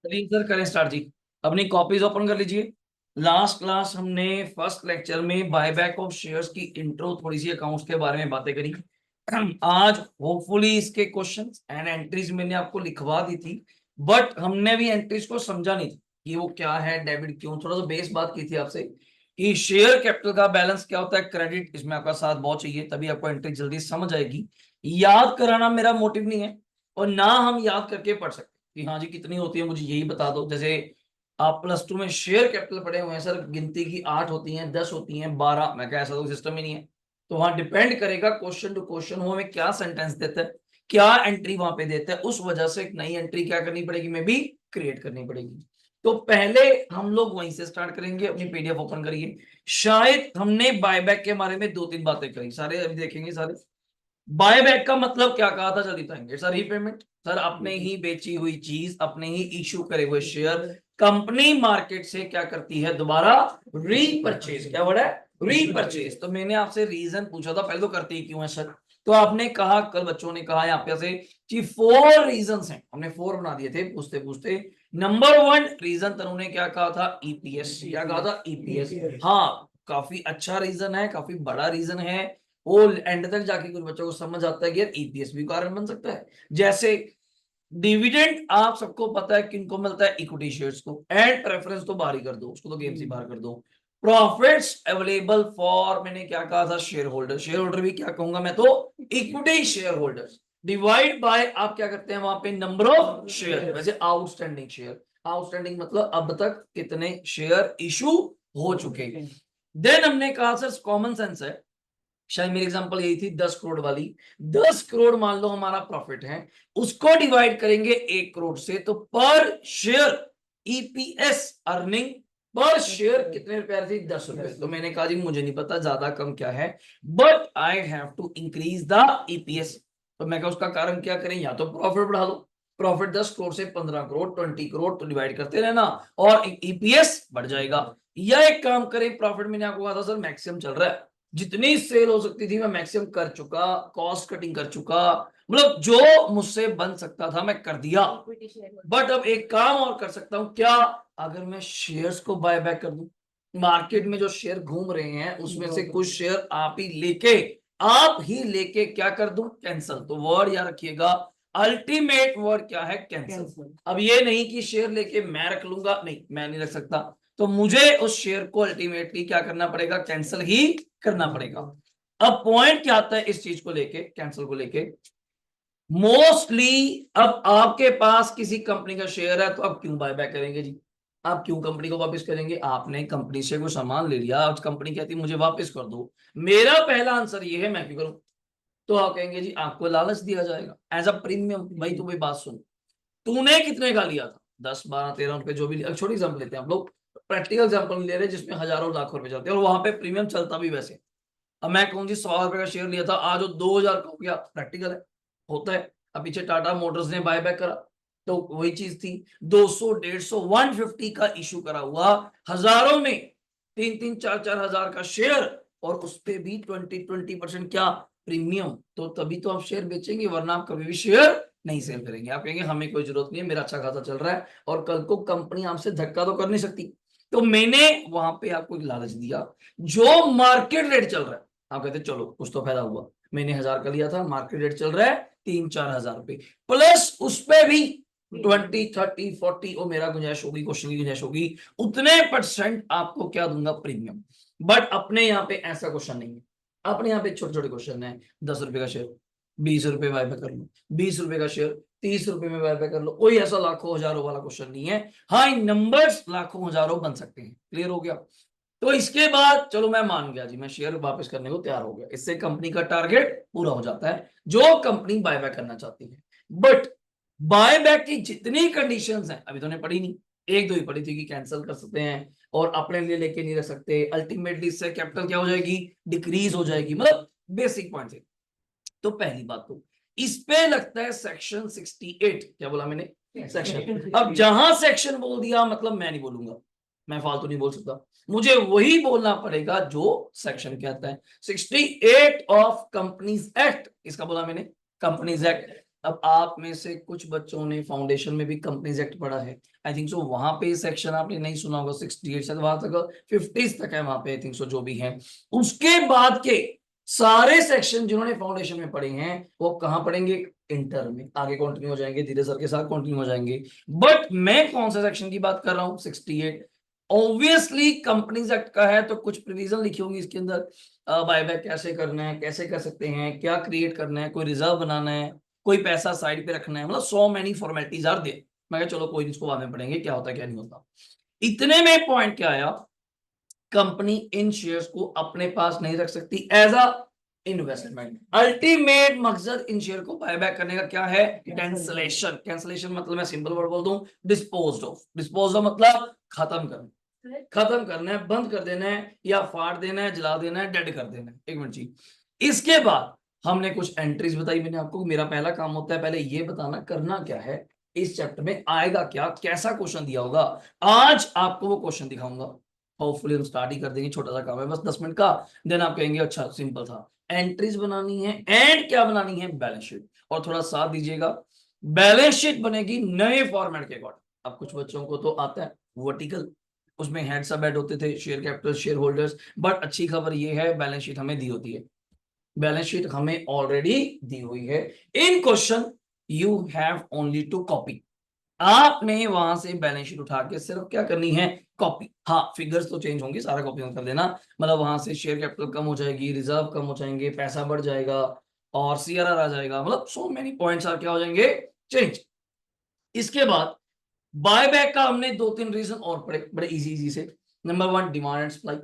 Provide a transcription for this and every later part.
चलिए सर करें स्टार्ट जी। अपनी कॉपीज ओपन कर लीजिए। लास्ट क्लास हमने फर्स्ट लेक्चर में बायबैक ऑफ शेयर्स की इंट्रो, थोड़ी सी अकाउंट्स के बारे में बातें करी। आज होपफुली इसके क्वेश्चंस एंड एंट्रीज मैंने आपको लिखवा दी थी, बट हमने भी एंट्रीज को समझा नहीं था कि वो क्या है, डेबिट क्यों। थोड़ा सा बेस बात की थी आपसे कि शेयर कैपिटल का बैलेंस क्या होता है, क्रेडिट, इसमें आपका साथ बहुत चाहिए, तभी आपको एंट्री जल्दी समझ आएगी। याद कराना मेरा मोटिव नहीं है, और ना हम याद करके पढ़ सकते कि हाँ जी कितनी होती है मुझे यही बता दो। जैसे आप प्लस 2 में शेयर कैपिटल पढ़े हुए हैं सर, गिनती की 8 होती हैं, 10 होती हैं, 12, मैं क्या ऐसा तो सिस्टम ही नहीं है। तो वहां डिपेंड करेगा क्वेश्चन टू क्वेश्चन, वो हमें क्या सेंटेंस देता है, क्या एंट्री वहां पे देता है, उस वजह से एक नई एंट्री क्या करनी पड़ेगी, मैं भी क्रिएट करनी पड़ेगी। तो पहले हम लोग वहीं से स्टार्ट करेंगे। अपनी पीडीएफ ओपन करिए। शायद हमने बायबैक के बारे में 2-3 बातें करी, सारे अभी देखेंगे सारे। बायबैक का मतलब क्या कहा था, जल्दी बताएंगे सर। रीपेमेंट सर, अपने ही बेची हुई चीज, अपने ही इशू करे हुए शेयर कंपनी मार्केट से क्या करती है, दोबारा रीपरचेज। क्या वर्ड है, रीपरचेज। तो मैंने आपसे रीजन पूछा था, पहले तो करती ही क्यों है सर। तो आपने कहा, कल बच्चों ने कहा यहाँ पे से कि 4 रीजंस हैं, हमने 4 बना दिए थे पूछते पूछते। नंबर 1 रीजन तनु ने क्या कहा था, ईपीएस। क्या कहा था, ईपीएस। हाँ, काफी अच्छा रीजन है, काफी बड़ा रीजन है। वो एंड तक जाके कुछ बच्चों को समझ आता है कि यार ईपीएस भी कारण बन सकता है। जैसे डिविडेंड आप सबको पता है किनको मिलता है, इक्विटी शेयर्स को। एंड प्रेफरेंस तो बाहर ही कर दो, उसको तो गेम से बाहर कर दो। प्रॉफिट्स अवेलेबल फॉर, मैंने क्या कहा था, शेयर होल्डर। शेयर होल्डर भी क्या कहूंगा मैं, तो equity share holders. Divide by आप क्या करते हैं वहां पे, नंबर ऑफ शेयर। वैसे आउटस्टैंडिंग शेयर, आउटस्टैंडिंग मतलब अब तक कितने शेयर इशू हो चुके। देन हमने कहा सर कॉमन सेंस है, शायद मेरी एग्जांपल यही थी 10 करोड़ वाली। 10 करोड़ मान लो हमारा प्रॉफिट है, उसको डिवाइड करेंगे 1 करोड़ से, तो पर share EPS earning per share कितने रुपए थी, 10 रुपए। तो मैंने कहा जी मुझे नहीं पता ज्यादा कम क्या है, but I have to increase the EPS. तो मैं कहा उसका कारण क्या करें, या तो प्रॉफिट बढ़ा दो। प्रॉफिट 10 करोड़ से 15 करोड़, 20 करोड़, तो डिवाइड करते रहना और ईपीएस बढ़ जाएगा। या एक काम करें, प्रॉफिट मैंने आपको कहा था सर मैक्सिमम चल रहा है, जितनी सेल हो सकती थी मैं मैक्सिमम कर चुका, कॉस्ट कटिंग कर चुका, मतलब जो मुझसे बन सकता था मैं कर दिया। बट अब एक काम और कर सकता हूं क्या, अगर मैं शेयर्स को बाय बैक कर दूं, मार्केट में जो शेयर घूम रहे हैं उसमें से कुछ शेयर आप ही लेके क्या कर दूं, कैंसल। तो वर्ड याद रखिएगा, अल्टीमेट वर्ड क्या है, कैंसल। अब ये नहीं कि शेयर लेके मैं रख लूंगा, नहीं मैं नहीं रख सकता। तो मुझे उस शेयर को अल्टीमेटली क्या करना पड़ेगा, कैंसिल ही करना पड़ेगा। अब पॉइंट क्या आता है इस चीज को लेके, कैंसिल को लेके, मोस्टली अब आपके पास किसी कंपनी का शेयर है तो अब क्यों बाय बैक करेंगे जी, आप क्यों कंपनी को वापस करेंगे। आपने कंपनी से कोई सामान ले लिया, आज कंपनी कहती है मुझे वापस कर दो, मेरा पहला आंसर ये है मैं क्यों करूं। तो आप कहेंगे जी आपको लालच दिया जाएगा एज अ प्रीमियम। भाई तू भाई बात सुन, तूने कितने का लिया था, 10, 12, 13 रुपए जो भी लिया। छोटी एग्जाम्पल लेते हैं हम लोग, प्रैक्टिकल एग्जाम्पल ले रहे हैं जिसमें हजारों लाखों रुपए चलते हैं और वहां पे प्रीमियम चलता भी वैसे। अब मैं कहूँ जी 100 रुपए का शेयर लिया था, आज वो 2000 का हो गया, प्रैक्टिकल है, होता है। अब पीछे टाटा मोटर्स ने बाय बैक करा, तो वही चीज थी, 200, 150, 150 का इशू करा हुआ, हजारों में 3-3, 4-4 हजार का शेयर, और उस पे भी 20% क्या, प्रीमियम। तो तभी तो आप शेयर बेचेंगे, वरना आप कभी भी शेयर नहीं सेल करेंगे। आप कहेंगे हमें कोई जरूरत नहीं है, मेरा अच्छा खासा चल रहा है, और कल को कंपनी आपसे धक्का तो कर नहीं सकती। तो मैंने वहां पे आपको एक लालच दिया, जो मार्केट रेट चल रहा है, आप कहते चलो कुछ तो फायदा हुआ। मैंने 1000 का लिया था, मार्केट रेट चल रहा है 3-4 हजार रुपए, प्लस उस पे भी 20, 30, 40 और मेरा गुंजाइश होगी, क्वेश्चन की गुंजाइश होगी, उतने परसेंट आपको क्या दूंगा, प्रीमियम। बट अपने यहाँ पे ऐसा क्वेश्चन नहीं है, अपने यहाँ पे छोटे छोटे क्वेश्चन है। 10 रुपए का शेयर 20 रुपए वाइफा कर लो, 20 रुपए का शेयर 30 रुपए में वाइफा कर लो, कोई ऐसा लाखों हजारों वाला क्वेश्चन नहीं है। हाँ, इन नंबर्स लाखों हजारों बन सकते हैं, क्लियर हो गया। तो इसके बाद चलो मैं मान गया जी, मैं शेयर वापस करने को तैयार हो गया, इससे कंपनी का टारगेट पूरा हो जाता है जो कंपनी बायबैक करना चाहती है। बट बायबैक की जितनी कंडीशंस हैं अभी तो ने पढ़ी नहीं, एक दो ही पढ़ी थी कि कैंसिल कर सकते हैं और अपने लिए लेके नहीं रख सकते, अल्टीमेटली इससे कैपिटल क्या हो जाएगी, डिक्रीज हो जाएगी, मतलब बेसिक पॉइंट है। तो पहली बात तो इस पे लगता है सेक्शन 68, क्या बोला मैंने, सेक्शन। अब जहां सेक्शन बोल दिया मतलब मैं नहीं बोलूंगा, मैं फालतू नहीं बोल सकता, मुझे वही बोलना पड़ेगा जो सेक्शन कहता है। 68 ऑफ कंपनीज एक्ट, इसका बोला मैंने, कंपनीज एक्ट। अब आप में से कुछ बच्चों ने फाउंडेशन में भी कंपनीज एक्ट पढ़ा है, आई थिंक सो वहां पे सेक्शन आपने नहीं सुना होगा, 68 से वहां तक 50 तक है वहां पे, आई थिंक सो जो भी है। उसके बाद के सारे सेक्शन जिन्होंने फाउंडेशन में पढ़े हैं वो कहाँ पढ़ेंगे, इंटर में आगे कंटिन्यू हो जाएंगे, धीरे सर के साथ कंटिन्यू हो जाएंगे। बट मैं कौन सा सेक्शन की बात कर रहा हूँ, 68। ऑब्वियसली कंपनीज एक्ट का है तो कुछ प्रोविजन लिखी होंगी इसके अंदर, बायबैक कैसे करना है, कैसे कर सकते हैं, क्या क्रिएट करना है, कोई रिजर्व बनाना है, कोई पैसा साइड पे रखना है, मतलब so many formalities are there. मैं कहा चलो कोई नहीं, इसको बाद में पढ़ेंगे क्या होता है क्या नहीं होता। इतने में पॉइंट क्या आया, कंपनी इन शेयर्स को अपने पास नहीं रख सकती एज अ इन्वेस्टमेंट। अल्टीमेट मकसद इन शेयर को बायबैक करने का क्या है, कैंसलेशन। कैंसलेशन मतलब मैं सिंपल वर्ड बोल दूं, डिस्पोज ऑफ। डिस्पोज ऑफ मतलब खत्म करना, खत्म करना है, बंद कर देना है, या फाड़ देना है, जला देना है, डेड कर देना है। एक मिनट जी। इसके बाद हमने कुछ एंट्रीज बताई, मैंने आपको, मेरा पहला काम होता है पहले ये बताना करना क्या है, इस चैप्टर में आएगा क्या, कैसा क्वेश्चन दिया होगा। आज आपको वो क्वेश्चन दिखाऊंगा। होपफुली हम स्टार्ट ही कर देंगे, छोटा सा काम है बस 10 मिनट का। देन आप कहेंगे अच्छा सिंपल था। एंट्रीज बनानी है एंड क्या बनानी है, बैलेंस शीट। और थोड़ा साथ दीजिएगा, बैलेंस शीट बनेगी नए फॉर्मेट के अकॉर्डिंग। अब कुछ बच्चों को तो आता है वर्टिकल, उसमें हेड सब हेड होते थे, share capital, share holders. But अच्छी खबर ये है बैलेंस शीट हमें दी होती है, बैलेंस शीट हमें ऑलरेडी दी हुई है। In question you have only to copy. आपने वहां से बैलेंस शीट उठा के सिर्फ क्या करनी है, कॉपी। हाँ फिगर्स तो चेंज होंगे, सारा कॉपी कर देना। मतलब वहां से शेयर कैपिटल कम हो जाएगी, रिजर्व कम हो जाएंगे, पैसा बढ़ जाएगा और सीआरआर आ जाएगा, मतलब सो मेनी पॉइंट्स आ क्या हो जाएंगे, चेंज। इसके बाद बायबैक का हमने 2-3 रीजन और पढ़े, बड़े इजी इजी से। Number 1 demand and supply.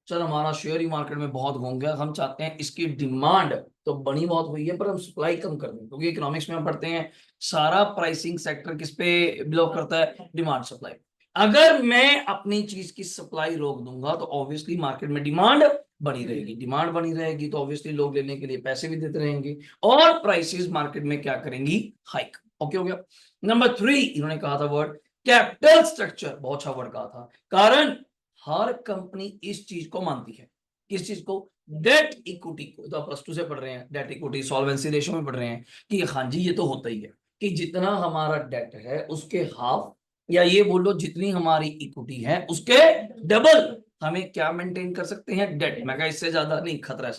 Sir हमारा शेयर ही मार्केट में बहुत घूम गया, हम चाहते हैं इसकी डिमांड तो बनी बहुत हुई है पर हम सप्लाई कम कर दें, क्योंकि इकोनॉमिक्स में हम पढ़ते हैं सारा प्राइसिंग सेक्टर किस पे बिलोंग करता है, डिमांड सप्लाई। अगर मैं अपनी चीज की सप्लाई रोक दूंगा तो ऑब्वियसली मार्केट में डिमांड बनी रहेगी, डिमांड बनी रहेगी तो ऑब्वियसली लोग लेने के लिए पैसे भी देते रहेंगे और प्राइसेस मार्केट में क्या करेंगी, हाइक। ओके हो गया। नंबर 3 इन्होंने कहा था वर्ड कैपिटल स्ट्रक्चर, बहुत अच्छा वर्ड कहा था। कारण हर कंपनी इस चीज को मानती है, किस चीज को, डेट इक्विटी को। तो +2 से पढ़ रहे हैं, डेट इक्विटी सॉल्वेंसी रेशियो में पढ़ रहे हैं कि हाँ जी ये तो होता ही है कि जितना हमारा डेट है उसके हाफ, या ये बोल लो जितनी हमारी इक्विटी है उसके डबल हमें क्या मेंटेन कर सकते हैं, डेट। मैं कहा इससे ज्यादा नहीं, खतरा है।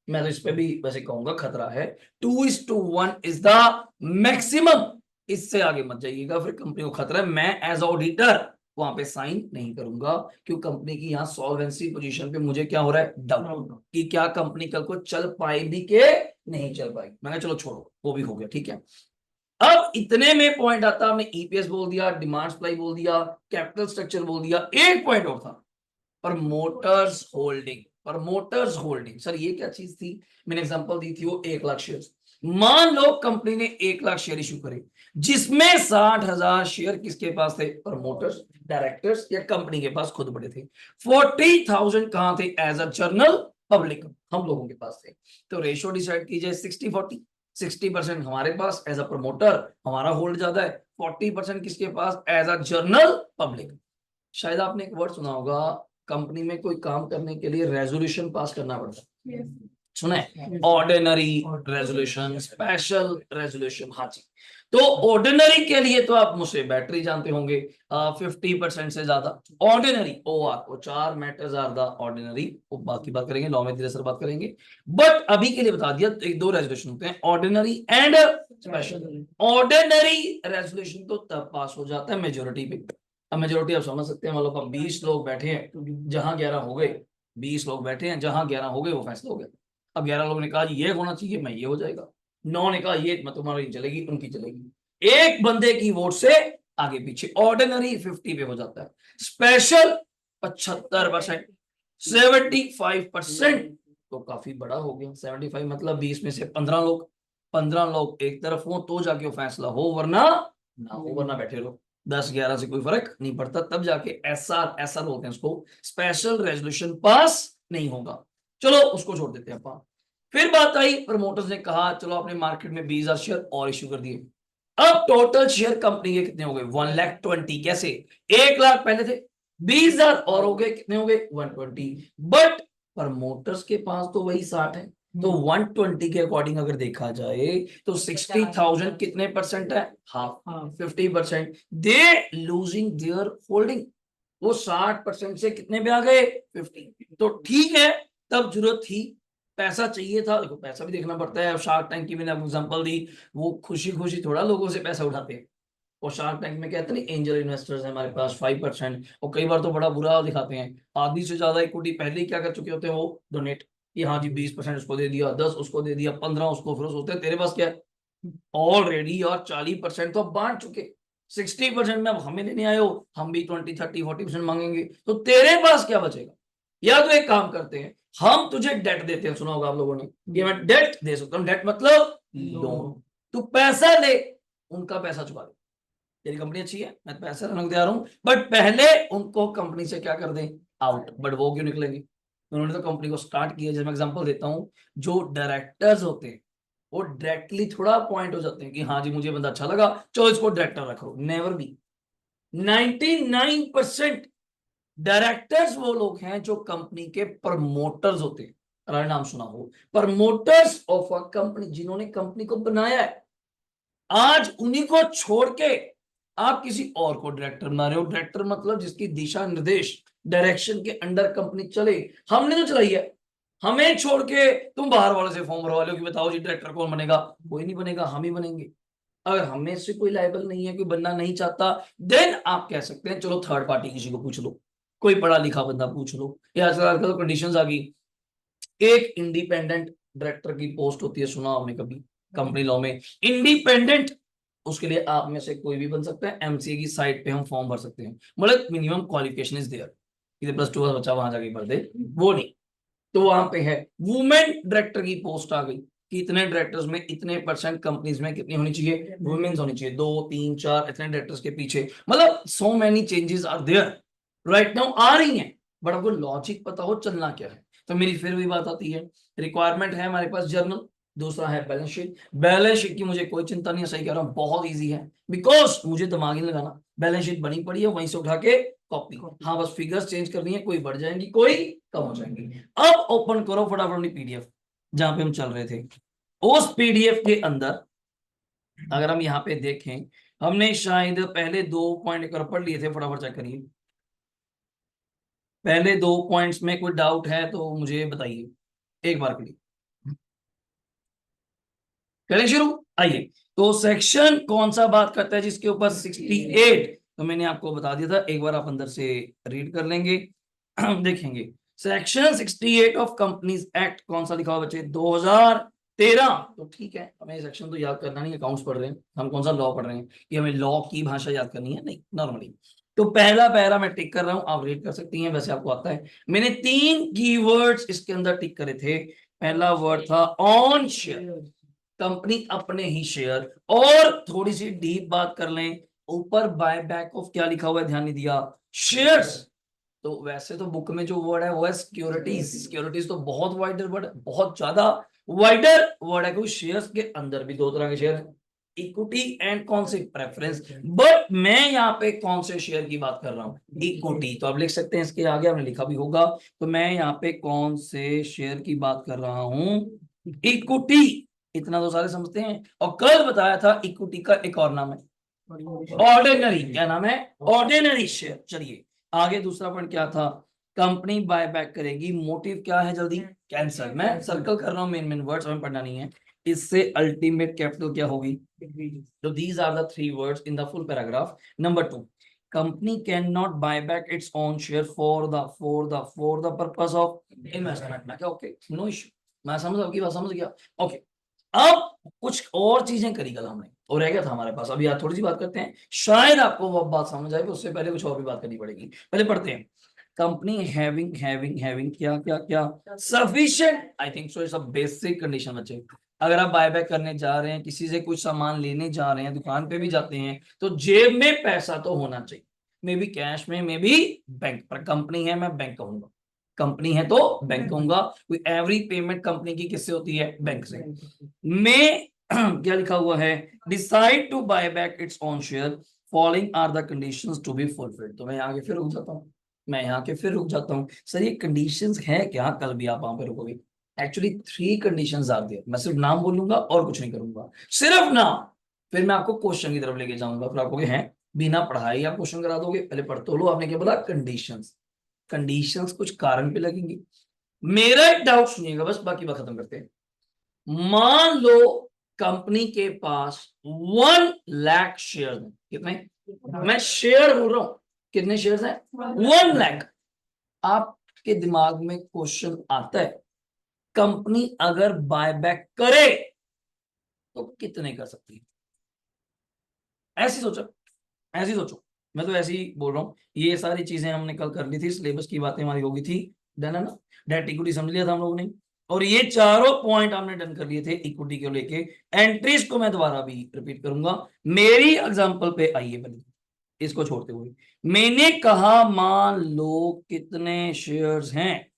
मैं तो इस पे भी वैसे कहूंगा खतरा है। 2:1 इज द मैक्सिमम, इससे आगे मत जाइएगा, फिर कंपनी को खतरा है। मैं एज ऑडिटर वहां पे साइन नहीं करूंगा, क्योंकि कंपनी की यहाँ सॉल्वेंसी पोजीशन पे मुझे क्या हो रहा है, डाउट कि क्या कंपनी कल को चल पाएगी के नहीं चल पाएगी। मैंने चलो छोड़ो, वो भी हो गया, ठीक है। अब इतने में पॉइंट आता, हमने ईपीएस बोल दिया, डिमांड सप्लाई बोल दिया, कैपिटल स्ट्रक्चर बोल दिया, एक पॉइंट और था, promoters holding. Promoters holding sir ये क्या चीज थी, मैंने एग्जांपल दी थी वो 1 लाख शेयर। मान लो कंपनी ने 1 लाख शेयर इशू करे, जिसमें 60,000 शेयर किसके पास थे, प्रमोटर्स, डायरेक्टर्स या कंपनी के पास खुद बड़े थे। 40,000 कहां थे, एज अ जर्नल पब्लिक, हम लोगों के पास थे। तो रेशियो डिसाइड कीजिए 60-40। 60% हमारे पास एज अ प्रमोटर, हमारा होल्ड ज्यादा है, 40% किसके पास, एज अ जर्नल पब्लिक। शायद आपने एक वर्ड सुना होगा, कंपनी में कोई काम करने के लिए रेजोल्यूशन पास करना पड़ता है, सुना है, ऑर्डिनरी रेजोल्यूशन, स्पेशल रेजोल्यूशन। हाँ जी। तो ऑर्डिनरी के लिए तो आप मुझसे बैटरी जानते होंगे, 50% से ज्यादा ऑर्डिनरी, ओ 4 मैटर्स आर द ऑर्डिनरी, वो बाकी बात करेंगे, लॉ में धीरे से बात करेंगे। बट अभी के लिए बता दिया, एक 2 रेजोल्यूशन होते हैं, ordinary and special. Ordinary resolution तो तब पास हो जाता है मेजोरिटी पे। अब मेजोरिटी आप समझ सकते हैं, मतलब 20 लोग बैठे हैं जहां 11 हो गए, 20 लोग बैठे हैं जहां 11 हो गए, वो फैसला हो गया। अब 11 लोगों ने कहा ये होना चाहिए, मैं ये हो जाएगा। 9 ने कहा ये मैं तुम्हारी चलेगी, उनकी चलेगी। एक बंदे की वोट से आगे पीछे। ऑर्डिनरी 50 पे हो जाता है, स्पेशल 75%, 75% तो काफी बड़ा हो गया। 75 मतलब 20 में से 15 लोग, 15 लोग एक तरफ हो तो जाके वो फैसला हो, वरना ना हो, वरना बैठे रहो। 10-11 से कोई फर्क नहीं पड़ता, तब जाके ऐसा बोलते हैं उसको, स्पेशल रेजोल्यूशन पास नहीं होगा। चलो उसको छोड़ देते हैं अपन। फिर बात आई, प्रमोटर्स ने कहा चलो आपने मार्केट में 20,000 शेयर और इश्यू कर दिए। अब टोटल शेयर कंपनी के कितने हो गए, 1,20,000। कैसे, 1 लाख पहले थे, 20,000 और हो गए, कितने हो गए, 120। बट प्रमोटर्स के पास तो वही 60 है, तो 120 के अकॉर्डिंग अगर देखा जाए तो 60,000 कितने परसेंट है? Half, 50%। They losing their holding, वो 60% से कितने पे आ गए? 50। तो ठीक है, तब जरूरत थी, पैसा चाहिए था। देखो पैसा भी देखना पड़ता है। अब शार्क टैंक की मैंने एग्जांपल दी, वो खुशी खुशी थोड़ा लोगों से पैसा उठाते हैं। और शार्क टैंक में कहते हैं एंजल इन्वेस्टर्स है हमारे पास 5%, और कई बार तो बड़ा बुरा दिखाते हैं, आधी से ज्यादा इक्विटी पहले ही क्या कर चुके होते हैं, वो डोनेट, कि हाँ जी 20% उसको दे दिया, 10 उसको दे दिया, 15 उसको, फिर सोचते हैं तेरे पास क्या है ऑलरेडी, और 40% तो अब बांट चुके, 60% में अब हमें लेने आए हो, हम भी 20 30 40% मांगेंगे, तो तेरे पास क्या बचेगा? या तो एक काम करते हैं, हम तुझे डेट देते हैं, सुना होगा आप लोगों ने, ये मैं डेट दे सकता हूँ, डेट मतलब लोन, तू पैसा ले, उनका पैसा चुका दे, तेरी कंपनी अच्छी है, मैं पैसा रखने को तैयार हूं, बट पहले उनको कंपनी से क्या कर दें, आउट। बट वो क्यों निकलेंगे? उन्होंने तो कंपनी को स्टार्ट किया। जैसे मैं एग्जांपल देता हूं, जो डायरेक्टर्स होते हैं वो डायरेक्टली थोड़ा पॉइंट हो जाते हैं कि हाँ जी मुझे बंदा अच्छा लगा, चलो इसको डायरेक्टर रखो, नेवर बी। 99% डायरेक्टर्स वो लोग हैं जो कंपनी के प्रमोटर्स होते हैं। अगर नाम सुना हो, प्रमोटर्स ऑफ अ कंपनी, जिन्होंने कंपनी को बनाया है, आज उन्हीं को छोड़ के आप किसी और को डायरेक्टर बना रहे हो। डायरेक्टर मतलब जिसकी दिशा निर्देश, डायरेक्शन के अंडर कंपनी चले। हमने तो चलाई है, हमें छोड़ के तुम बाहर वालों से फॉर्म भरवा लो कि बताओ जी डायरेक्टर कौन बनेगा, कोई नहीं बनेगा, हम ही बनेंगे। अगर हमें से कोई लायबल नहीं है, कोई बनना नहीं चाहता, देन आप कह सकते हैं चलो थर्ड पार्टी किसी को पूछ लो, कोई पढ़ा लिखा बंदा पूछ लो। या आजकल तो कंडीशंस आ गई, एक इंडिपेंडेंट डायरेक्टर की पोस्ट होती है, सुना आपने कभी कंपनी लॉ में, इंडिपेंडेंट, उसके लिए आप में से कोई भी बन सकता है। एमसीए की साइट पे हम फॉर्म भर सकते हैं, मतलब मिनिमम क्वालिफिकेशन इज देयर, कि +2 का बच्चा वहां जाके भर दे, वो नहीं। तो वहां पे है वुमेन डायरेक्टर की पोस्ट आ गई, कि इतने डायरेक्टर्स में इतने परसेंट कंपनीज में कितनी होनी चाहिए, वुमेन्स होनी चाहिए, 2 3 4 इतने डायरेक्टर्स के पीछे, मतलब so many changes are there right now, आ रही हैं। बट आपको लॉजिक पता हो चलना क्या है। तो मेरी फिर वही बात आती है, रिक्वायरमेंट है हमारे पास जर्नल, दूसरा है बैलेंस शीट। बैलेंस शीट की मुझे कोई चिंता नहीं है, सही कह रहा हूँ, बहुत इजी है, बिकॉज मुझे दिमाग ही नहीं लगाना, बैलेंस शीट बनी पड़ी है, वहीं से उठा के कॉपी। हाँ बस फिगर्स चेंज करनी है, कोई बढ़ जाएंगी कोई कम हो जाएंगी। अब ओपन करो फटाफट अपनी पीडीएफ, जहां पे हम चल रहे थे। उस पीडीएफ के अंदर अगर हम यहाँ पे देखें, हमने शायद पहले 2 पॉइंट कर पढ़ लिए थे, फटाफट चेक करिए। पहले 2 पॉइंट्स में कोई डाउट है तो मुझे बताइए एक बार के लिए। करें शुरू, आइए। तो सेक्शन कौन सा बात करता है जिसके ऊपर 68, तो मैंने आपको बता दिया था, एक बार आप अंदर से रीड कर लेंगे, देखेंगे। सेक्शन 68 ऑफ कंपनीज एक्ट कौन सा लिखा हुआ बच्चे, 2013। तो ठीक है, हमें सेक्शन तो याद करना नहीं, अकाउंट्स पढ़ रहे हैं हम, कौन सा लॉ पढ़ रहे हैं कि हमें लॉ की भाषा याद करनी है, नहीं नॉर्मली। तो पहला पैरा मैं टिक कर रहा हूं, आप रीड कर सकती हैं, वैसे आपको आता है। मैंने 3 कीवर्ड्स इसके अंदर टिक करे थे। पहला वर्ड था ऑन शेयर, कंपनी अपने ही शेयर, और थोड़ी सी डीप बात कर लें, ऊपर बाय बैक ऑफ क्या लिखा हुआ है, ध्यान नहीं दिया, शेयर्स। तो वैसे तो बुक में जो वर्ड है वो है सिक्योरिटीज, सिक्योरिटीज तो बहुत वाइडर वर्ड है, बहुत ज्यादा वाइडर वर्ड है, क्योंकि शेयर्स के अंदर भी 2 तरह के शेयर हैं, इक्विटी एंड कौन से प्रेफरेंस। बट मैं यहाँ पे कौन से शेयर की बात कर रहा हूँ, इक्विटी। तो आप लिख सकते हैं, इसके आगे आपने लिखा भी होगा, तो मैं यहाँ पे कौन से शेयर की बात कर रहा हूँ, इक्विटी। इतना तो सारे समझते हैं। और कल बताया था इक्विटी का एक और नाम है ऑर्डिनरी, क्या नाम है, ऑर्डिनरी शेयर। चलिए आगे दूसरा पॉइंट क्या था, कंपनी बाय बैक करेगी, मोटिव क्या है, जल्दी कैंसल, मैं सर्कल कर रहा हूं, मेन मेन वर्ड्स हमें पढ़ना नहीं है। इससे अल्टीमेट कैपिटल क्या होगी, तो these are the 3 words in the full paragraph. Number 2, company can not buy back its own share for the purpose of investment. मैं क्या ओके, नो इश्यू, मैं समझ, आपकी बात समझ गया, ओके। अब कुछ और चीजें करी कल हमने, और रह गया था हमारे पास, अभी यार थोड़ी सी बात करते हैं, शायद आपको वो बात समझ आए, उससे पहले कुछ और भी बात करनी पड़ेगी। पहले पढ़ते हैं, कंपनी हैविंग क्या क्या क्या sufficient, I think so, it's a basic condition बच्चे। अगर आप बाय बैक करने जा रहे हैं, किसी से कुछ सामान लेने जा रहे हैं, दुकान पे भी जाते हैं, तो जेब में पैसा तो होना चाहिए, मे बी कैश में, मे बी बैंक पर। कंपनी है, मैं बैंक कहूंगा, कंपनी है तो बैंक कहूंगा, एवरी पेमेंट कंपनी की किससे होती है, बैंक से। में क्या लिखा हुआ है, decide to buy back its own share, following are the conditions to be fulfilled. तो मैं यहाँ के फिर रुक जाता हूँ, मैं यहाँ के फिर रुक जाता हूँ, सर ये कंडीशंस है क्या, कल भी आप वहां पे रुकोगे, एक्चुअली 3 कंडीशंस आर देयर। मैं सिर्फ नाम बोलूंगा और कुछ नहीं करूंगा, सिर्फ नाम। फिर मैं आपको क्वेश्चन की तरफ लेके जाऊंगा, फिर आप कहोगे हैं बिना पढ़ाई आप क्वेश्चन करा दोगे, पहले पढ़ तो लो। आपने क्या बोला? कंडीशंस। कंडीशंस कुछ कारण पे लगेंगी। मेरा एक डाउट सुनिएगा बस, बाकी बात खत्म करते हैं। मान लो कंपनी के पास 1 लाख शेयर है। कितने? मैं शेयर बोल रहा हूं, कितने शेयर हैं? 1 लाख। आपके दिमाग में क्वेश्चन आता है, कंपनी अगर बायबैक करे तो कितने कर सकती है? ऐसी सोचो, ऐसी सोचो। मैं तो ऐसे ही बोल रहा हूँ, ये सारी चीजें हमने कल कर ली थी, सिलेबस की बातें हमारी होगी थी, डन है ना? डेट इक्विटी समझ लिया था हम लोगों ने, और ये चारों पॉइंट हमने डन कर लिए थे इक्विटी को लेके। एंट्रीज को मैं दोबारा भी रिपीट करूंगा, मेरी एग्जांपल पे आइए पहले, इसको छोड़ते हुए। मैंने कहा मान लो कितने शेयर्स हैं,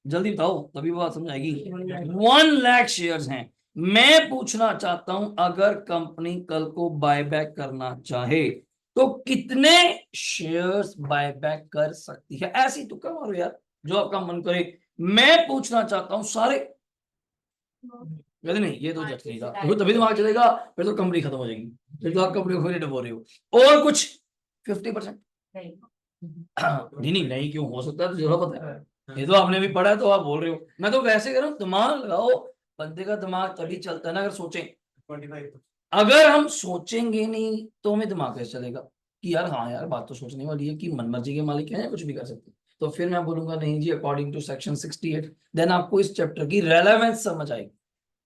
जल्दी बताओ तभी बात समझ आएगी। 1 लाख शेयर्स हैं। मैं पूछना चाहता हूं अगर कंपनी कल को बायबैक करना चाहे तो कितने शेयर्स बायबैक कर सकती है? ऐसी तुक्का मारो यार, जो आपका मन करे। मैं पूछना चाहता हूं सारे, नहीं ये तो जट नहीं था, तो तभी दिमाग चलेगा, फिर तो कंपनी खत्म हो जाएगी, फिर तो आप कंपनी को खोलने बोल रहे हो। और कुछ 50%? नहीं नहीं नहीं, क्यों? हो सकता है, तो जरूर पता है, ये तो आपने भी पढ़ा है तो आप बोल रहे हो। मैं तो वैसे कह रहा हूँ, दिमाग लगाओ। बंदे का दिमाग तभी चलता है ना अगर सोचें। अगर हम सोचेंगे नहीं तो हमें दिमाग कैसे चलेगा कि यार हाँ यार बात तो सोचने वाली है कि मनमर्जी के मालिक हैं, कुछ भी कर सकते हैं। तो फिर मैं बोलूंगा नहीं जी, अकॉर्डिंग टू सेक्शन 68, देन आपको इस चैप्टर की रेलेवेंस समझ आएगी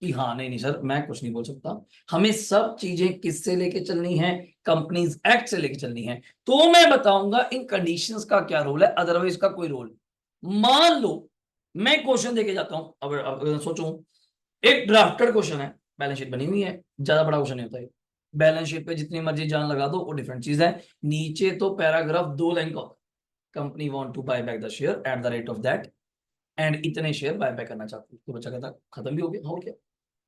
कि हाँ नहीं नहीं सर मैं कुछ नहीं बोल सकता। हमें सब चीजें किससे लेके चलनी है? कंपनीज एक्ट से लेके चलनी है। तो मैं बताऊंगा इन कंडीशंस का क्या रोल है, अदरवाइज का कोई रोल। मान लो मैं क्वेश्चन देके जाता हूं, अब सोचो, एक ड्राफ्टेड क्वेश्चन है, बैलेंस शीट बनी हुई है, ज्यादा बड़ा क्वेश्चन नहीं होता है। बैलेंस शीट पे जितनी मर्जी जान लगा दो, वो डिफरेंट चीज है। नीचे तो पैराग्राफ 2 लाइन का, company want to buy back the share at the rate of that, and इतने शेयर बाय बैक करना चाहती है। तो बच्चा कहता खत्म भी हो गया, हो क्या?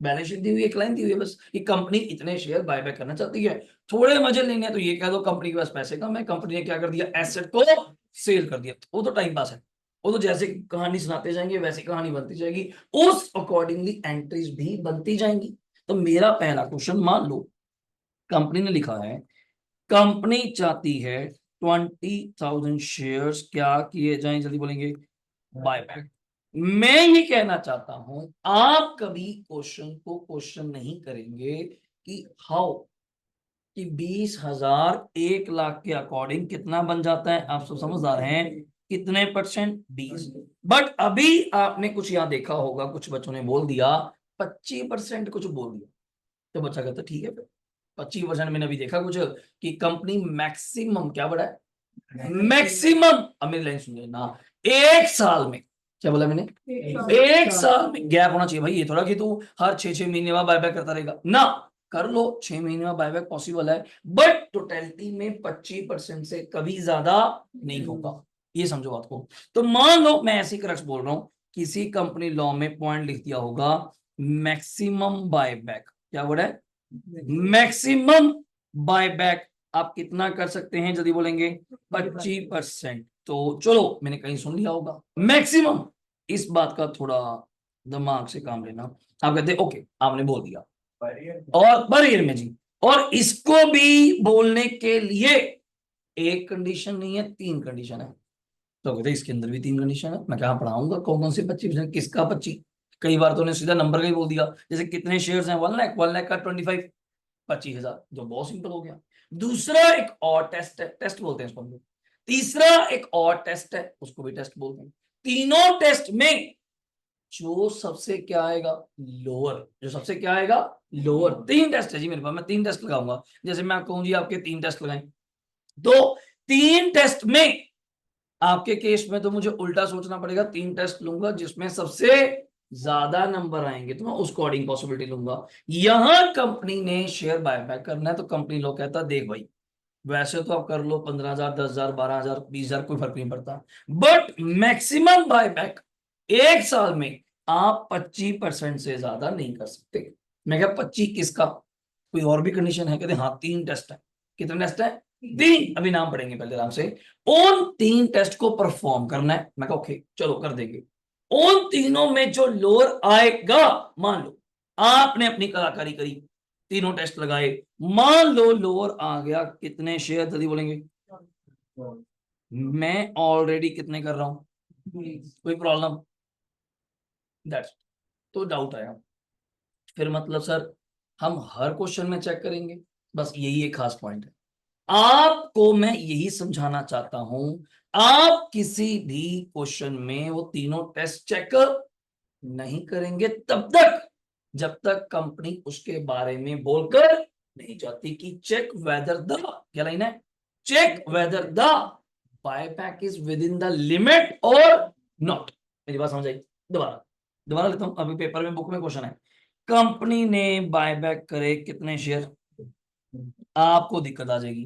बैलेंस शीट दी हुई, एक लाइन दी हुई है बस कि कंपनी इतने शेयर बाय बैक करना चाहती है। थोड़े मजे लेने हैं तो ये कह दो कंपनी के पास पैसे कम है, कंपनी ने क्या कर दिया, एसेट को सेल कर दिया। वो तो टाइम पास है, वो तो जैसे कहानी सुनाते जाएंगे वैसी कहानी बनती जाएगी, उस अकॉर्डिंगली एंट्रीज भी बनती जाएंगी। तो मेरा पहला क्वेश्चन, मान लो कंपनी ने लिखा है कंपनी चाहती है 20,000 शेयर्स क्या किए जाएं, जल्दी बोलेंगे, बायबैक। मैं ये कहना चाहता हूं, आप कभी क्वेश्चन को क्वेश्चन नहीं करेंगे कि हाउ, कि 20,000 1 लाख के अकॉर्डिंग कितना बन जाता है। आप सब समझदार हैं, कितने परसेंट? 20। बट अभी आपने कुछ यहाँ देखा होगा, कुछ बच्चों ने बोल दिया 25% कुछ बोल दिया, तो बच्चा कहता ठीक है फिर 25%। मैंने अभी देखा कुछ कि कंपनी मैक्सिमम क्या बढ़ा है, मैक्सिमम, अब मेरी लाइन सुनिए ना, 1 साल में, क्या बोला मैंने, 1 साल में गैप होना चाहिए भाई। ये थोड़ा कि तू हर 6-6 महीने बाद बायबैक करता रहेगा ना, कर लो 6 महीने में बायबैक पॉसिबल है, बट टोटलिटी में 25% से कभी ज्यादा नहीं होगा। ये समझो बात को। तो मान लो मैं ऐसी क्रक्स बोल रहा हूं, किसी कंपनी लॉ में पॉइंट लिख दिया होगा मैक्सिमम बायबैक, क्या वर्ड है, मैक्सिमम बायबैक आप कितना कर सकते हैं, जल्दी बोलेंगे, 25%। तो चलो मैंने कहीं सुन लिया होगा मैक्सिमम, इस बात का थोड़ा दिमाग से काम लेना। आप कहते ओके आपने बोल दिया, और पर ईयर में जी, और इसको भी बोलने के लिए एक कंडीशन नहीं है, 3 कंडीशन है। तो कहते इसके अंदर भी 3 कंडीशन है। मैं क्या पढ़ाऊंगा कौन कौन से 25%, किसका 25? कई बार तो उन्हें सीधा नंबर का ही बोल दिया, जैसे कितने शेयर्स हैं, 1 लाख, 1 लाख का 25, 25,000, जो बहुत सिंपल हो गया। दूसरा एक और टेस्ट है, टेस्ट बोलते हैं इसको हम लोग। तीसरा एक और टेस्ट है, उसको भी टेस्ट बोलते हैं। तीनों टेस्ट में जो सबसे क्या आएगा, लोअर, जो सबसे क्या आएगा, लोअर। 3 टेस्ट है जी मेरे पास, मैं 3 टेस्ट लगाऊंगा। जैसे मैं कहूं जी आपके 3 टेस्ट लगाएं, तो 3 टेस्ट में आपके केस में तो मुझे उल्टा सोचना पड़ेगा, 3 टेस्ट लूंगा जिसमें सबसे ज्यादा नंबर आएंगे तो मैं उस अकॉर्डिंग पॉसिबिलिटी लूंगा। यहां कंपनी ने शेयर बायबैक करना है तो कंपनी लोग कहता देख भाई, वैसे तो आप कर लो 15,000, 10,000, 12,000, 20,000, कोई फर्क नहीं पड़ता, बट मैक्सिमम बायबैक 1 साल में आप 25% से ज्यादा नहीं कर सकते। मैं क्या 25 किसका, कोई और भी कंडीशन है? कहते हाँ 3 टेस्ट है। कितने टेस्ट है? 3। अभी नाम पढ़ेंगे पहले आराम से। उन 3 टेस्ट को परफॉर्म करना है। मैं कहा ओके चलो कर देंगे। उन तीनों में जो लोअर आएगा, मान लो आपने अपनी कलाकारी करी, तीनों टेस्ट लगाए, मान लो लोअर आ गया, कितने शेयर जल्दी बोलेंगे? मैं ऑलरेडी कितने कर रहा हूं, कोई प्रॉब्लम? दैट्स, तो डाउट आया, फिर मतलब सर हम हर क्वेश्चन में चेक करेंगे? बस यही एक खास पॉइंट है, आपको मैं यही समझाना चाहता हूं, आप किसी भी क्वेश्चन में वो तीनों टेस्ट चेक नहीं करेंगे तब तक जब तक कंपनी उसके बारे में बोलकर नहीं जाती कि चेक वेदर द, क्या लाइन है, check whether the buyback is within the limit और नॉट। मेरी बात समझ आई? दोबारा दोबारा लेता हूं, अभी पेपर में बुक में क्वेश्चन है, कंपनी ने बायबैक करे कितने शेयर, आपको दिक्कत आ जाएगी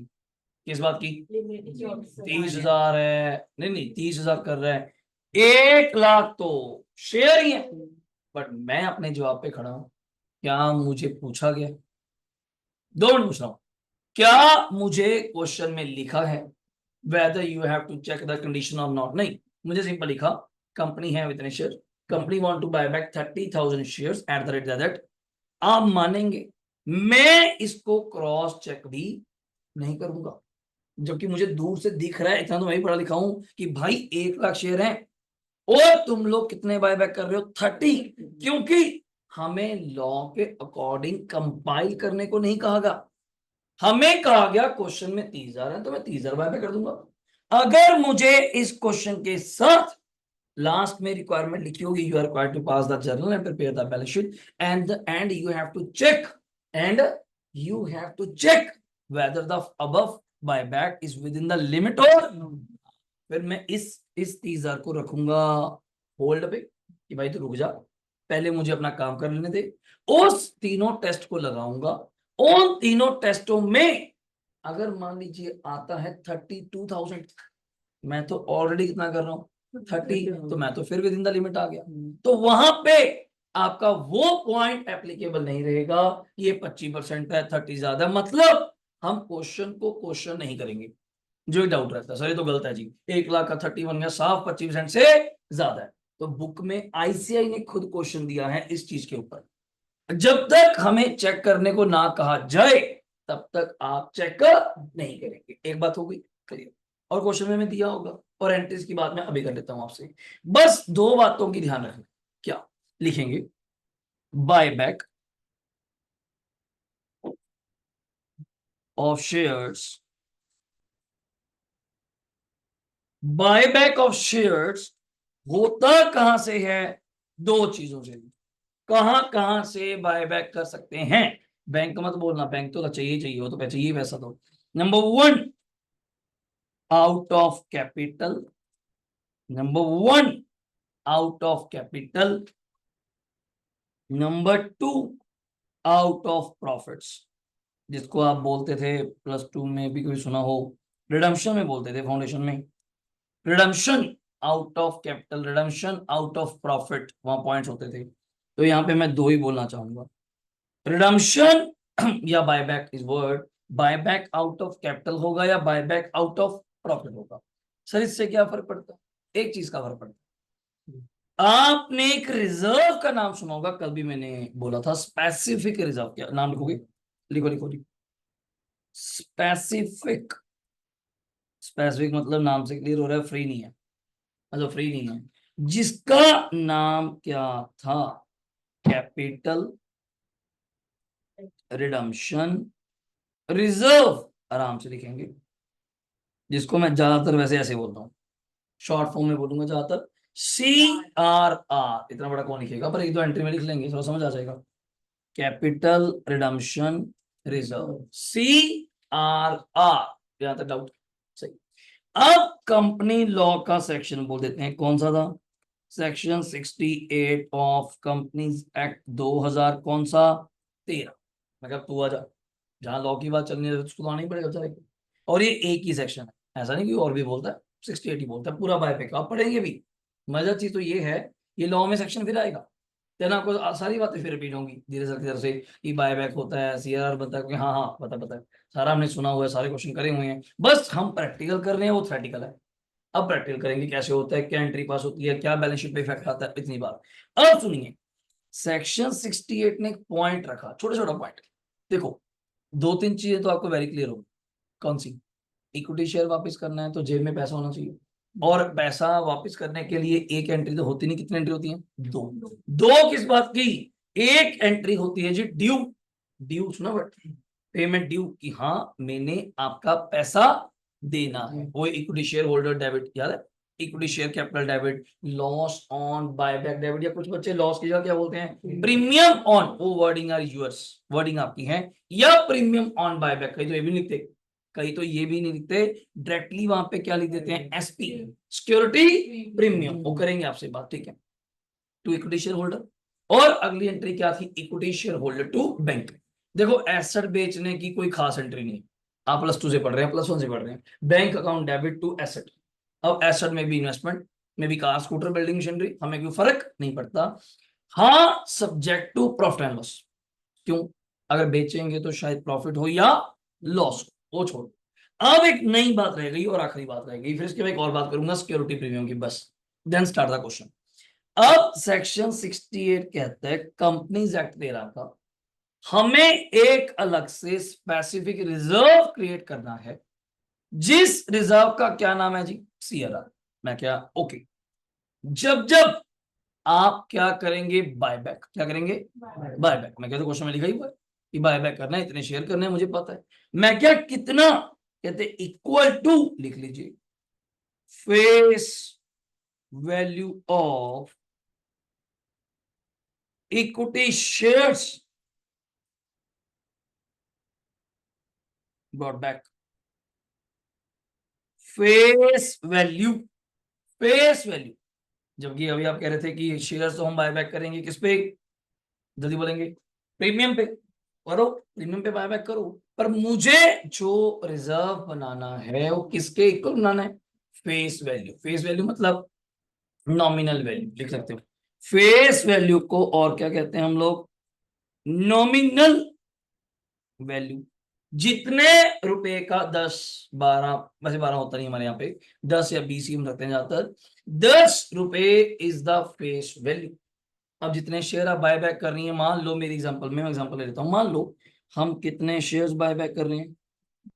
किस बात की? 30,000 है, नहीं नहीं 30,000 कर रहा है, 1 लाख तो शेयर ही है। बट मैं अपने जवाब पे खड़ा हूं, क्या मुझे पूछा गया? दो मिनट पूछ रहा हूं, क्या मुझे क्वेश्चन में लिखा है whether you have to check the condition or not? नहीं, मुझे सिंपल लिखा कंपनी है इतने share, company want to buy back 30,000 shares at the rate that, आप मानेंगे मैं इसको क्रॉस चेक भी नहीं करूंगा, जबकि मुझे दूर से दिख रहा है, इतना तो मैं भी पढ़ा लिखा हूं कि भाई 1 लाख शेयर हैं और तुम लोग कितने बायबैक कर रहे हो, 30, क्योंकि हमें लॉ के अकॉर्डिंग कंपाइल करने को नहीं कहा गया, हमें कहा गया क्वेश्चन में 30,000 है तो मैं 30,000 बायबैक कर दूंगा। अगर मुझे इस क्वेश्चन के साथ लास्ट में रिक्वायरमेंट लिखी होगी, you are required to pass the journal and prepare the balance sheet and you have to check and you have to check whether the above buyback is within the limit, और फिर मैं इस 30,000 को रखूंगा hold पे कि भाई तो रुक जा, पहले मुझे अपना काम कर लेने दे, उस तीनों टेस्ट को लगाऊंगा, उन तीनों टेस्टों में अगर मान लीजिए आता है 32,000, मैं तो ऑलरेडी कितना कर रहा हूँ 30, तो मैं तो फिर विद इन द लिमिट आ गया, तो वहां पे आपका वो पॉइंट एप्लीकेबल नहीं रहेगा, ये 25% है 30 ज्यादा, मतलब हम क्वेश्चन को क्वेश्चन नहीं करेंगे। जो डाउट रहता है सर ये तो गलत है जी, 1 लाख का 30 बन गया, साफ 25% से ज्यादा है, तो बुक में आईसीआई ने खुद क्वेश्चन दिया है इस चीज के ऊपर, जब तक हमें चेक करने को ना कहा जाए तब तक आप चेक नहीं करेंगे। एक बात हो गई क्लियर, और क्वेश्चन में दिया होगा, और एंट्रीज की बात मैं अभी कर लेता हूं आपसे, बस 2 बातों की ध्यान रखना, क्या लिखेंगे, buy back of shares, buyback of shares होता कहां से है, दो चीजों से, कहां कहां से बायबैक कर सकते हैं, बैंक मत बोलना, बैंक तो चाहिए चाहिए, हो तो चाहिए वैसा तो, number 1 out of capital, number 1 out of capital, number 2 out of profits, जिसको आप बोलते थे +2 में भी कोई सुना हो, रिडम्पशन में बोलते थे, फाउंडेशन में redemption out of capital, redemption out of profit, वहां पॉइंट्स होते थे, तो यहाँ पे मैं दो ही बोलना चाहूंगा, रिडम्पशन या buyback is word, buyback out of capital होगा या बायबैक आउट ऑफ प्रॉफिट होगा, सर इससे क्या फर्क पड़ता है? एक चीज का फर्क पड़ता है, आपने एक रिजर्व का नाम सुना होगा, कल भी मैंने बोला था, स्पेसिफिक रिजर्व, क्या नाम लिखोगे, लिखो लिखो लिखो, स्पेसिफिक, स्पेसिफिक मतलब नाम से क्लियर हो रहा है, फ्री नहीं है, मतलब फ्री नहीं है, जिसका नाम क्या था, कैपिटल रिडम्पशन रिजर्व, आराम से लिखेंगे, जिसको मैं ज्यादातर वैसे ऐसे बोलता हूँ, शॉर्ट फॉर्म में बोलूंगा ज्यादातर, CRR, इतना बड़ा कौन लिखेगा, पर एक दो एंट्री में लिख लेंगे थोड़ा समझ आ जाएगा, कैपिटल रिडम्पशन रिजर्व, CRR, यहां तक डाउट सही। अब कंपनी लॉ का सेक्शन बोल देते हैं, कौन सा था, सेक्शन 68 ऑफ कंपनीज एक्ट 2000, कौन सा, 13, मतलब तू आ जा, जहां लॉ की बात चलनी है उसको तो आना ही पड़ेगा बेचारे को, और ये एक ही सेक्शन है, ऐसा नहीं कि और भी बोलता है, 68 ही बोलता है, पूरा बायबैक आप पढ़ेंगे भी, मजा चीज तो ये है, ये लॉ में सेक्शन फिर आएगा, देन आपको सारी बातें फिर रिपीट होंगी धीरे धीरे धीरे से, कि बायबैक होता है, CRR बनता है, क्योंकि हाँ हाँ पता पता है, सारा हमने सुना हुआ है, सारे क्वेश्चन करे हुए हैं, बस हम प्रैक्टिकल कर रहे हैं, वो थ्योरेटिकल है, अब प्रैक्टिकल करेंगे कैसे होता है, क्या एंट्री पास होती है, क्या बैलेंस शीट पे इफेक्ट आता है, इतनी बात। अब सुनिए, सेक्शन 68 ने एक पॉइंट रखा, छोटा छोटा पॉइंट। देखो, दो तीन चीजें तो आपको वेरी क्लियर हो। कौन सी? इक्विटी शेयर वापस करना है तो जेब में पैसा होना चाहिए, और पैसा वापस करने के लिए एक एंट्री तो होती नहीं, कितनी एंट्री होती है? दो। दो किस बात की? एक एंट्री होती है जी ड्यू, ड्यू सुना, बट पेमेंट ड्यू, कि हाँ मैंने आपका पैसा देना है, वो इक्विटी शेयर होल्डर डेबिट, याद है? Equity share capital debit, loss on buyback debit, या कुछ बच्चे लॉस की जगह क्या बोलते हैं? प्रीमियम ऑन, वो वर्डिंग आर यूअर्स, वर्डिंग आपकी है, या प्रीमियम ऑन बायबैक, कहीं तो ये भी नहीं लिखते, कहीं तो ये भी नहीं लिखते, डायरेक्टली वहां पे क्या लिख देते हैं? SP, security premium. वो करेंगे आपसे बात, ठीक है, टू इक्विटी शेयर होल्डर। और अगली एंट्री क्या थी? Equity share holder to bank. देखो, एसेट बेचने की कोई खास एंट्री नहीं, आप +2 से पढ़ रहे हैं, +1 से पढ़ रहे हैं, bank account debit to asset. अब एसेट में भी इन्वेस्टमेंट, में भी कार, स्कूटर, बिल्डिंग मशीनरी, हमें कोई फर्क नहीं पड़ता। हाँ, subject to profit and loss. क्यों? अगर बेचेंगे तो शायद प्रॉफिट हो या लॉस हो, वो छोड़। अब एक नई बात रह गई और आखिरी बात रह गई, फिर इसके बाद एक और बात करूंगा सिक्योरिटी प्रीमियम की, बस देन स्टार्ट द क्वेश्चन। अब सेक्शन 68 कहता है, कंपनीज एक्ट दे रहा था, हमें एक अलग से स्पेसिफिक रिजर्व क्रिएट करना है, जिस रिजर्व का क्या नाम है जी? CRR। मैं क्या? ओके। जब जब आप क्या करेंगे? बायबैक। क्या करेंगे? बायबैक। मैं कहता क्वेश्चन में लिखा ही हुआ है कि बायबैक करना है, इतने शेयर करने हैं, मुझे पता है। मैं क्या? कितना? कहते इक्वल टू, लिख लीजिए, face value of equity shares brought back। Face value, face value, जबकि अभी आप कह रहे थे कि शेयर्स तो हम बायबैक करेंगे किस पे? जल्दी बोलेंगे, प्रीमियम पे। करो, प्रीमियम पे बायबैक करो, पर मुझे जो रिजर्व बनाना है वो किसके इक्वल बनाना है? Face value. फेस वैल्यू मतलब नॉमिनल वैल्यू, लिख सकते हो। फेस वैल्यू को और क्या कहते हैं हम लोग? Nominal value. जितने रुपए का 10 12, वैसे 12 होता नहीं हमारे यहाँ पे, 10 या 20 ही हम रखते हैं ज्यादातर, 10 रुपए इज द फेस वैल्यू। अब जितने शेयर आप बाय बैक कर रही हैं, मान लो मेरी एग्जांपल में, मैं एग्जांपल ले लेता हूँ, मान लो हम कितने शेयर्स बाय बैक कर रहे हैं?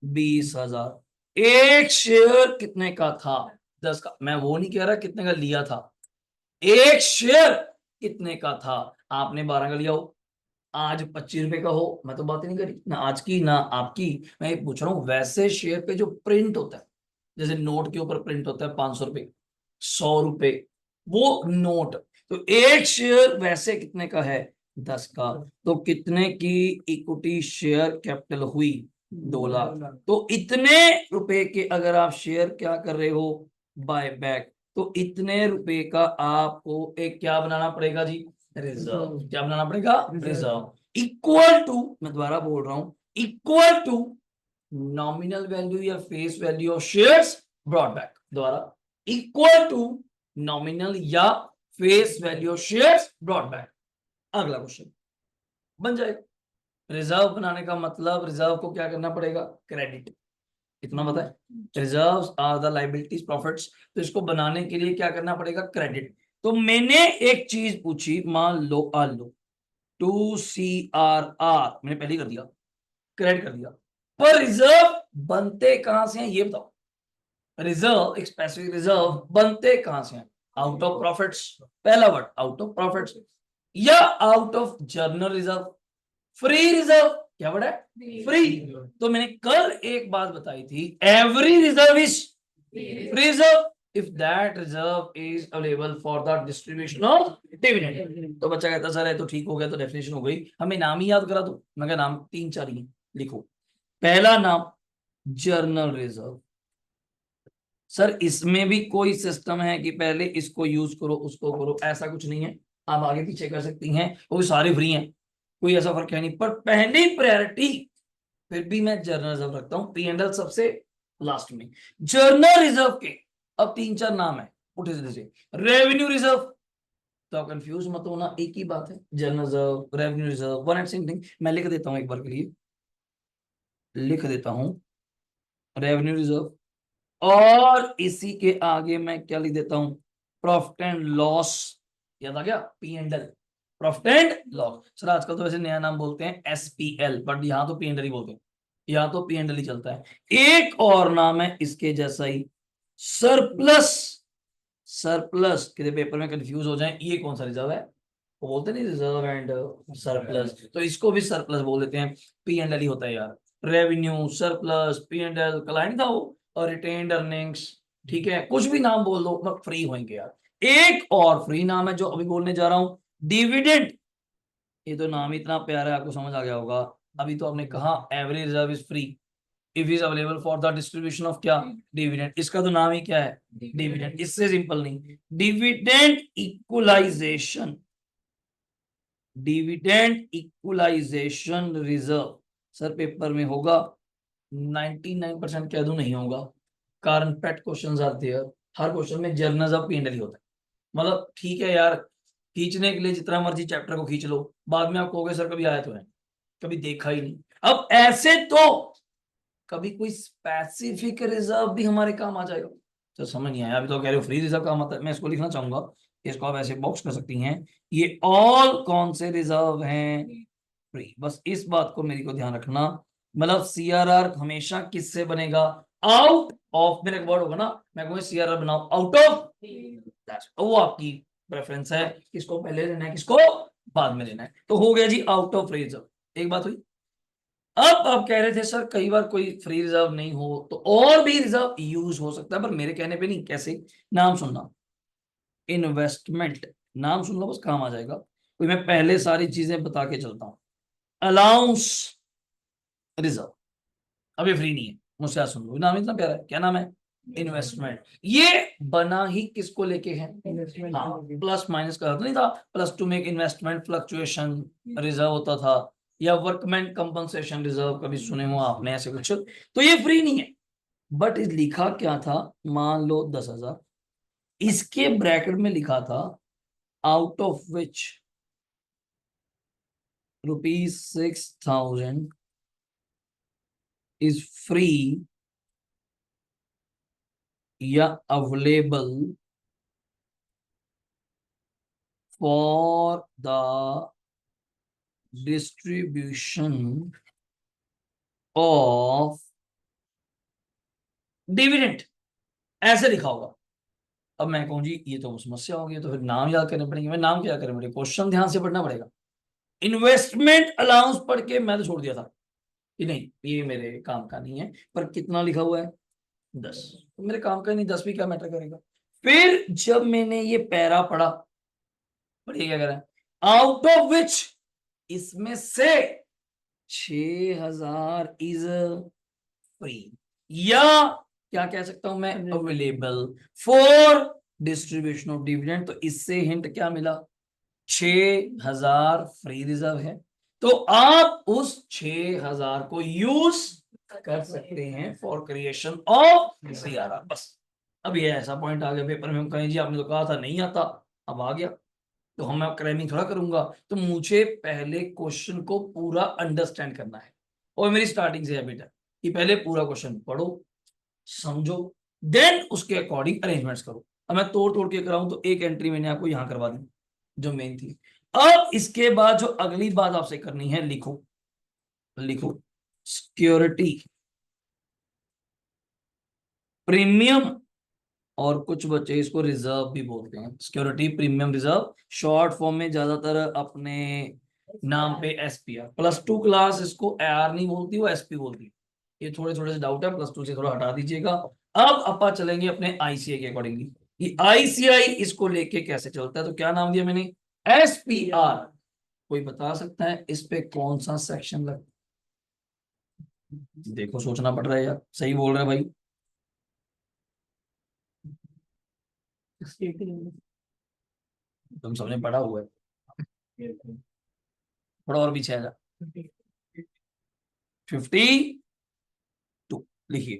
20,000। एक शेयर कितने का था? 10 का। मैं वो नहीं कह रहा कितने का लिया था, एक शेयर कितने का था? आपने 12 का लिया हो, आज 25 रुपए का हो, मैं तो बात ही नहीं करी ना आज की ना आपकी, मैं ये पूछ रहा हूँ वैसे शेयर पे जो प्रिंट होता है, जैसे नोट के ऊपर प्रिंट होता है 500 रुपए, 100 रुपए, वो नोट, तो एक शेयर वैसे कितने का है? 10 का। तो कितने की इक्विटी शेयर कैपिटल हुई? 2 लाख। तो इतने रुपए के अगर आप शेयर क्या कर रहे हो? Bye back. तो इतने रुपए का आपको एक क्या बनाना पड़ेगा जी? रिजर्व। क्या बनाना पड़ेगा? रिजर्व। इक्वल टू, मैं दोबारा बोल रहा हूं, इक्वल टू नॉमिनल वैल्यू या face value of shares brought back. दोबारा, इक्वल टू नॉमिनल या face value of shares brought back. अगला क्वेश्चन बन जाएगा। रिजर्व बनाने का मतलब, रिजर्व को क्या करना पड़ेगा? क्रेडिट। इतना पता है, reserves are the liabilities profits, तो इसको बनाने के लिए क्या करना पड़ेगा? क्रेडिट। तो मैंने एक चीज पूछी, मान लो आर लो 2CRR, मैंने पहले ही कर दिया, क्रेडिट कर दिया, पर रिजर्व बनते कहां से हैं ये बताओ? रिजर्व, एक स्पेसिफिक रिजर्व बनते कहां से हैं? आउट ऑफ प्रॉफिट्स, पहला वर्ड आउट ऑफ प्रॉफिट्स, या out of journal reserve, free reserve. क्या वर्ड है? फ्री। तो मैंने कल एक बात बताई थी, every reserve is free reserve if that reserve is available for the distribution of dividend। तो बच्चा कहता सर है तो ठीक हो गया, तो डेफिनेशन हो गई, हमें नाम ही याद करा दो। मैं क्या नाम? 3 4 ही लिखो। पहला नाम जर्नल रिजर्व। सर इसमें भी कोई सिस्टम है कि पहले इसको यूज करो उसको करो? ऐसा कुछ नहीं है, आप आगे पीछे कर सकती हैं, वो सारे फ्री हैं, कोई ऐसा फर्क है नहीं, पर पहली प्रायोरिटी फिर भी मैं जर्नल रिजर्व रखता हूँ, P&L सबसे लास्ट में। जर्नल रिजर्व के अब 3 4 नाम है, उठे सीधे से। रेवेन्यू रिजर्व, तो आप कंफ्यूज मत होना, एक ही बात है, journal reserve, revenue reserve, one and same thing. मैं लिख देता हूं एक बार के लिए, लिख देता हूं रेवेन्यू रिजर्व, और इसी के आगे मैं क्या लिख देता हूं, प्रॉफिट एंड लॉस, याद आ गया, P and L, profit and loss. Sir आजकल तो वैसे नया नाम बोलते हैं एसपीएल, बट यहाँ तो पी एंड एल ही बोलते हैं, यहाँ तो पी एंड एल ही चलता है। एक और नाम है इसके जैसा ही, सरप्लस। सरप्लस किसी पेपर में कंफ्यूज हो जाए, ये कौन सा रिजर्व है, वो बोलते नहीं रिजर्व एंड सरप्लस, तो इसको भी सरप्लस बोल देते हैं, पी एंड एल ही होता है यार। Revenue, surplus, P and L, client था वो, और रिटेन्ड अर्निंग्स, ठीक है, कुछ भी नाम बोल दो मतलब फ्री होंगे यार। एक और फ्री नाम है जो अभी बोलने जा रहा हूं, डिविडेंड। ये तो नाम ही इतना प्यारा है, आपको समझ आ गया होगा। अभी तो आपने कहा every reserve is free if is available for the distribution of क्या, डिविडेंड। इसका तो नाम ही क्या है, डिविडेंड, इससे सिंपल नहीं। Dividend equalization, dividend equalization reserve, sir paper में होगा, 99% कह दूं नहीं होगा, कारण पेट क्वेश्चंस आते हैं, हर क्वेश्चन में जर्नल्स ऑफ पी होता है। मतलब ठीक है यार, खींचने के लिए जितना मर्जी चैप्टर को खींच लो, बाद में आप कहोगे सर कभी आया तो है, कभी देखा ही नहीं। अब ऐसे तो कभी कोई स्पेसिफिक रिजर्व भी हमारे काम आ जाएगा, तो समझ नहीं आया। अभी तो कह रहे हो फ्री रिजर्व काम आता है, मैं इसको लिखना चाहूंगा, इसको आप ऐसे बॉक्स कर सकती हैं, ये ऑल कौन से रिजर्व हैं, फ्री। बस इस बात को मेरी को ध्यान रखना, मतलब सीआरआर हमेशा किससे बनेगा, आउट ऑफ, मेरा एक वर्ड होगा ना, मैं कहूँगा सीआरआर बनाओ आउट ऑफ, वो आपकी प्रेफरेंस है, किसको पहले लेना है किसको बाद में लेना है। तो हो गया जी आउट ऑफ रिजर्व, एक बात हुई। अब आप कह रहे थे सर कई बार कोई फ्री रिजर्व नहीं हो तो और भी रिजर्व यूज हो सकता है, पर मेरे कहने पे नहीं, कैसे, नाम सुनना, इन्वेस्टमेंट, नाम सुन लो बस काम आ जाएगा, तो मैं पहले सारी चीजें बता के चलता हूं। अलाउंस रिजर्व, अब ये फ्री नहीं है, मुझसे आज सुन लो, नाम इतना प्यारा है, क्या नाम है, इन्वेस्टमेंट। ये बना ही किसको लेके है, हाँ, प्लस माइनस का नहीं था, प्लस टू में इन्वेस्टमेंट फ्लक्चुएशन रिजर्व होता था, या वर्कमैन कंपनसेशन रिजर्व, कभी सुने हो आपने ऐसे कुछ, तो ये फ्री नहीं है। बट इस लिखा क्या था, मान लो 10,000, इसके ब्रैकेट में लिखा था out of which ₹6,000 is free या available for the distribution of dividend, ऐसे लिखा होगा। अब मैं कहूँ जी ये तो समस्या होगी, तो फिर नाम याद करने पड़ेंगे, मैं नाम क्या करने पड़ेगा, क्वेश्चन ध्यान से पढ़ना पड़ेगा। इन्वेस्टमेंट अलाउंस पढ़ के मैं तो छोड़ दिया था कि नहीं ये मेरे काम का नहीं है, पर कितना लिखा हुआ है 10, तो मेरे काम का नहीं, 10 भी क्या मैटर करेगा। फिर जब मैंने ये पैरा पढ़ा, पढ़िए क्या कह रहा है, आउट ऑफ विच, इसमें से 6,000 इज फ्री, या क्या कह सकता हूं मैं, available for distribution of dividend. तो इससे हिंट क्या मिला, 6,000 फ्री रिजर्व है, तो आप उस 6,000 को यूज कर सकते हैं फॉर क्रिएशन ऑफ सीआरआर। बस अब ये ऐसा पॉइंट आ गया पेपर में, हम कहें जी आपने तो कहा था नहीं आता, अब आ गया, तो हम क्रैमिंग थोड़ा करूंगा, तो मुझे पहले क्वेश्चन को पूरा अंडरस्टैंड करना है, और मेरी स्टार्टिंग से हैबिट है कि पहले पूरा क्वेश्चन पढ़ो, समझो, देन उसके अकॉर्डिंग अरेंजमेंट्स करो। अब मैं तोड़ तोड़ के कराऊं तो एक एंट्री मैंने आपको यहां करवा दी जो मेन थी। अब इसके बाद जो अगली बात आपसे करनी है, लिखो, लिखो, सिक्योरिटी प्रीमियम, और कुछ बच्चे इसको रिजर्व भी बोलते हैं, security premium reserve, short form में ज्यादातर अपने नाम पे एसपीआर, प्लस टू क्लास इसको आर नहीं बोलती, वो एसपी बोलती है, ये थोड़े थोड़े से डाउट है, प्लस टू से थोड़ा हटा दीजिएगा। अब अपा चलेंगे अपने आईसीआई के अकॉर्डिंगली, ये आईसीआई इसको लेके कैसे चलता है, तो क्या नाम दिया मैंने, एसपीआर। कोई बता सकता है इस पे कौन सा सेक्शन लग, देखो सोचना पड़ रहा है यार, सही बोल रहे हैं भाई, तुम सबने पढ़ा हुआ है, थोड़ा और पीछे आ जा, 52, लिखिए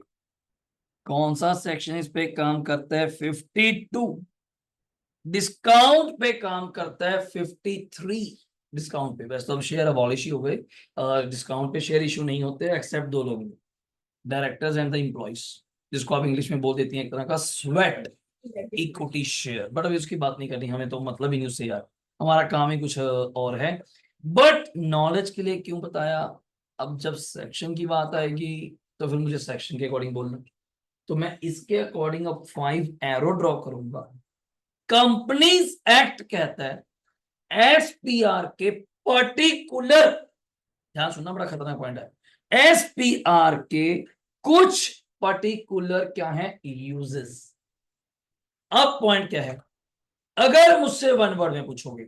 कौन सा सेक्शन इस पे काम करता है, 52, डिस्काउंट पे काम करता है 53, डिस्काउंट पे, वैसे तो अब शेयर अबॉलिश ही हो गए, डिस्काउंट पे शेयर इशू नहीं होते एक्सेप्ट दो लोग, डायरेक्टर्स एंड द एम्प्लॉइज, जिसको आप इंग्लिश में बोल देती हैं एक तरह का स्वेट इक्विटी शेयर। बट अभी उसकी बात नहीं करनी, हमें तो मतलब ही नहीं उससे यार, हमारा काम ही कुछ और है। बट नॉलेज के लिए क्यों बताया, अब जब सेक्शन की बात आएगी तो फिर मुझे सेक्शन के अकॉर्डिंग बोलना। तो मैं इसके अकॉर्डिंग अब 5 एरो ड्रॉ करूंगा। कंपनीज एक्ट कहता है एसपीआर के पर्टिकुलर, ध्यान सुनना बड़ा खतरनाक पॉइंट है, एसपीआर के कुछ पर्टिकुलर क्या है यूजेस। अब पॉइंट क्या है, अगर मुझसे वन वर्ड में पूछोगे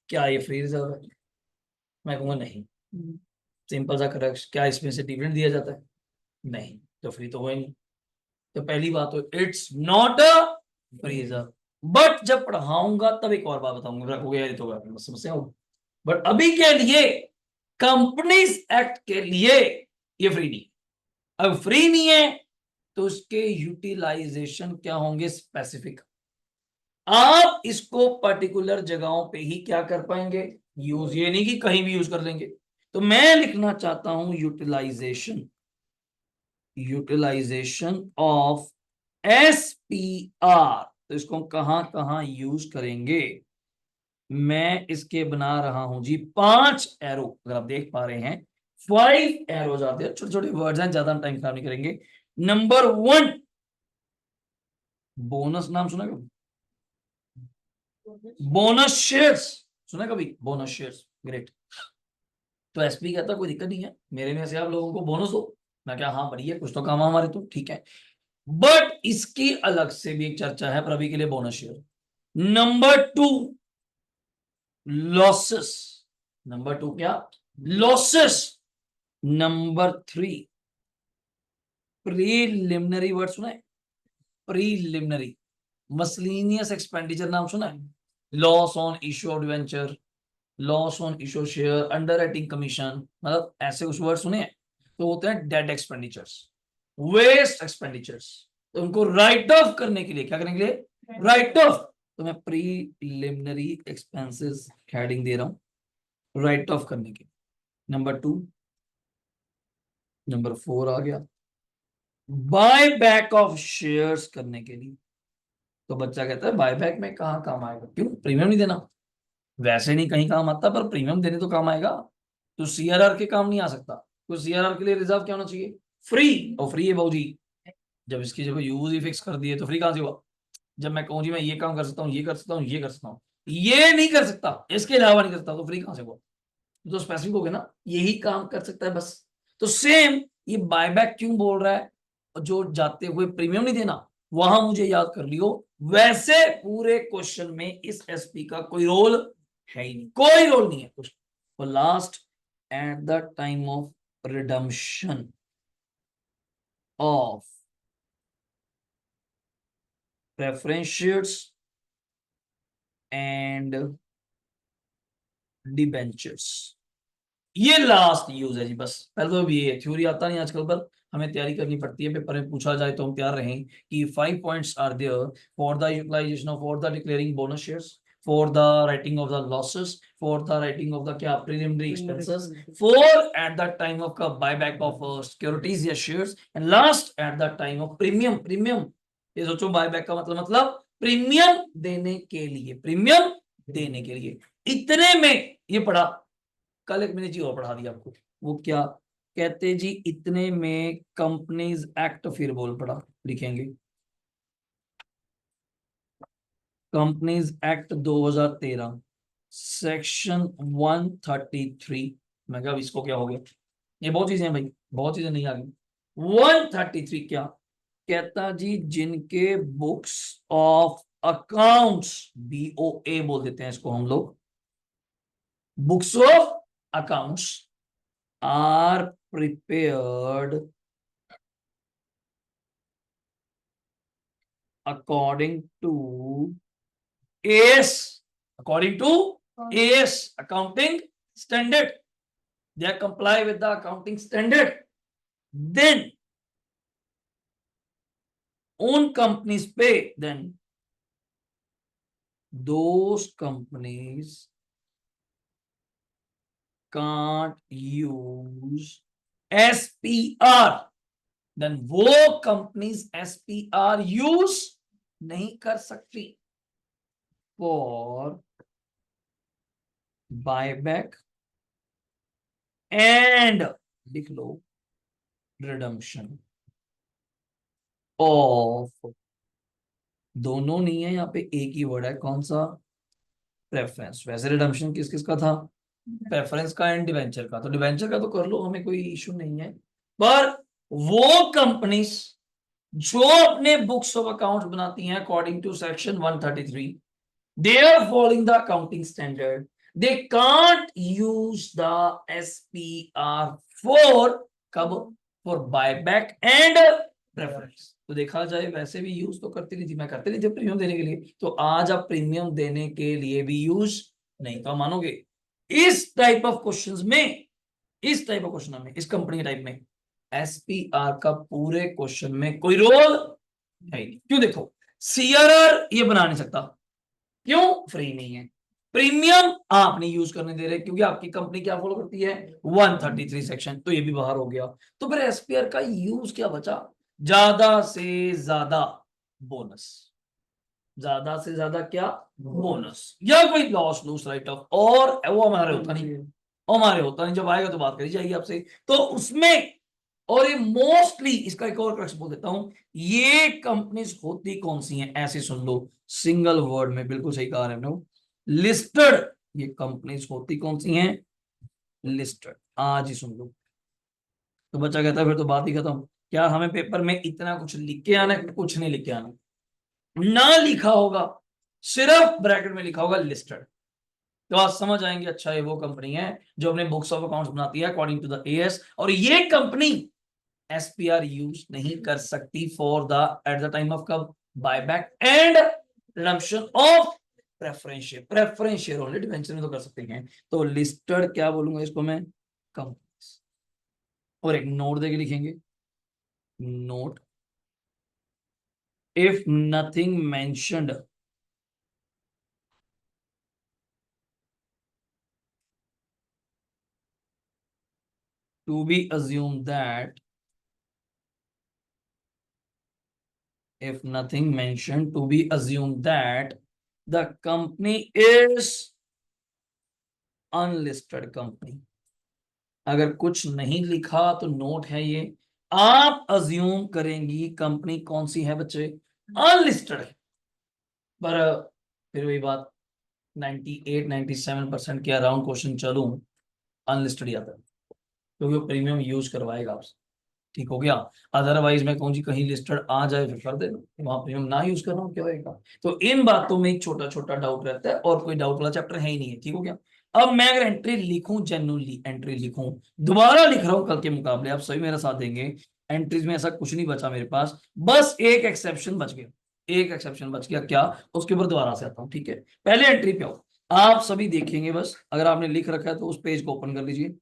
क्या ये फ्री रिजर्व है, मैं कहूंगा नहीं। सिंपल सा करेक्ट, क्या इसमें से डिविडेंड दिया जाता है, नहीं, तो फ्री तो हुआ ही नहीं। तो पहली बात तो it's not a free reserve. But जब पढ़ाऊंगा तब एक और बात बताऊंगा, रखोगे यार ये तो समस्या होगी। बट अभी के लिए कंपनीज एक्ट के लिए ये फ्री नहीं। अब फ्री नहीं है तो उसके यूटिलाइजेशन क्या होंगे स्पेसिफिक। आप इसको पर्टिकुलर जगहों पे ही क्या कर पाएंगे यूज, ये नहीं कि कहीं भी यूज कर लेंगे। तो मैं लिखना चाहता हूं यूटिलाइजेशन, यूटिलाइजेशन ऑफ एसपीआर। तो इसको कहां कहां यूज करेंगे, मैं इसके बना रहा हूं जी 5 एरो, अगर आप देख पा रहे हैं 5 एरोज आते हैं, छोटे छोटे वर्ड्स हैं, ज्यादा टाइम खराब नहीं करेंगे। नंबर 1 बोनस, नाम सुना कभी, बोनस शेयर्स सुना कभी, बोनस शेयर्स, ग्रेट। तो एसपी कहता कोई दिक्कत नहीं है, मेरे में से आप लोगों को बोनस हो। मैं क्या हाँ बढ़िया, कुछ तो काम है हमारे, तो ठीक है। बट इसकी अलग से भी एक चर्चा है, पर अभी के लिए bonus share. Number 2 losses, number 2 क्या लॉसेस। नंबर 3 प्रीलिमिनरी, वर्ड सुना है प्रीलिमिनरी, मसलिनियस एक्सपेंडिचर नाम सुना है, loss on issue of debenture, loss on issue share, under writing commission, मतलब ऐसे कुछ वर्ड सुने हैं। तो होते हैं डेट एक्सपेंडिचर्स, वेस्ट एक्सपेंडिचर्स। तो उनको राइट ऑफ करने के लिए, क्या करने के लिए राइट ऑफ, तो मैं प्रीलिमिनरी एक्सपेंसेस हेडिंग दे रहा हूं राइट ऑफ करने के। नंबर 2, नंबर 4 आ गया बाय बैक ऑफ शेयर्स करने के लिए। तो बच्चा कहता है बाय बैक में कहाँ काम आएगा, क्यों प्रीमियम नहीं देना, वैसे नहीं कहीं काम आता पर प्रीमियम देने तो काम आएगा। तो सीआरआर के काम नहीं आ सकता, तो सीआरआर के लिए रिजर्व क्या होना चाहिए फ्री, और फ्री है भाजी। जब इसकी जब यूज ही फिक्स कर दिए तो फ्री कहां से हुआ। जब मैं कहूँ जी मैं ये काम कर सकता हूँ, ये कर सकता हूँ, ये कर सकता हूँ, ये नहीं कर सकता, इसके अलावा नहीं कर सकता, तो फ्री कहां से हुआ। तो स्पेसिफिक हो गया ना, यही काम कर सकता है बस। तो सेम ये बायबैक क्यों बोल रहा है, जो जाते हुए प्रीमियम नहीं देना, वहां मुझे याद कर लियो। वैसे पूरे क्वेश्चन में इस एसपी का कोई रोल है ही नहीं, कोई रोल नहीं है कुछ। तो last, at the time of redemption of preference shares and debentures, ये लास्ट यूज है जी। बस पहले तो अभी ये थ्योरी आता नहीं आजकल, पर हमें तैयारी करनी पड़ती है, पेपर में पूछा जाए तो हम तैयार रहें कि 5 points are there for the utilization of, for the declaring bonus shares, for the writing off the losses, for the writing off the क्या preliminary expenses, for at the time of का बायबैक ऑफ सिक्योरिटीज या shares, and last at the time of premium. Premium ये सोचो, buyback का मतलब premium देने के लिए, प्रीमियम देने के लिए। इतने में ये पढ़ा, कल एक मैंने जी और पढ़ा दिया आपको, वो क्या कहते जी, इतने में कंपनीज एक्ट फिर बोल पड़ा, लिखेंगे कंपनीज एक्ट 2013 सेक्शन 133। मैं कहा इसको क्या हो गया, ये बहुत चीजें हैं भाई, बहुत चीजें नहीं आ गई। 133 क्या कहता जी, जिनके बुक्स ऑफ अकाउंट्स, BOA बोल देते हैं इसको हम लोग, books of accounts are prepared according to AS, according to AS accounting standard, they comply with the accounting standard, then own companies pay, then those companies can't use SPR then वो companies SPR use नहीं कर सकती for buyback and लिख लो redemption of, दोनों नहीं है यहाँ पे, एक ही वर्ड है, कौन सा, प्रेफरेंस। वैसे रिडम्पशन किस किस का था, प्रेफरेंस का एंड डिवेंचर का, तो डिवेंचर का तो कर लो, हमें कोई इशू नहीं है। पर वो कंपनीज जो अपने बुक्स ऑफ अकाउंट बनाती हैं according to section 133, they are following the accounting standard, they can't use the SPR for कब, for buyback and preference। तो देखा जाए वैसे भी यूज तो करती नहीं थी, मैं करती नहीं थी प्रीमियम देने के लिए, तो आज आप प्रीमियम देने के लिए भी यूज नहीं, तो मानोगे इस टाइप ऑफ क्वेश्चंस में, इस टाइप ऑफ क्वेश्चन में, इस कंपनी के टाइप में एसपीआर का पूरे क्वेश्चन में कोई रोल है ही नहीं। क्यों, देखो सीआरआर ये बना नहीं सकता, क्यों, फ्री नहीं है। प्रीमियम आप नहीं यूज करने दे रहे क्योंकि आपकी कंपनी क्या फॉलो करती है 133 सेक्शन, तो ये भी बाहर हो गया। तो फिर एसपीआर का यूज क्या बचा, ज्यादा से ज्यादा बोनस, ज्यादा से ज्यादा क्या, बोनस, या कोई लॉस लूस राइट ऑफ, और वो हमारे होता नहीं, हमारे होता नहीं, जब आएगा तो बात करी जाएगी आपसे। तो उसमें, और ये मोस्टली, इसका एक और क्रक्स बोल देता हूं, ये कंपनीज होती कौन सी हैं, ऐसे सुन लो, सिंगल वर्ड में, बिल्कुल सही कहा है लिस्टेड। ये कंपनीज होती कौन सी हैं, लिस्टेड, आज ही सुन लो। तो बच्चा कहता है फिर तो बात ही खत्म, क्या हमें पेपर में इतना कुछ लिख के आना है, कुछ नहीं लिख के आना, ना लिखा होगा, सिर्फ ब्रैकेट में लिखा होगा लिस्टेड, तो आप समझ आएंगे अच्छा ये वो कंपनी है जो अपने बुक्स ऑफ अकाउंट्स बनाती है अकॉर्डिंग टू द एएस, और ये कंपनी एसपीआर यूज नहीं कर सकती for the, at the time of कब, buyback and redemption of preference share, preference share only, debenture में तो कर सकते हैं। तो लिस्टेड क्या बोलूंगा इसको मैं, कंपनीज, और एक नोट देके लिखेंगे, note, if nothing mentioned to be assumed that, if nothing mentioned to be assumed that the company is unlisted company। अगर कुछ नहीं लिखा तो नोट है ये, आप अज्यूम करेंगी कंपनी कौन सी है बच्चे, अनलिस्टेड है। पर फिर वही बात, 98-97% के अराउंड क्वेश्चन चलूं अनलिस्टेड ही आता है, क्योंकि वो प्रीमियम यूज करवाएगा आपसे, ठीक हो गया। अदरवाइज मैं कहूँ जी कहीं लिस्टेड आ जाए फिर कर देना, वहां प्रीमियम ना यूज करना क्या होगा। तो इन बातों में एक छोटा छोटा डाउट रहता है, और कोई डाउट वाला चैप्टर है ही नहीं है, ठीक हो गया। अब मैं अगर एंट्री लिखूं, जेन्युइनली एंट्री लिखूं, दोबारा लिख रहा हूं कल के मुकाबले, आप सभी मेरा साथ देंगे, एंट्रीज में ऐसा कुछ नहीं बचा मेरे पास, बस एक एक्सेप्शन बच गया, एक एक्सेप्शन बच गया, क्या, उसके ऊपर दोबारा से आता हूँ, ठीक है। पहले एंट्री पे आओ, आप सभी देखेंगे, बस अगर आपने लिख रखा है तो उस पेज को ओपन कर लीजिए,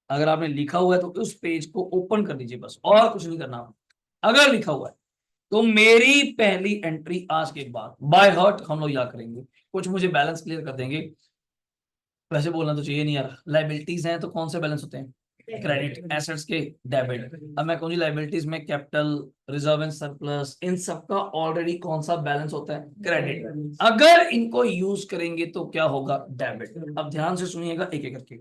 अगर आपने लिखा हुआ है तो उस पेज को ओपन कर लीजिए, बस और कुछ नहीं करना। अगर लिखा हुआ है तो मेरी पहली एंट्री आज के बाद बाय हार्ट हम लोग याद करेंगे, कुछ मुझे बैलेंस क्लियर कर देंगे, वैसे बोलना तो चाहिए नहीं यार, लाइबिलिटीज हैं तो कौन से बैलेंस होते हैं, क्रेडिट, एसेट्स के डेबिट। अब मैं कहूँ लाइबिलिटीज में कैपिटल, रिजर्व एंड सरप्लस, इन सब का ऑलरेडी कौन सा बैलेंस होता है, क्रेडिट। अगर इनको यूज करेंगे तो क्या होगा, डेबिट। अब ध्यान से सुनिएगा एक एक करके,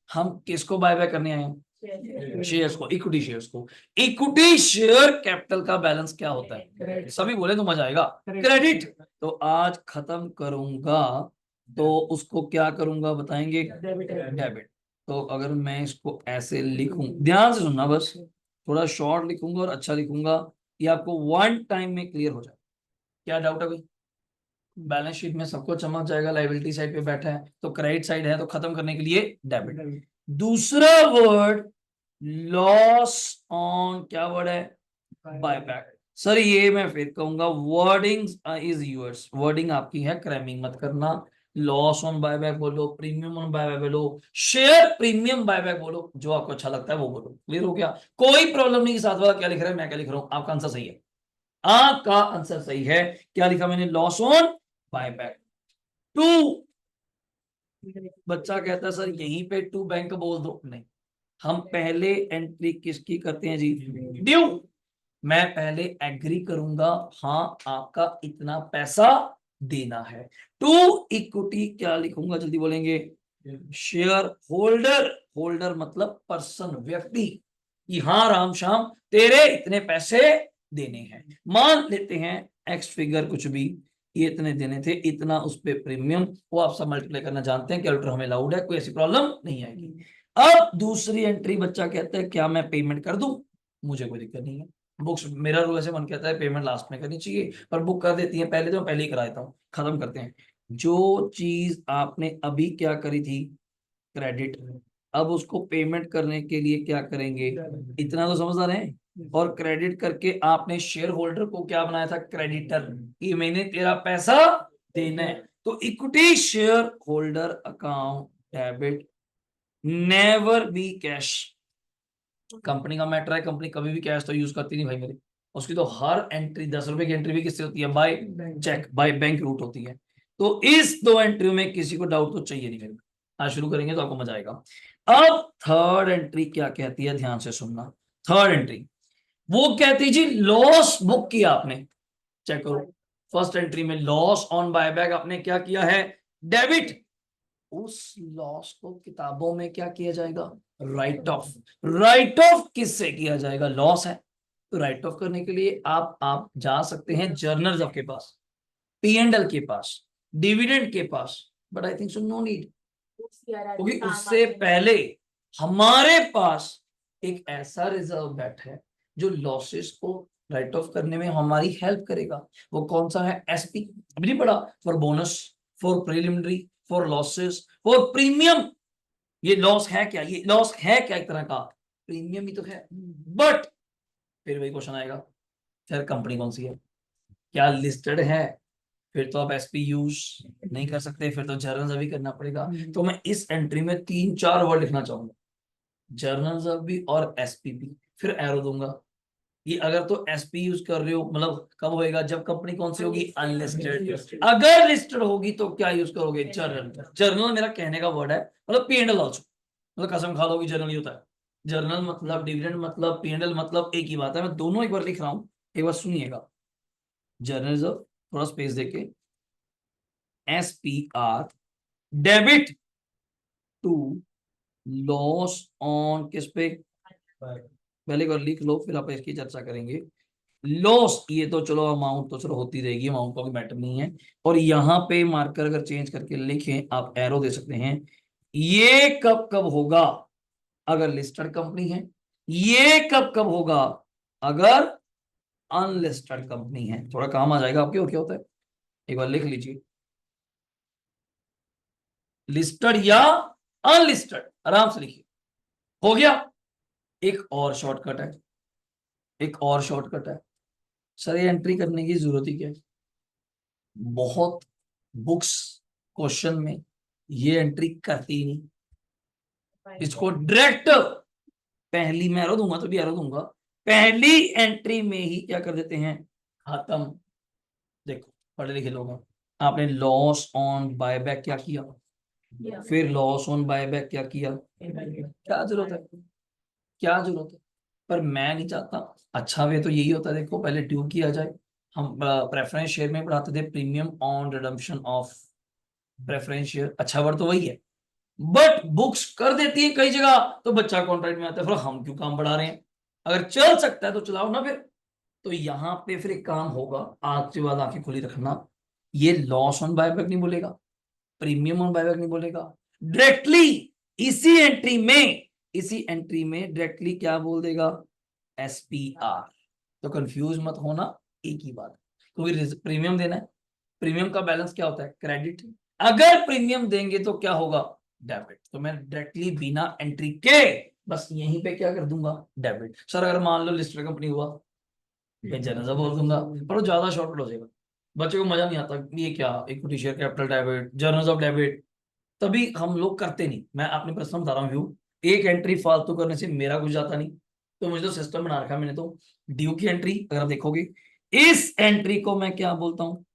हम किसको बाय बैक करने आए हैं, शेयर्स को, इक्विटी शेयर्स को। इक्विटी शेयर कैपिटल का बैलेंस क्या होता है, सभी बोले तो मजा आएगा, क्रेडिट। तो आज खत्म करूंगा तो उसको क्या करूंगा बताएंगे, डेबिट। तो अगर मैं इसको ऐसे लिखूं, ध्यान से सुनना बस, थोड़ा शॉर्ट लिखूंगा और अच्छा लिखूंगा, ये आपको वन टाइम में क्लियर हो जाए। क्या डाउट है कोई, बैलेंस शीट में सबको चमक जाएगा, लाइबिलिटी साइड पे बैठा है तो क्रेडिट साइड है, तो खत्म करने के लिए डेबिट। दूसरा वर्ड लॉस ऑन, क्या वर्ड है, बायबैक। सर ये मैं फिर कहूंगा, वर्डिंग इज यूअर्स, वर्डिंग आपकी है, क्रैमिंग मत करना। लॉस ऑन बायबैक बोलो, प्रीमियम ऑन बायबैक बोलो, शेयर प्रीमियम बायबैक बोलो, जो आपको अच्छा लगता है वो बोलो। क्लियर हो गया, कोई प्रॉब्लम नहीं, साथ वाला क्या लिख रहा है मैं क्या लिख रहा हूं, आपका आंसर सही है, आपका आंसर सही है। क्या लिखा मैंने, लॉस ऑन बायबैक। टू, बच्चा कहता है सर यहीं पे टू बैंक बोल दो, नहीं, हम पहले एंट्री किसकी करते हैं जी, ड्यू। मैं पहले एग्री करूंगा, हाँ आपका इतना पैसा देना है। टू इक्विटी क्या लिखूंगा, जल्दी बोलेंगे, शेयर होल्डर। होल्डर मतलब पर्सन, व्यक्ति, कि हाँ राम श्याम तेरे इतने पैसे देने हैं। मान लेते हैं एक्स फिगर कुछ भी, ये इतने देने थे, इतना उस पे प्रीमियम, वो आप सब मल्टीप्लाई करना जानते हैं, कैलकुलेटर हमें अलाउड है, कोई ऐसी प्रॉब्लम नहीं आएगी। अब दूसरी एंट्री बच्चा कहता है क्या मैं पेमेंट कर दूं, मुझे कोई दिक्कत नहीं है। बुक्स मेरा रूल ऐसे मन कहता है पेमेंट लास्ट में करनी चाहिए, पर बुक कर देती है पहले, तो मैं पहले ही करा देता हूँ, खत्म करते हैं। जो चीज आपने अभी क्या करी थी, क्रेडिट, अब उसको पेमेंट करने के लिए क्या करेंगे, इतना तो समझदार है। और क्रेडिट करके आपने शेयर होल्डर को क्या बनाया था, क्रेडिटर, कि मैंने तेरा पैसा देना है। तो equity share holder account debit, never be cash. Company का मैटर है, कंपनी कभी भी कैश तो यूज करती नहीं भाई मेरी, उसकी तो हर एंट्री 10 रुपए की एंट्री भी किससे होती है, by check, by bank route होती है। तो इस दो एंट्री में किसी को डाउट तो चाहिए नहीं फिर। आज शुरू करेंगे तो आपको मजा आएगा। अब थर्ड एंट्री क्या कहती है, ध्यान से सुनना। थर्ड एंट्री वो कहती जी लॉस बुक किया आपने, चेक करो। फर्स्ट एंट्री में लॉस ऑन बायबैक आपने क्या किया है, डेबिट। उस लॉस को किताबों में क्या किया जाएगा, राइट ऑफ। राइट ऑफ किससे किया जाएगा, लॉस है तो राइट ऑफ करने के लिए आप जा सकते हैं जर्नल्स आपके पास, P&L के पास, डिविडेंड के पास, but I think so no need, क्योंकि उससे पहले हमारे पास एक ऐसा रिजर्व बैठ है जो लॉसेस को राइट ऑफ करने में हमारी हेल्प करेगा। वो कौन सा है, एसपी, अभी नहीं पढ़ा, for bonus, for preliminary, for losses, for premium. ये लॉस है क्या, ये लॉस है क्या, एक तरह का प्रीमियम ही तो है। बट फिर वही क्वेश्चन आएगा, फिर कंपनी कौन सी है, क्या लिस्टेड है, फिर तो आप एसपी यूज नहीं कर सकते, फिर तो जर्नल अभी करना पड़ेगा। तो मैं इस एंट्री में 3-4 वर्ड लिखना चाहूंगा, जर्नल भी और एसपीपी, फिर एरो दूंगा। ये अगर तो एसपी यूज कर रहे हो, मतलब कब होएगा, जब कंपनी कौन सी होगी, अनलिस्टेड। अगर लिस्टेड होगी तो क्या यूज करोगे, जर्नल। जर्नल मेरा कहने का वर्ड है, मतलब P&L ऑल्सो, मतलब कसम खा लोगी जर्नल ही होता है। जर्नल मतलब डिविडेंड मतलब P&L मतलब एक ही बात है, मैं दोनों एक बार लिख रहा हूँ, एक बार सुनिएगा। जर्नलिज्म, थोड़ा स्पेस देके, SPR, debit to loss on किस पे, पहले एक बार लिख लो फिर आप इसकी चर्चा करेंगे। लॉस, ये तो चलो अमाउंट तो चलो होती रहेगी, अमाउंट का कोई मैटर नहीं है। और यहाँ पे मार्कर अगर चेंज करके लिखें, आप एरो दे सकते हैं। ये कब कब होगा, अगर लिस्टेड कंपनी है। ये कब कब होगा, अगर अनलिस्टेड कंपनी है। थोड़ा काम आ जाएगा आपके, और क्या होता है, एक बार लिख लीजिए, लिस्टेड या अनलिस्टेड, आराम से लिखिए। हो गया। एक और शॉर्टकट है, एक और शॉर्टकट है। सर ये एंट्री करने की जरूरत ही क्या है, बहुत बुक्स क्वेश्चन में ये एंट्री करती ही नहीं। इसको डायरेक्ट पहली में एरो दूंगा, तो भी एरो दूंगा, पहली एंट्री में ही क्या कर देते हैं, खत्म। देखो पढ़े लिखे लोग हैं, आपने लॉस ऑन बायबैक क्या किया, फिर लॉस ऑन बायबैक क्या किया, क्या जरूरत है, क्या जरूरत है। पर मैं नहीं चाहता, अच्छा वे तो यही होता है, देखो पहले ड्यू किया जाए। हम प्रेफरेंस शेयर में पढ़ाते थे premium on redemption of preference share, अच्छा वर्ड तो वही है। बट बुक्स कर देती है कई जगह, तो बच्चा कॉन्ट्रैक्ट में आता है, फिर हम क्यों काम बढ़ा रहे हैं, अगर चल सकता है तो चलाओ ना फिर। तो यहाँ पे फिर एक काम होगा, आज के बाद आंखें खुली रखना, ये लॉस ऑन बायबैक नहीं बोलेगा, प्रीमियम ऑन बायबैक नहीं बोलेगा, डायरेक्टली इसी एंट्री में, इसी एंट्री में डायरेक्टली क्या बोल देगा, SPR। तो कंफ्यूज मत होना, एक ही बात, क्योंकि प्रीमियम देना है, प्रीमियम का बैलेंस क्या होता है, क्रेडिट। अगर प्रीमियम देंगे तो क्या होगा, डेबिट। तो मैं डायरेक्टली बिना एंट्री के बस यहीं पे क्या कर दूंगा, डेबिट। सर अगर मान लो लिस्टेड कंपनी हुआ, मैं जनरल बोल दूंगा, पर वो ज्यादा शॉर्टकट हो जाएगा, बच्चे को मजा नहीं आता, ये क्या equity share capital debit, journals of debit, तभी हम लोग करते नहीं। मैं अपने पर्सनल बता रहा हूँ व्यू, एक एंट्री फालतू करने से मेरा कुछ जाता नहीं। तो मुझे तो सिस्टम बना रखा है मैंने, तो ड्यू की एंट्री अगर आप देखोगे, इस एंट्री को मैं क्या बोलता हूँ,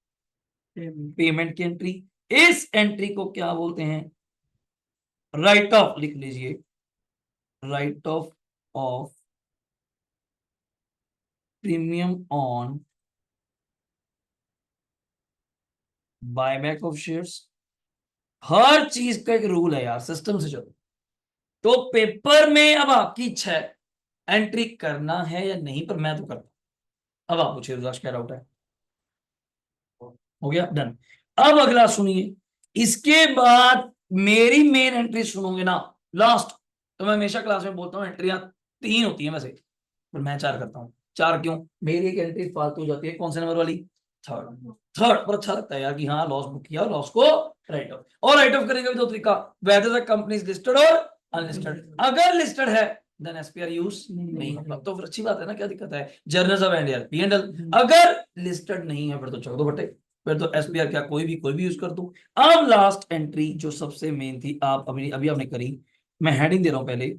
पेमेंट की एंट्री। इस एंट्री को क्या बोलते हैं, राइट ऑफ, लिख लीजिए, write off premium on buyback of shares. हर चीज का एक रूल है यार, सिस्टम से चलो। तो पेपर में अब आपकी इच्छा है एंट्री करना है या नहीं, पर मैं तो करता हूं। अब आप पूछिए रुद्राक्ष, क्या डाउट है? हो गया, डन। अब अगला सुनिए, इसके बाद मेरी मेन एंट्री सुनोगे ना लास्ट, तो मैं हमेशा क्लास में बोलता हूँ एंट्रियां 3 होती हैं वैसे, पर मैं 4 करता हूँ। 4 क्यों? मेरी एक एंट्री फालतू हो जाती है, कौन से नंबर वाली? थर्ड। थर्ड पर अच्छा लगता है यार कि हाँ लॉस बुक किया, लॉस को राइट ऑफ। और राइट ऑफ करेंगे भी 2 तरीका, whether the company is listed और अनलिस्टेड। अगर लिस्टेड है देन एसपीआर यूज नहीं होगा, तो फिर अच्छी बात है ना, क्या दिक्कत है? Journals of India P and L. अगर लिस्टेड नहीं है फिर तो चक दो बटे, फिर तो एसपीआर क्या कोई भी यूज कर दूं। अब लास्ट एंट्री जो सबसे मेन थी, आप अभी अभी आपने करी, मैं हेडिंग दे रहा हूं, पहले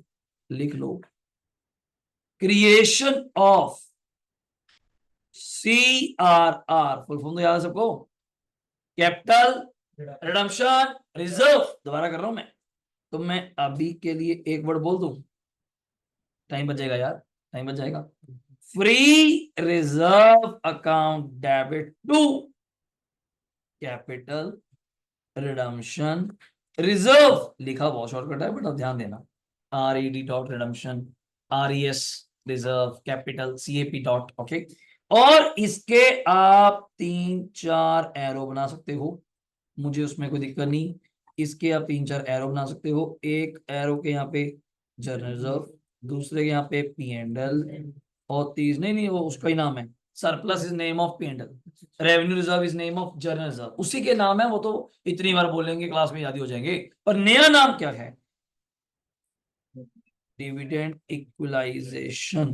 लिख लो, creation of CRR। Full form तो याद है सबको? Capital redemption reserve. दोबारा कर रहा हूं मैं, तो मैं अभी के लिए एक वर्ड बोल दूं, टाइम बच जाएगा यार, टाइम बच जाएगा। Free reserve account debit to capital redemption reserve. लिखा बहुत शॉर्टकट है बट अब ध्यान देना, RED.रिडम्पशन RES reserve capital CAP dot, okay. और इसके आप 3-4 एरो बना सकते हो, मुझे उसमें कोई दिक्कत नहीं। इसके आप 3-4 एरो बना सकते हो, एक एरो के यहाँ पे जर्नल रिजर्व, दूसरे के यहाँ पे P&L, और तीस नहीं नहीं वो उसका ही नाम है, surplus is name of P&L, revenue reserve is name of journal reserve, उसी के नाम है वो, तो इतनी बार बोलेंगे क्लास में याद ही हो जाएंगे। पर नया नाम क्या है? Dividend equalization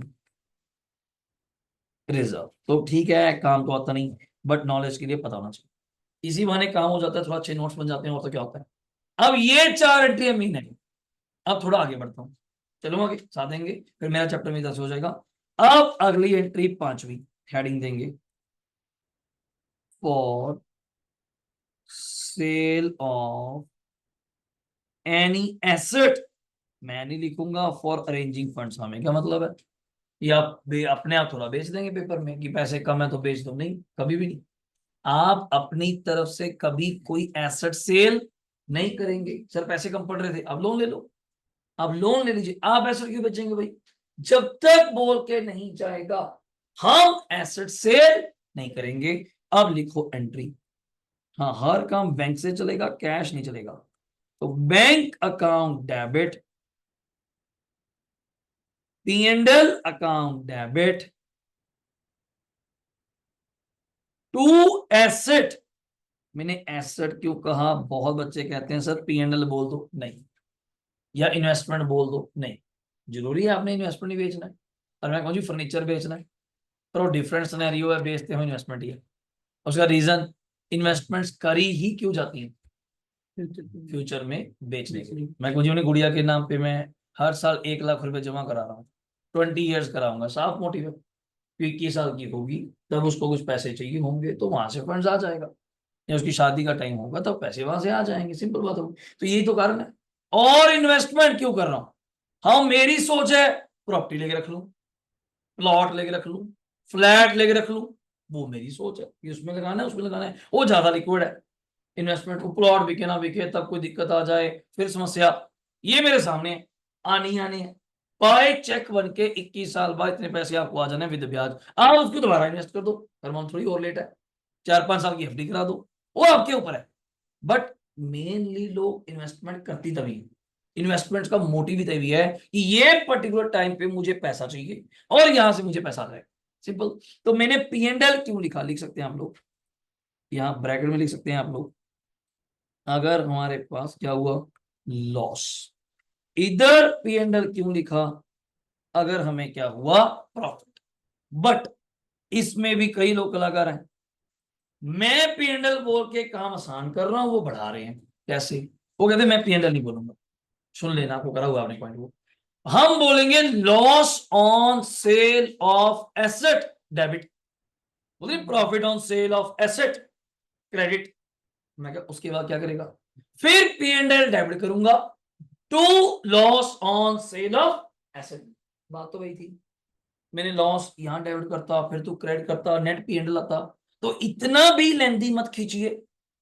reserve. तो ठीक है, काम तो आता नहीं बट नॉलेज के लिए पता होना चाहिए, इसी बहाने काम हो जाता है, थोड़ा अच्छे नोट्स बन जाते हैं, और तो क्या होता है। अब ये 4 एंट्री मीन है। अब थोड़ा आगे बढ़ता हूँ, चलो आगे साथ देंगे, फिर मेरा चैप्टर में 10 हो जाएगा। अब अगली एंट्री 5वीं हेडिंग देंगे, for sale of any asset. मैं नहीं लिखूंगा फॉर अरेंजिंग फंड्स, हमें क्या मतलब है? या अपने आप थोड़ा बेच देंगे पेपर में कि पैसे कम है तो बेच दो, नहीं कभी भी नहीं। आप अपनी तरफ से कभी कोई एसेट सेल नहीं करेंगे। सर पैसे कम पड़ रहे थे, अब लोन ले लो, अब लोन ले लीजिए, आप एसेट क्यों बेचेंगे भाई? जब तक बोल के नहीं जाएगा हम एसेट सेल नहीं करेंगे। अब लिखो एंट्री, हाँ हर काम बैंक से चलेगा, कैश नहीं चलेगा। तो bank account debit, P&L account debit to asset. मैंने एसेट क्यों कहा? बहुत बच्चे कहते हैं सर P&L बोल दो, नहीं, या इन्वेस्टमेंट बोल दो, नहीं। जरूरी है आपने इन्वेस्टमेंट ही बेचना है? और मैं कहूँ जी फर्नीचर बेचना है, पर वो डिफरेंट सिनेरियो है, बेचते हो इन्वेस्टमेंट ही है। उसका रीजन, इन्वेस्टमेंट्स करी ही क्यों जाती हैं? फ्यूचर में बेचने के लिए। मैं मुझे अपनी गुड़िया के नाम पे मैं हर साल 1 लाख रुपए जमा करा रहा हूँ, 20 ईयर्स कराऊंगा, साफ मोटिव है कि 21 साल की होगी तब उसको कुछ पैसे चाहिए होंगे तो वहां से फंड्स आ जाएगा, या उसकी शादी का टाइम होगा तब पैसे वहां से आ जाएंगे, सिंपल बात होगी। तो यही तो कारण है। और इन्वेस्टमेंट क्यों कर रहा हूं? हाँ मेरी सोच है प्रॉपर्टी लेके रख लूं, प्लॉट लेके रख लूं, फ्लैट लेके रख लूं, वो मेरी सोच है कि उसमें लगाना है उसमें लगाना है, वो ज्यादा लिक्विड है। इन्वेस्टमेंट को प्लॉट बिके ना बिके तब कोई दिक्कत आ जाए फिर समस्या, ये मेरे सामने आनी आनी है। पाए चेक बन के 21 साल बाद इतने पैसे आपको आ जाने विद ब्याज, आप उसको दोबारा इन्वेस्ट कर दो, हर मंथ थोड़ी और लेट है, 4-5 साल की एफडी करा दो, वो आपके ऊपर है। बट मेनली लोग इन्वेस्टमेंट करती तभी है, इन्वेस्टमेंट का मोटिव ही तभी है कि ये पर्टिकुलर टाइम पे मुझे पैसा चाहिए और यहां से मुझे पैसा आ जाएगा, सिंपल। तो मैंने P&L क्यों लिखा, लिख सकते हैं आप लोग, यहाँ ब्रैकेट में लिख सकते हैं आप लोग, अगर हमारे पास क्या हुआ लॉस, इधर P&L क्यों लिखा अगर हमें क्या हुआ प्रॉफिट। बट इसमें भी कई लोग कलाकार हैं, मैं P&L बोल के काम आसान कर रहा हूं, वो बढ़ा रहे हैं। कैसे? वो कहते हैं मैं P&L नहीं बोलूंगा, सुन लेना, आपको करा हुआ आपने पॉइंट, वो हम बोलेंगे loss on sale of asset debit, बोलिए profit on sale of asset credit. मैं क्या उसके बाद क्या करेगा? फिर P&L डेबिट करूंगा to loss on sale of asset, बात तो वही थी। मैंने लॉस यहाँ डेबिट करता, फिर तू क्रेडिट करता, नेट P&L आता, तो इतना भी लेंदी मत खींचिए।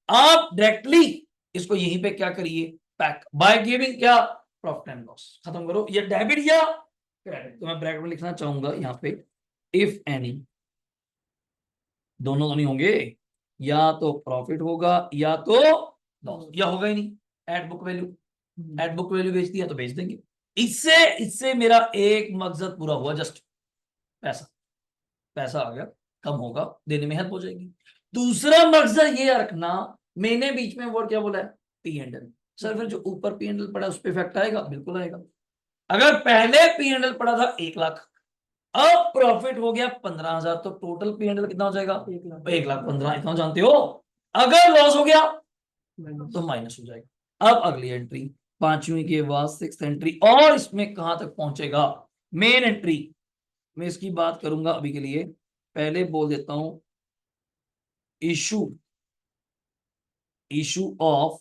आप डायरेक्टली इसको यहीं पे क्या करिए, पैक बाय गिविंग क्या, प्रॉफिट एंड लॉस, खत्म करो। ये डेबिट या क्रेडिट, तो मैं ब्रैकेट में लिखना चाहूंगा यहाँ पे इफ एनी, दोनों तो नहीं होंगे, या तो प्रॉफिट होगा या तो लॉस, या होगा ही नहीं। At book value, at book value बेच दिया तो बेच देंगे। इससे इससे मेरा एक मकसद पूरा हुआ, जस्ट पैसा, पैसा आ गया, कम होगा, देने में हेल्प हो जाएगी। दूसरा मकसद ये रखना, मैंने बीच में वर्ड क्या बोला है, P&L। सर फिर जो ऊपर P&L पड़ा उस पर इफेक्ट आएगा, बिल्कुल आएगा। अगर पहले P&L पड़ा था 1 लाख, अब प्रॉफिट हो गया 15,000, तो टोटल P&L कितना हो जाएगा, 1,15,000, इतना जानते हो। अगर लॉस हो गया तो माइनस हो जाएगा। अब अगली एंट्री, पांचवी के बाद 6th एंट्री, और इसमें कहां तक पहुंचेगा, मेन एंट्री, मैं इसकी बात करूंगा अभी के लिए, पहले बोल देता हूं, issue, issue of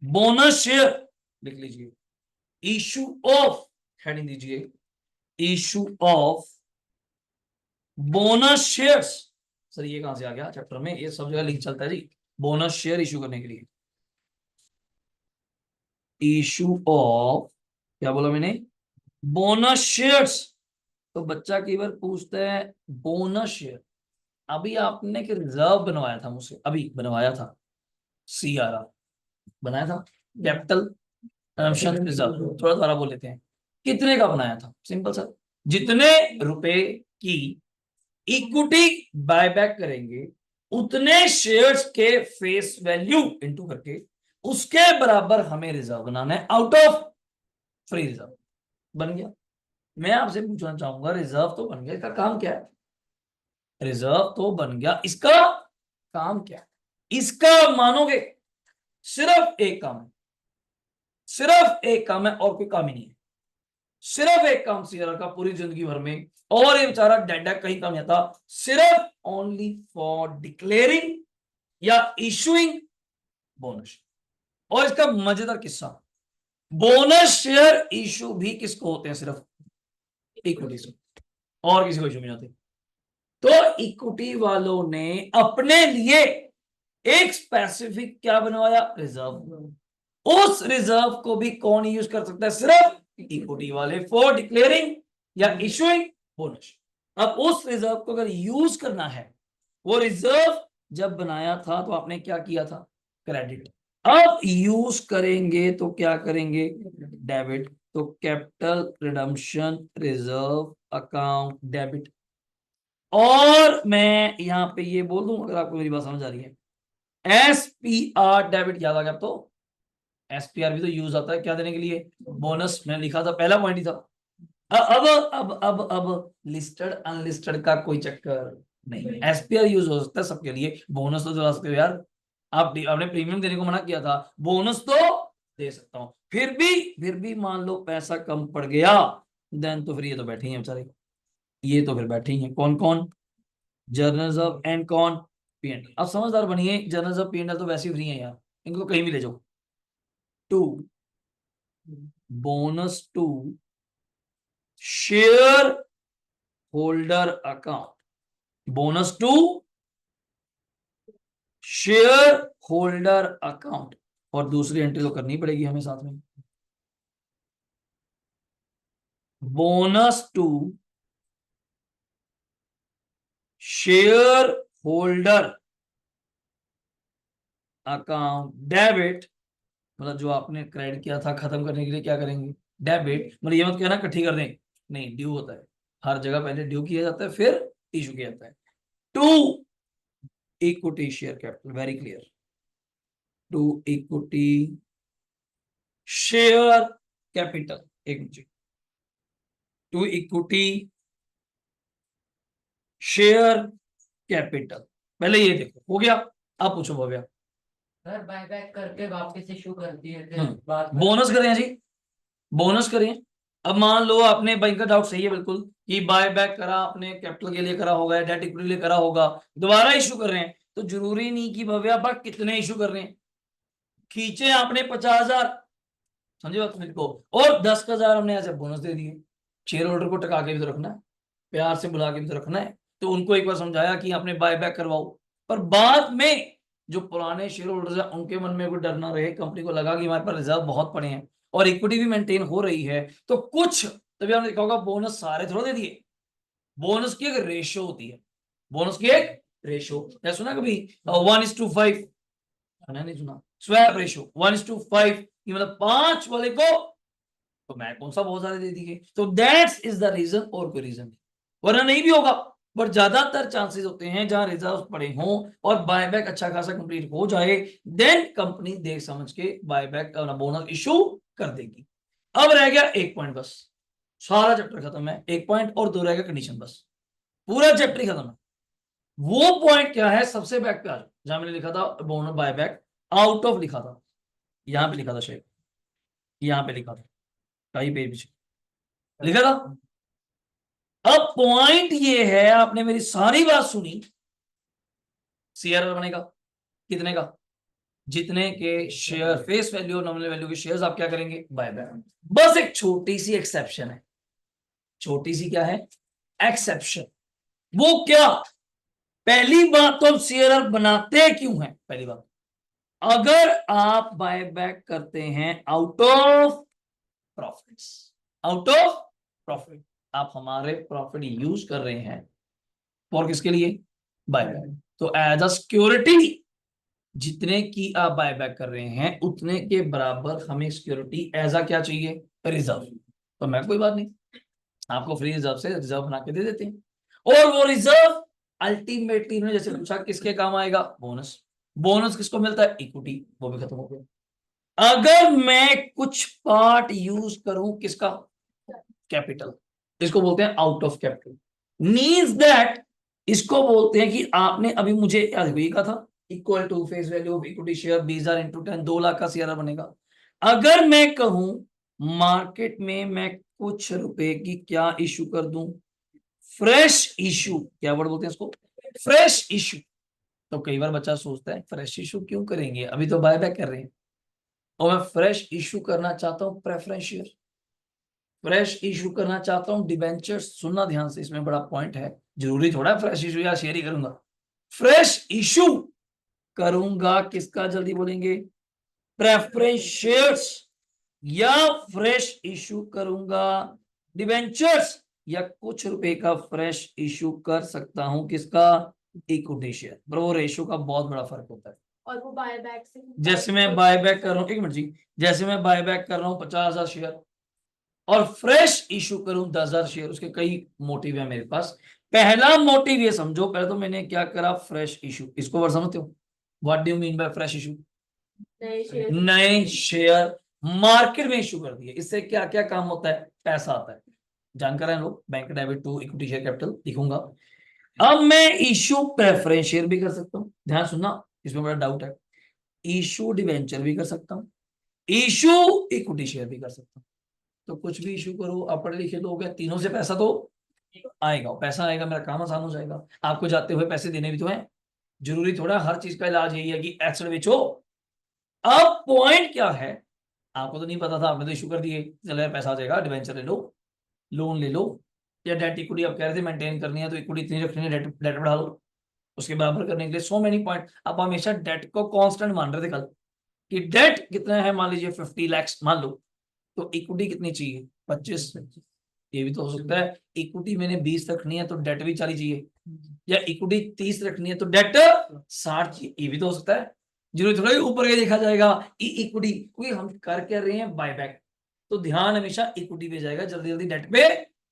bonus share, लिख लीजिए, इशू ऑफ, हेडिंग दीजिए, issue of bonus shares. Sir ये कहां से आ गया चैप्टर में, ये सब जगह लिंक चलता है जी, बोनस शेयर इशू करने के लिए। इशू ऑफ, क्या बोला मैंने, बोनस शेयर्स। तो बच्चा कई बार पूछता है बोनस शेयर, अभी आपने एक रिजर्व बनवाया था मुझसे, अभी बनवाया था, CRR बनाया था, कैपिटल रिजर्व, थोड़ा थोड़ा बोल लेते हैं, कितने का बनाया था, सिंपल सर, जितने रुपए की इक्विटी बायबैक करेंगे उतने शेयर्स के फेस वैल्यू इनटू करके उसके बराबर हमें रिजर्व बनाना है, आउट ऑफ फ्री रिजर्व। बन गया। मैं आपसे पूछना चाहूंगा, रिजर्व तो बन गया, इसका काम क्या है, रिजर्व तो बन गया, इसका काम क्या है, इसका मानोगे सिर्फ एक काम है, सिर्फ एक काम है, और कोई काम ही नहीं है, सिर्फ एक काम CRR का पूरी जिंदगी भर में, और ये बेचारा डेडा कहीं काम नहीं था, सिर्फ ओनली फॉर डिक्लेयरिंग या इशूइंग बोनस। और इसका मजेदार किस्सा, बोनस शेयर इशू भी किसको होते हैं, सिर्फ इक्विटी से, और किसी को इशू नहीं होते। तो इक्विटी वालों ने अपने लिए एक स्पेसिफिक क्या बनवाया, रिजर्व। उस रिजर्व को भी कौन यूज कर सकता है, सिर्फ इक्विटी वाले, फॉर डिक्लेयरिंग या इशूइंग बोनस। अब उस रिजर्व को अगर यूज करना है, वो रिजर्व जब बनाया था तो आपने क्या किया था, क्रेडिट, अब यूज करेंगे तो क्या करेंगे, डेबिट, तो capital redemption reserve account debit. और मैं यहाँ पे ये बोल दूं, अगर आपको मेरी बात समझ आ रही है, SPR डेबिट याद आ गया, तो SPR भी तो यूज आता है क्या देने के लिए, बोनस, मैंने लिखा था, पहला पॉइंट ही था। अब लिस्टेड अनलिस्टेड का कोई चक्कर नहीं, SPR यूज हो सकता है सबके लिए, बोनस तो दिला सकते हो यार, आपने प्रीमियम देने को मना किया था, बोनस तो दे सकता हूं, फिर भी मान लो पैसा कम पड़ गया, देन तो फिर ये तो बैठे ही हैं बेचारे, ये तो फिर बैठे ही हैं, कौन कौन, जर्नल्स ऑफ एंड कौन, P&L। अब समझदार बनिए, जर्नल्स ऑफ P&L तो वैसे ही फ्री है यार, इनको तो कहीं भी ले जाओ। To, bonus to share holder account, bonus to share holder account, और दूसरी एंट्री तो करनी पड़ेगी हमें साथ में, bonus to share holder account debit, मतलब जो आपने क्रेडिट किया था खत्म करने के लिए क्या करेंगे, डेबिट, मतलब ये मत कहना इकट्ठी कर दें, नहीं, ड्यू होता है, हर जगह पहले ड्यू किया जाता है फिर इशू किया जाता है। To equity share capital, very clear, to equity share capital, एक minute, to equity share capital, पहले ये देखो हो गया। आप पूछो भव्या। सर बायबैक करके वापस इशू कर दिए थे बाद में। बोनस करें जी, बोनस करें। अब मान लो आपने, बैंक का डाउट सही है बिल्कुल, कि बाय बैक करा आपने, कैपिटल के लिए करा होगा, डेट इक्विटी के लिए करा होगा, दोबारा इशू कर रहे हैं, तो जरूरी नहीं कि भव्या आप कितने इशू कर रहे हैं, खींचे आपने 50,000, समझे बात मेरे को, और 10,000 हमने ऐसे बोनस दे दिए, शेयर होल्डर को टका के भी तो रखना है, प्यार से बुला के भी तो रखना है। तो उनको एक बार समझाया कि आपने बाय बैक करवाओ, पर बाद में जो पुराने शेयर होल्डर्स हैं उनके मन में कोई डर ना रहे, कंपनी को लगा कि हमारे पास रिजर्व बहुत पड़े हैं और इक्विटी भी मेंटेन हो रही है, तो कुछ, तभी आपने देखा होगा बोनस सारे थोड़ा दे दिए। बोनस की एक रेशो होती है, बोनस की एक रेशो, क्या सुना कभी 1:5? मैंने नहीं सुना। स्वैप रेशो 1:5, मतलब 5 वाले को तो मैं कौन सा बहुत सारे दे दिए, तो दैट्स इज द रीजन, और कोई रीजन नहीं, वरना नहीं भी होगा। बट ज्यादातर चांसेस होते हैं जहां रिजर्व पड़े हों और बायबैक अच्छा खासा कंप्लीट हो जाए, देन कंपनी देख समझ के बायबैक का बोनस इशू कर देगी। अब रह गया एक पॉइंट बस, सारा चैप्टर खत्म है, एक पॉइंट और दो रह गया कंडीशन, बस पूरा चैप्टर खत्म है। वो पॉइंट क्या है, सबसे बैक पे आ जाओ, जहां मैंने लिखा था बोनस बायबैक आउट ऑफ लिखा था, यहां पे लिखा था शायद, यहां पे लिखा था, कई पेज पीछे लिखा था। अब पॉइंट ये है, आपने मेरी सारी बात सुनी, सीआरआर बनेगा कितने का, जितने के शेयर फेस वैल्यू और नॉमिनल वैल्यू के शेयर्स आप क्या करेंगे, बाय बैक। बस एक छोटी सी एक्सेप्शन है, छोटी सी क्या है एक्सेप्शन, वो क्या, पहली बात तो हम सीआरआर बनाते क्यों हैं, पहली बात, अगर आप बाय बैक करते हैं out of profits, out of profit, आप हमारे प्रॉफिट यूज कर रहे हैं फॉर किसके लिए, बायबैक, तो एज अ सिक्योरिटी जितने की आप बायबैक कर रहे हैं उतने के बराबर हमें सिक्योरिटी एज अ क्या चाहिए, रिजर्व। तो मैं कोई बात नहीं, आपको फ्री रिजर्व से रिजर्व बना के दे देते हैं, और वो रिजर्व अल्टीमेटली ने जैसे पूछा किसके काम आएगा, बोनस, बोनस किसको मिलता है, इक्विटी, वो भी खत्म हो गया। अगर मैं कुछ पार्ट यूज करूं किसका, कैपिटल, इसको बोलते हैं out of capital, means that इसको बोलते हैं कि आपने अभी मुझे ये कहा था equal to face value of equity share 20,000 into 10, 2 lakh का सीआरआर बनेगा। अगर मैं कहूं मार्केट में मैं कुछ रुपए की क्या इशू कर दूं, फ्रेश इशू, क्या वर्ड बोलते हैं इसको, फ्रेश इशू। तो कई बार बच्चा सोचता है फ्रेश इशू क्यों करेंगे, अभी तो बायबैक कर रहे हैं, और मैं फ्रेश इशू करना चाहता हूं प्रेफरेंस शेयर, फ्रेश इशू करना चाहता हूं डिबेंचर्स, सुनना ध्यान से, इसमें बड़ा पॉइंट है, जरूरी थोड़ा फ्रेश इशू या शेयर ही करूंगा, फ्रेश इशू करूंगा किसका, जल्दी बोलेंगे, प्रेफरेंस शेयर्स, या फ्रेश इशू करूंगा डिबेंचर्स, या कुछ रुपए का फ्रेश इशू कर सकता हूं किसका, इक्विटी शेयर, पर वो रेशियो का बहुत बड़ा फर्क होता है। और वो बायबैक से जैसे मैं बायबैक कर रहा हूँ, एक मिनट जी, जैसे मैं बायबैक कर रहा हूँ 50,000 शेयर और फ्रेश इशू करूं 10,000 शेयर, उसके कई मोटिव है मेरे पास। पहला मोटिव ये समझो, पहले तो मैंने क्या करा, फ्रेश इशू, इसको वर्ड समझते हो, what do you mean by fresh issue, नए शेयर नए शेयर मार्केट में इशू कर दिए, इससे क्या क्या काम होता है, पैसा आता है, जानकर है लोग, bank debit to equity share capital लिखूंगा। अब मैं इशू प्रेफरेंस शेयर भी कर सकता हूं, ध्यान सुनना, इसमें बड़ा डाउट है, इशू डिवेंचर भी कर सकता हूं, इशू इक्विटी शेयर भी कर सकता हूं। तो कुछ भी इशू करो, आप पढ़े लिखे लोग हैं, तीनों से पैसा तो आएगा, पैसा आएगा, मेरा काम आसान हो जाएगा, आपको जाते हुए पैसे देने भी तो है, जरूरी थोड़ा हर चीज का इलाज यही है कि एसेट बेचो। अब पॉइंट क्या है, आपको तो नहीं पता था, आपने तो इशू कर दिए, चलो यार पैसा आ जाएगा, डिवेंचर ले लो, लोन ले लो, या डेट इक्विटी आप कह रहे थे मेंटेन करनी है तो इक्विटी इतनी रखनी है, डेट डेट बढ़ा लो, उसके बराबर करने के लिए सो मेनी पॉइंट। आप हमेशा डेट को कांस्टेंट मान रहे थे कल, कि डेट कितना है, मान लीजिए 50 लाख मान लो, तो इक्विटी कितनी चाहिए, 25, ये भी तो हो सकता है इक्विटी मैंने 20 रखनी है तो डेट भी 40 चाहिए, या इक्विटी 30 रखनी है तो डेट 60 चाहिए, ये भी तो हो सकता है, जरूरी थोड़ा ही ऊपर के देखा जाएगा इक्विटी, क्योंकि हम कर क्या रहे हैं, बायबैक, तो ध्यान हमेशा इक्विटी पे जाएगा, जल्दी जल्दी डेट पे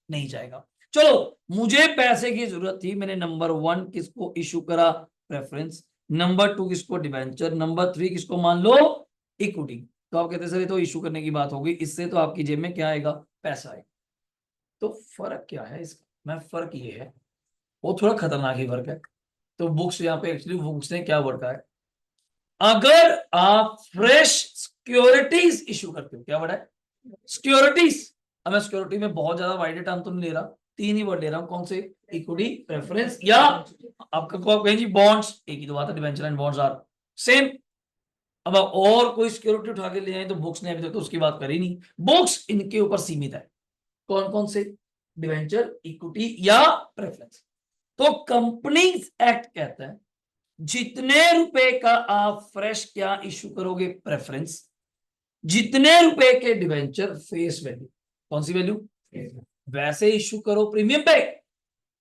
नहीं जाएगा। चलो, मुझे पैसे की जरूरत थी, मैंने नंबर 1 किसको इशू करा, प्रेफरेंस, नंबर 2 किसको, डिवेंचर, नंबर 3 किसको मान लो, इक्विटी। तो आप कहते सर ये तो इशू करने की बात होगी, इससे तो आपकी जेब में क्या आएगा, पैसा आएगा। तो फर्क क्या है इसका, मैं फर्क ये है, वो थोड़ा खतरनाक ही फर्क है। तो बुक्स यहाँ पे एक्चुअली बुक्स ने क्या वर्ड है, अगर आप फ्रेश सिक्योरिटीज इशू करते हो, क्या वर्ड है, सिक्योरिटीज। अब मैं सिक्योरिटी में बहुत ज्यादा वाइड टर्म तो नहीं ले रहा, 3 ही वर्ड ले रहा हूं, कौन से, इक्विटी, प्रेफरेंस, या आपका को आप कहें जी बॉन्ड्स, एक ही तो बात है, debenture and bonds are same. अब आप और कोई सिक्योरिटी उठा के ले आए तो बुक्स ने अभी तक तो उसकी बात करी नहीं, बुक्स इनके ऊपर सीमित है, कौन कौन से, डिवेंचर, इक्विटी या प्रेफरेंस। तो कंपनीज एक्ट कहता है जितने रुपए का आप फ्रेश क्या इशू करोगे, प्रेफरेंस, जितने रुपए के डिवेंचर फेस वैल्यू, कौन सी वैल्यू, वैसे इशू करो प्रीमियम पे,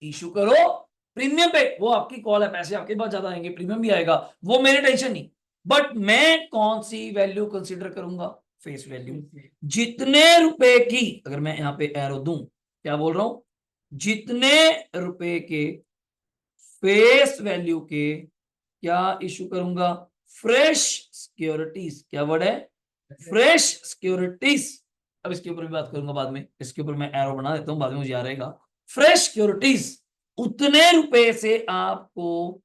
इशू करो प्रीमियम पे, वो आपकी कॉल है, पैसे आपके पास ज्यादा आएंगे, प्रीमियम भी आएगा, वो मेरी टेंशन नहीं, बट मैं कौन सी वैल्यू कंसीडर करूंगा, फेस वैल्यू। जितने रुपए की, अगर मैं यहां पे एरो दूं, क्या बोल रहा हूं, जितने रुपए के फेस वैल्यू के क्या इशू करूंगा, फ्रेश सिक्योरिटीज, क्या वर्ड है, फ्रेश सिक्योरिटीज। अब इसके ऊपर भी बात करूंगा बाद में, इसके ऊपर मैं एरो बना देता हूं, बाद में मुझे याद रहेगा। फ्रेश सिक्योरिटीज, उतने रुपए से आपको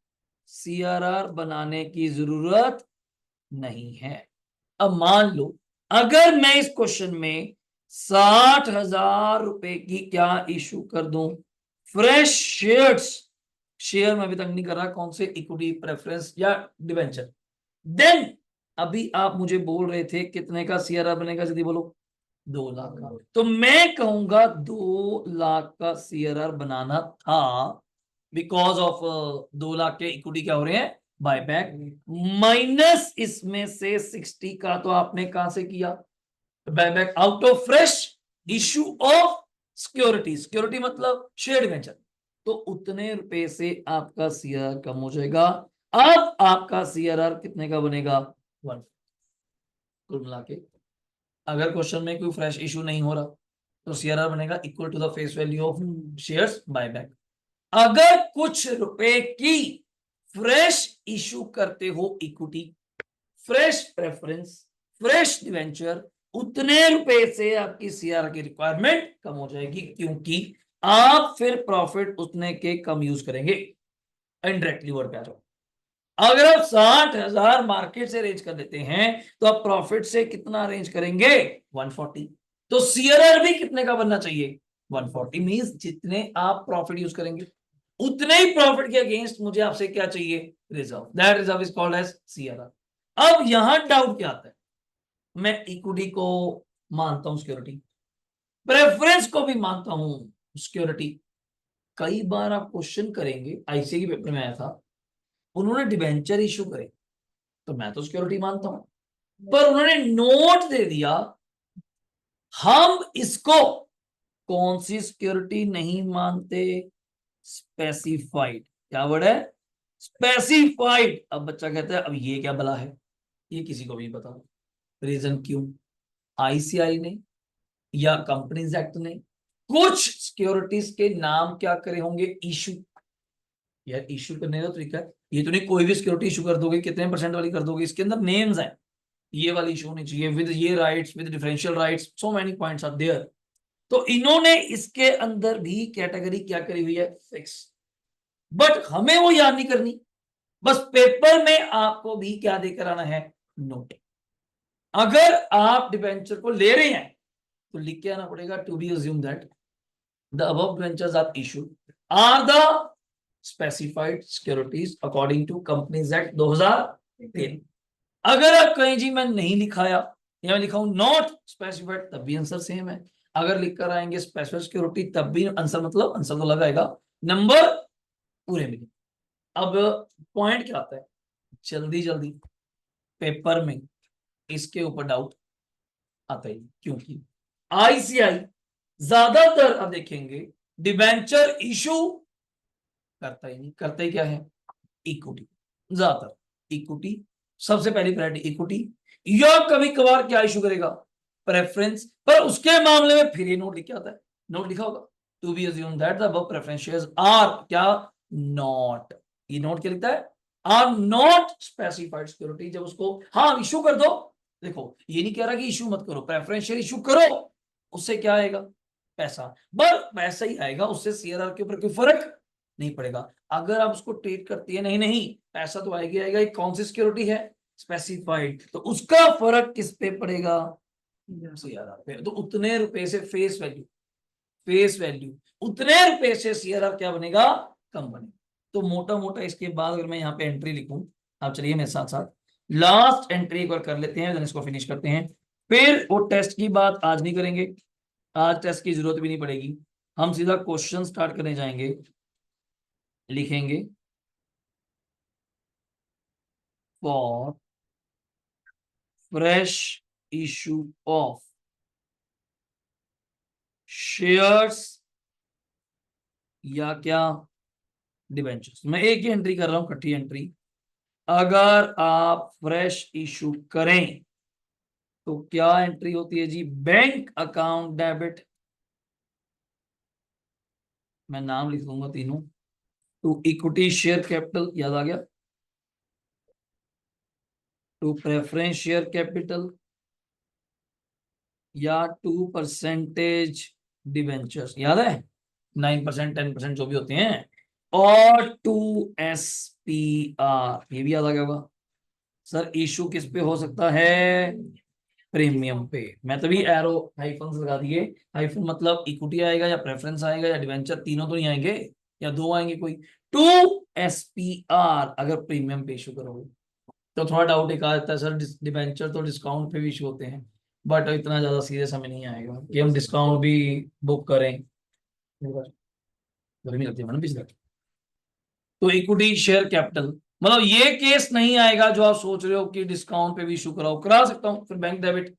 सीआरआर बनाने की जरूरत नहीं है। अब मान लो अगर मैं इस क्वेश्चन में 60,000 रुपए की क्या इशू कर दूं, फ्रेश शेयर्स, शेयर में अभी तक नहीं कर रहा, कौन से, इक्विटी, प्रेफरेंस या डिवेंचर, देन अभी आप मुझे बोल रहे थे कितने का सीआरआर बनेगा, जल्दी बोलो, 2 लाख का। तो मैं कहूंगा 2 लाख का सीआरआर बनाना था, बिकॉज ऑफ 2 लाख के इक्विटी क्या हो रहे हैं, बायबैक, माइनस इसमें से 60 का तो आपने कहां से किया, buyback, out of fresh issue of security, security मतलब शेयर डिवेंचर, तो उतने रुपए से आपका सीआरआर कम हो जाएगा। अब आपका सीआरआर कितने का बनेगा, 1। कुल मिला के अगर क्वेश्चन में कोई फ्रेश इशू नहीं हो रहा तो सीआरआर बनेगा equal to the face value of shares buyback. अगर कुछ रुपए की फ्रेश इशू करते हो, equity, fresh preference, fresh debenture, उतने रुपए से आपकी सीआरआर की रिक्वायरमेंट कम हो जाएगी, क्योंकि आप फिर प्रॉफिट उतने के कम यूज करेंगे। इनडायरेक्टली वर्ड पे आ जाओ, अगर आप 60,000 मार्केट से अरेंज कर देते हैं तो आप प्रॉफिट से कितना अरेंज करेंगे, 140। तो सीआरआर भी कितने का बनना चाहिए, 140, मींस जितने आप प्रॉफिट यूज करेंगे उतने ही प्रॉफिट के अगेंस्ट मुझे आपसे क्या चाहिए, reserve, that reserve is called as CRR. अब यहां डाउट क्या आता है, मैं इक्विटी को मानता हूं सिक्योरिटी, प्रेफरेंस को भी मानता हूं सिक्योरिटी। कई बार आप क्वेश्चन करेंगे, आईसीए के पेपर में आया था, उन्होंने डिबेंचर इशू करे तो मैं तो सिक्योरिटी मानता हूं, पर उन्होंने नोट दे दिया हम इसको कौन सी सिक्योरिटी नहीं मानते, स्पेसिफाइड, क्या वर्ड है, स्पेसिफाइड। अब बच्चा कहता है अब ये क्या भला है, ये किसी को भी पता, रीजन क्यों, आईसीआई ने या कंपनीज एक्ट ने कुछ सिक्योरिटीज के नाम क्या करे होंगे, इशू। यार इशू करने का तरीका है, ये तो नहीं कोई भी सिक्योरिटी इशू कर दोगे, कितने % वाली कर दोगे, इसके अंदर नेम्स हैं, ये वाली इशू होनी चाहिए विद ये rights, with differential rights, so many points are there. तो इन्होंने इसके अंदर भी कैटेगरी क्या करी हुई है, फिक्स, बट हमें वो याद नहीं करनी, बस पेपर में आपको भी क्या देकर आना है, नोट। अगर आप डिबेंचर को ले रहे हैं तो लिख के आना पड़ेगा, to be assume that the above debentures are issued are the specified securities according to companies act 2003। अगर आप कहीं जी मैं नहीं लिखाया या मैं लिखा हूं नॉट स्पेसिफाइड, तब भी आंसर सेम है। अगर लिख कर आएंगे स्पेसिफाइड सिक्योरिटी, तब भी आंसर, मतलब आंसर तो लगाएगा, नंबर पूरे मिले। अब पॉइंट क्या आता है, जल्दी जल्दी पेपर में इसके ऊपर डाउट आता है, क्योंकि आईसीआई ज्यादातर अब देखेंगे डिबेंचर इशू करता ही नहीं, करता ही क्या है, इक्विटी, ज्यादातर इक्विटी, सबसे पहली प्रायोरिटी इक्विटी, या कभी कभार क्या इशू करेगा, प्रेफरेंस। पर उसके मामले में फिर ये नोट लिखा आता है, नोट लिखा होगा, to be assume that the above preference shares are क्या, नॉट, ये नोट क्या लिखता है, आर नॉट स्पेसिफाइड सिक्योरिटी। जब उसको हाँ इशू कर दो, देखो ये नहीं कह रहा कि इशू मत करो, प्रेफरेंस शेयर इशू करो, उससे क्या आएगा, पैसा, पर पैसा ही आएगा, उससे सीआरआर के ऊपर कोई फर्क नहीं पड़ेगा। अगर आप उसको ट्रीट करती है नहीं नहीं पैसा तो आएगा आएगा, एक कौन सी सिक्योरिटी है, स्पेसिफाइड, तो उसका फर्क किस पे पड़ेगा, सीआरआर पे। तो उतने रुपए से फेस वैल्यू, फेस वैल्यू उतने रुपए से सीआरआर क्या बनेगा, कम बनेगा। तो मोटा मोटा इसके बाद अगर मैं यहाँ पे एंट्री लिखूं, आप चलिए मेरे साथ साथ लास्ट एंट्री एक बार कर लेते हैं, देन इसको फिनिश करते हैं। फिर वो टेस्ट की बात आज नहीं करेंगे, आज टेस्ट की जरूरत भी नहीं पड़ेगी, हम सीधा क्वेश्चन स्टार्ट करने जाएंगे, लिखेंगे for fresh issue of shares या क्या डिबेंचर्स। मैं एक ही एंट्री कर रहा हूं, इकट्ठी एंट्री। अगर आप फ्रेश इशू करें तो क्या एंट्री होती है जी? बैंक अकाउंट डेबिट, मैं नाम लिख दूंगा तीनों। टू इक्विटी शेयर कैपिटल, याद आ गया? टू प्रेफरेंस शेयर कैपिटल या 2% डिवेंचर्स, याद है? 9%, 10% जो भी होते हैं। और 2 SPR, ये भी याद आ गया होगा। सर इशू किस पे हो सकता है? प्रीमियम पे। मैं तभी एरो हाइफन लगा दिए। हाइफन मतलब इक्विटी आएगा या प्रेफरेंस आएगा या डिवेंचर, तीनों तो नहीं आएंगे, या दो आएंगे कोई। 2 SPR अगर प्रीमियम पे इशू करोगे तो थोड़ा डाउट एक आ जाता है, सर डिवेंचर तो डिस्काउंट पे भी इशू होते हैं, बट इतना ज्यादा सीरियस हमें नहीं आएगा कि हम डिस्काउंट भी बुक करें। गर्मी लगती है मैडम पिछले। तो इक्विटी शेयर कैपिटल मतलब ये केस नहीं आएगा जो आप सोच रहे हो कि डिस्काउंट पे भी इशू कराओ, करा सकता हूं। फिर bank debit,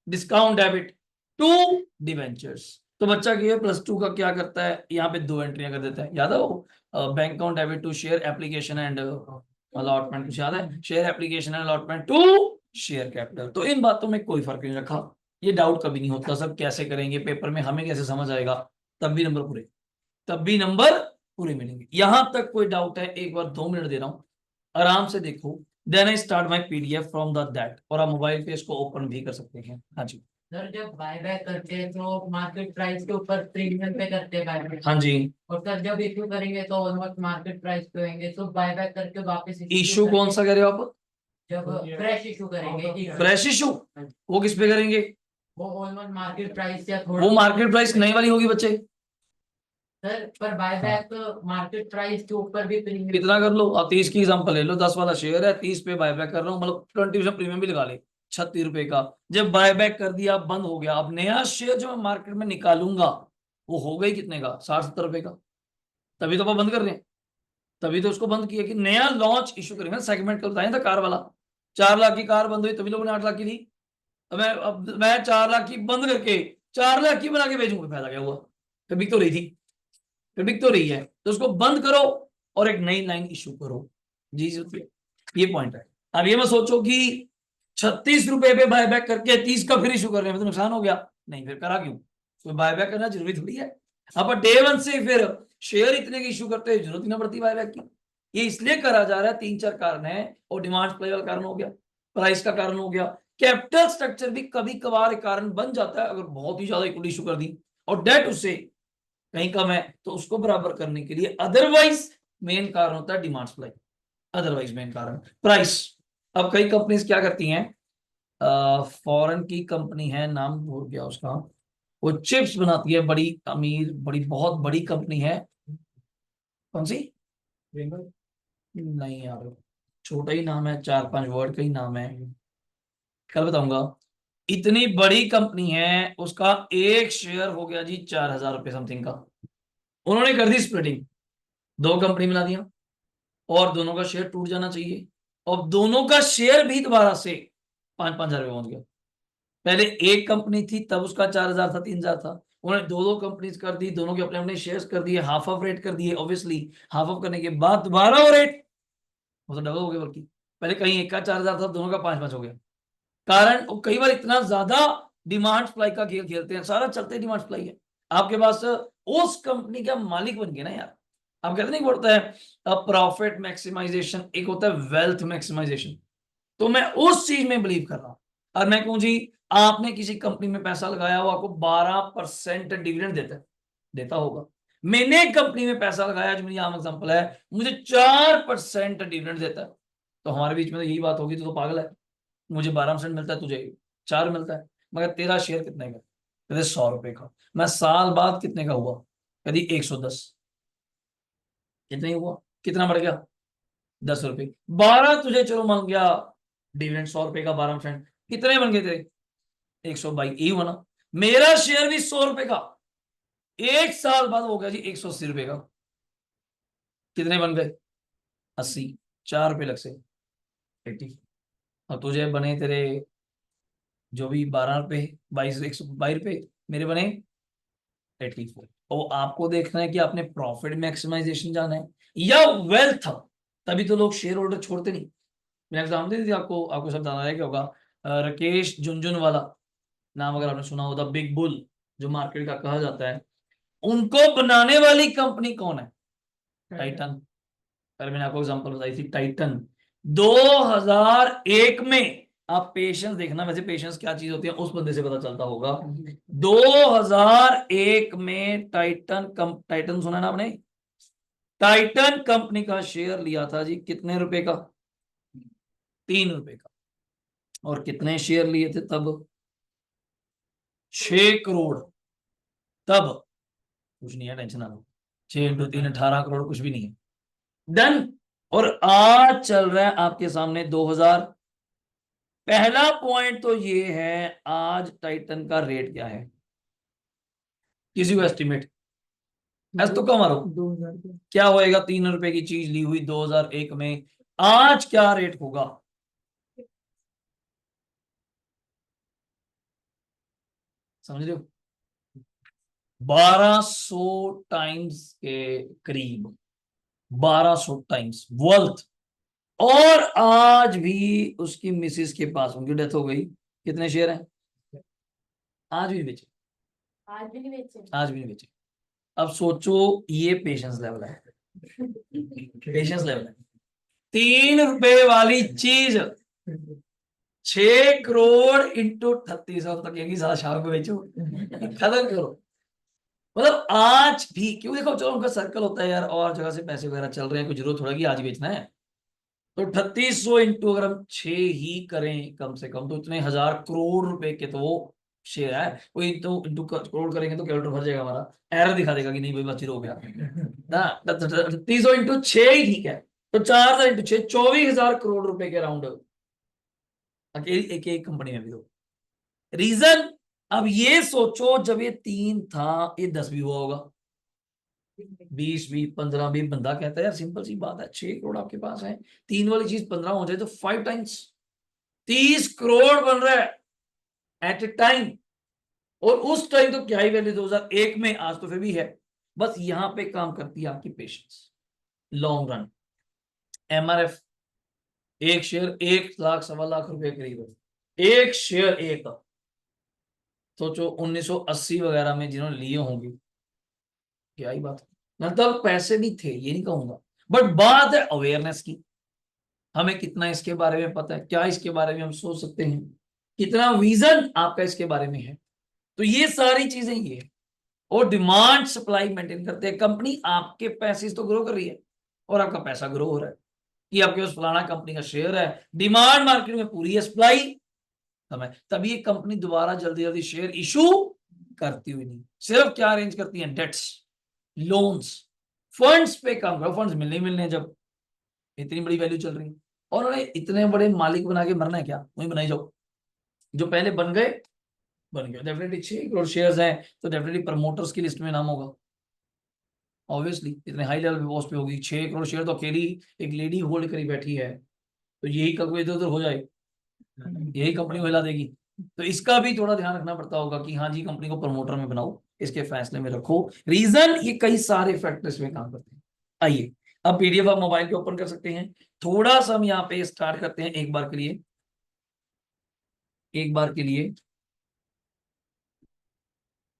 discount debit to debentures. तो बच्चा की +2 का क्या करता है, यहाँ पे 2 एंट्रियां कर देता है, याद है वो? Bank account debit to share application and allotment, कुछ याद है? Share application and allotment to share capital. तो इन बातों में कोई फर्क नहीं रखा। ये डाउट कभी नहीं होता सर कैसे करेंगे पेपर में, हमें कैसे समझ आएगा? तब भी नंबर पूरे, तब भी नंबर पूरे मिलेंगे। यहां तक कोई डाउट है? एक बार 2 मिनट दे रहा हूं, आराम से देखो। Then I start my PDF from the that. और आप मोबाइल पे इसको ओपन भी कर सकते हैं। हाँ जी, सर जब बायबैक करते हैं तो मार्केट प्राइस के ऊपर प्रीमियम पे करते हैं बायबैक। हाँ जी। और सर जब इशू करेंगे तो ऑलमोस्ट मार्केट प्राइस पे होंगे, तो बायबैक करके वापस इशू कौन सा कह रहे हो आप? जब फ्रेश इशू करेंगे फ्रेश इशू वो किस पे करेंगे? वो ऑलमोस्ट मार्केट प्राइस या थोड़ा वो मार्केट प्राइस नई वाली होगी बच्चे। सर पर बायबैक मार्केट प्राइस के ऊपर भी प्रीमियम कितना कर लो? आप 30 की एग्जांपल ले लो, 10 वाला शेयर है, 30 पे बायबैक कर रहा हूँ, मतलब 20% प्रीमियम भी लगा ले, 36 रुपए का। जब बायबैक कर दिया, बंद हो गया, अब नया शेयर जो मैं मार्केट में निकालूंगा वो हो गई कितने का? 60-70 रुपए का। तभी तो वो बंद कर रहे हैं, तभी तो उसको बंद किया कि नया लॉन्च इशू करेंगे। सेगमेंट कल बताया था कार वाला, 4 लाख की कार बंद हुई तभी लोगों ने 8 लाख की ली। अब मैं 4 लाख की बंद करके 4 लाख की बना के बेचूंगा, फायदा क्या हुआ? फिर बिक तो रही थी, फिर बिक तो रही है, तो उसको बंद करो और एक नई लाइन इशू करो। जी ये पॉइंट है। अब ये मैं सोचो कि 36 रुपए पे बायबैक करके 30 का फिर इशू कर रहे हैं, तो नुकसान हो गया। नहीं, फिर करा क्यों? तो बायबैक करना जरूरी थोड़ी है। अब डे 1 से फिर शेयर इतने की इशू करते हैं, जरूरत ही ना पड़ती बायबैक की। ये इसलिए करा जा रहा है, 3-4 कारण है। और डिमांड सप्लाई वाला कारण हो गया, प्राइस का कारण हो गया, कैपिटल स्ट्रक्चर भी कभी कभार एक कारण बन जाता है। अगर बहुत ही ज्यादा इक्विटी इशू कर दी और डेट उससे कहीं कम है तो उसको बराबर करने के लिए, अदरवाइज मेन कारण होता है डिमांड सप्लाई, अदरवाइज मेन कारण प्राइस। अब कई कंपनीज क्या करती हैं, फॉरेन की कंपनी है, नाम भूल गया उसका, वो चिप्स बनाती है, बड़ी अमीर, बड़ी बहुत बड़ी कंपनी है। कौन सी? नहीं यार, छोटा ही नाम है, 4-5 वर्ड का ही नाम है, कल बताऊंगा। इतनी बड़ी कंपनी है, उसका एक शेयर हो गया जी 4,000 रुपये समथिंग का। उन्होंने कर दी स्प्लिटिंग, 2 कंपनी मिला दिया और दोनों का शेयर टूट जाना चाहिए। और दोनों का शेयर भी दोबारा से 5-5 हजार पहुंच गया। पहले एक कंपनी थी तब उसका 4,000 था, 3,000 था, उन्होंने 2 कंपनीज कर दी, दोनों के अपने अपने शेयर्स कर दिए, हाफ ऑफ रेट कर दिए। ऑब्वियसली हाफ ऑफ करने के बाद दोबारा वो रेट वो तो डबल हो गया, बल्कि पहले कहीं एक का 4,000 था, दोनों का 5-5 हो गया। कारण कई बार इतना ज्यादा डिमांड सप्लाई का खेल खेलते हैं, सारा चलते डिमांड सप्लाई है। आपके पास उस कंपनी का मालिक बन गया ना यार। आप कहते नहीं बोलता है प्रॉफिट मैक्सिमाइजेशन, एक होता है वेल्थ मैक्सिमाइजेशन। तो मैं उस चीज में बिलीव कर रहा हूं। और मैं कहूं जी, आपने किसी कंपनी में पैसा लगाया, वो आपको 12% डिविडेंड देता होगा। मैंने कंपनी में पैसा लगाया, जो मेरी आम एग्जांपल है, मुझे 4% डिविडेंड देता है। तो हमारे बीच में तो यही बात होगी, तो पागल है। मुझे 12% मिलता है, तुझे 4 मिलता है, मगर तेरा शेयर कितने का? कहते 100 रुपए का। मैं साल बाद कितने का हुआ? कभी 110। कितने ही हुआ? कितना बढ़ गया? 10 रुपए। 12 तुझे चलो मान गया डिविडेंड, 100 रुपए का 12%, कितने बन गए तेरे? 122। यही हुआ ना? मेरा शेयर भी 100 रुपए का, 1 साल बाद हो गया जी 180 रुपए का। कितने बन गए? 80, 4 रुपए लग से 80। और तुझे बने तेरे जो भी 12 रुपए, 122 रुपए, मेरे बने 84। और आपको देखना है कि आपने प्रॉफिट मैक्सिमाइजेशन जाना है या वेल्थ। तभी तो लोग शेयर होल्डर छोड़ते नहीं। मैं एग्जाम दे दी थी आपको, आपको सब जाना है क्या होगा। राकेश झुनझुनवाला नाम अगर आपने सुना होगा, बिग बुल जो मार्केट का कहा जाता है, उनको बनाने वाली कंपनी कौन है? टाइटन। पहले मैंने आपको एग्जांपल बताई थी, टाइटन 2001 में। आप पेशेंस देखना, वैसे पेशेंस क्या चीज होती है उस बंदे से पता चलता होगा। 2001 में टाइटन सुना ना आपने? टाइटन कंपनी का शेयर लिया था जी कितने रुपए का? 3 रुपए का। और कितने शेयर लिए थे तब? 6 करोड़। तब कुछ नहीं है, टेंशन ना लो। 6 × 3 18 करोड़, कुछ भी नहीं है। डन। और आज चल रहा है आपके सामने 2000। पहला पॉइंट तो ये है, आज टाइटन का रेट क्या है? किसी को एस्टिमेट? ऐसा तो कम मारो। 2000 क्या होएगा? 3 रुपए की चीज ली हुई 2001 में, आज क्या रेट होगा? समझ रहे हो? 1200 टाइम्स के करीब, 1200 टाइम्स वर्थ। और आज भी उसकी मिसिस के पास, उनकी डेथ हो गई, कितने शेयर हैं? आज भी नहीं बेचे। आज भी नहीं बेचे। आज भी नहीं बेचे। अब सोचो, ये पेशेंस लेवल है। पेशेंस लेवल है। 3 रुपए वाली चीज 6 करोड़ इंटू 38 तक की सारा शाम को बेचो, खत्म करो। मतलब आज भी क्यों? देखो चलो उनका सर्कल होता है यार, और जगह से पैसे वगैरह चल रहे हैं, कोई जरूरत थोड़ा कि आज ही बेचना है। तो 3800 इंटू अगर हम 6 ही करें कम से कम, तो इतने 1000 करोड़ रुपए के तो वो शेयर है। कोई तो इंटू करोड़ करेंगे तो कैलकुलेटर भर जाएगा हमारा, एरर दिखा देगा कि नहीं भाई बच्ची हो गया ना। 3800 इंटू 6 ही ठीक है। तो 4 इंटू 6, 24,000 करोड़ रुपए के अराउंड अकेली एक एक कंपनी में भी हो। रीजन, अब ये सोचो जब ये 3 था, ये 10 भी हुआ होगा, 20 भी, 15 भी। बंदा कहता है यार सिंपल सी बात है, 6 करोड़ आपके पास है, 3 वाली चीज 15 हो जाए तो 5 टाइम्स 30 करोड़ बन रहा है एट ए टाइम। और उस टाइम तो क्या ही वैल्यू 2001 में, आज तो फिर भी है। बस यहां पे काम करती है आपकी पेशेंस, लॉन्ग रन। एमआरएफ एक शेयर 1 लाख 1.25 लाख रुपए करीब है, एक शेयर एक। सोचो 1980 वगैरह में जिन्होंने लिए होंगे, क्या ही बात है। मतलब पैसे भी थे, ये नहीं कहूंगा, बट बात है अवेयरनेस की। हमें कितना इसके बारे में पता है, क्या इसके बारे में हम सोच सकते हैं, कितना विजन आपका इसके बारे में है। तो ये सारी चीजें ये है। और डिमांड सप्लाई मेंटेन करते हैं कंपनी। आपके पैसे तो ग्रो कर रही है और आपका पैसा ग्रो हो रहा है कि आपके पास फलाना कंपनी का शेयर है, डिमांड मार्केट में पूरी है, सप्लाई कम है, तभी ये कंपनी दोबारा जल्दी जल्दी शेयर इशू करती हुई नहीं, सिर्फ क्या अरेंज करती है? डेट्स, लोन्स, फंड्स पे काम करो। फंड्स मिलने ही मिलने हैं जब इतनी बड़ी वैल्यू चल रही है। और उन्होंने इतने बड़े मालिक बना के मरना है क्या? वही बनाई जाओ, जो पहले बन गए बन गए। डेफिनेटली 6 करोड़ शेयर्स हैं तो डेफिनेटली प्रमोटर्स की लिस्ट में नाम होगा। ऑब्वियसली इतने हाई लेवल पे पोस्ट पे होगी। 6 करोड़ शेयर तो अकेली एक लेडी होल्ड करी बैठी है, तो यही कल को इधर उधर हो जाए, यही कंपनी को हिला देगी। तो इसका भी थोड़ा ध्यान रखना पड़ता होगा कि हाँ जी कंपनी को प्रमोटर में बनाओ, इसके फैसले में रखो। रीजन, ये कई सारे फैक्टर्स में काम करते हैं। आइए अब पीडीएफ आप मोबाइल पे ओपन कर सकते हैं। थोड़ा सा हम यहाँ पे स्टार्ट करते हैं एक बार के लिए। एक बार के लिए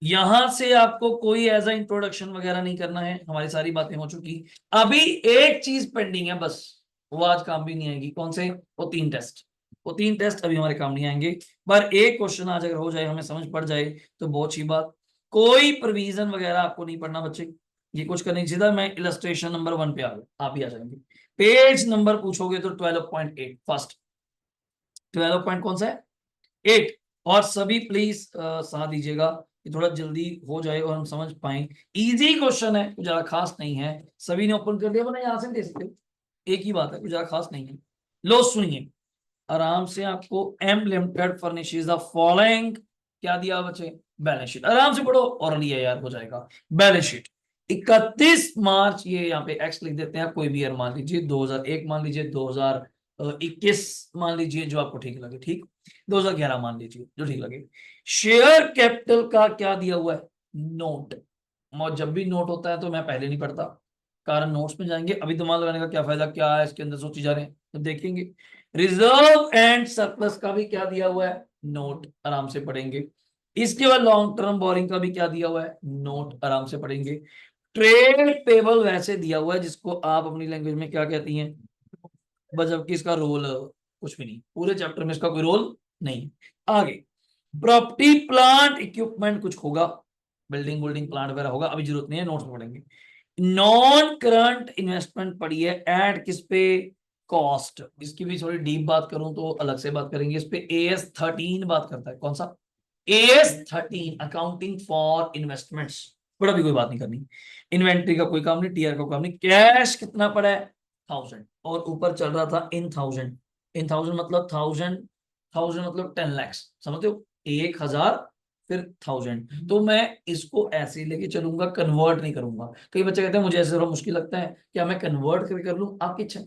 यहां से आपको कोई एज अ इंट्रोडक्शन वगैरह नहीं करना है, हमारी सारी बातें हो चुकी। अभी एक चीज पेंडिंग है बस, वो आज काम भी नहीं आएगी। कौन से? वो 3 टेस्ट। वो 3 टेस्ट अभी हमारे काम नहीं आएंगे, पर एक क्वेश्चन आज अगर हो जाए, हमें समझ पड़ जाए तो बहुत अच्छी बात। कोई प्रोविजन वगैरह आपको नहीं पढ़ना बच्चे, ये कुछ करने सीधा मैं इलस्ट्रेशन नंबर 1 पे आ गया, आप ही आ जाएंगे। पेज नंबर पूछोगे तो 12.8 फर्स्ट। 12 पॉइंट कौन सा है? 8। और सभी प्लीज साथ दीजिएगा कि थोड़ा जल्दी हो जाए और हम समझ पाए। इजी क्वेश्चन है, कुछ ज्यादा खास नहीं है। सभी ने ओपन कर दिया, वरना यहां से दे सकते हो, एक ही बात है, कुछ ज्यादा खास नहीं है। लो सुनिए आराम से, आपको M limited furnishes the following क्या दिया बच्चे, बैलेंस शीट। आराम से पढ़ो और लिया यार हो जाएगा। बैलेंस शीट 31 मार्च, ये यहाँ पे एक्स लिख देते हैं, कोई भी ईयर मान लीजिए, 2001 मान लीजिए, 2021 मान लीजिए, जो आपको ठीक लगे, ठीक, 2011 मान लीजिए, जो ठीक लगे। शेयर कैपिटल का क्या दिया हुआ है, नोट। और जब भी नोट होता है तो मैं पहले नहीं पढ़ता, कारण नोट्स में जाएंगे, अभी दिमाग लगाने का क्या फायदा, क्या है इसके अंदर सोची जा रहे हैं, तो देखेंगे। रिजर्व एंड सरप्लस का भी क्या दिया हुआ है, नोट, आराम से पढ़ेंगे। इसके बाद लॉन्ग टर्म बोरिंग का भी क्या दिया हुआ है, नोट, आराम से पढ़ेंगे। ट्रेड पेबल वैसे दिया हुआ है जिसको आप अपनी लैंग्वेज में क्या कहती हैं, बस, जबकि इसका रोल कुछ भी नहीं, पूरे चैप्टर में इसका कोई रोल नहीं। आगे प्रॉपर्टी प्लांट इक्विपमेंट कुछ होगा, बिल्डिंग बिल्डिंग प्लांट वगैरह होगा, अभी जरूरत नहीं है, नोट्स में पढ़ेंगे। नॉन करंट इन्वेस्टमेंट पड़ी है, एड किस पे, कॉस्ट। इसकी भी थोड़ी डीप बात करूं तो अलग से बात करेंगे इस पे। AS13 बात करता है, कौन सा, AS13 अकाउंटिंग फॉर इन्वेस्टमेंट्स, बड़ा भी कोई बात नहीं करनी। इन्वेंट्री का कोई काम नहीं, टीआर का काम नहीं। कैश कितना पड़ा है, 1000, और ऊपर चल रहा था इन 1000, इन 1000 मतलब 1000, 1000 मतलब 10 लाख, समझते हो, 1000 फिर 1000, तो मैं इसको ऐसे ही लेके चलूंगा, कन्वर्ट नहीं करूंगा। कई बच्चे कहते हैं मुझे ऐसे थोड़ा मुश्किल लगता है, क्या मैं कन्वर्ट करके कर लूं, आपकी इच्छा,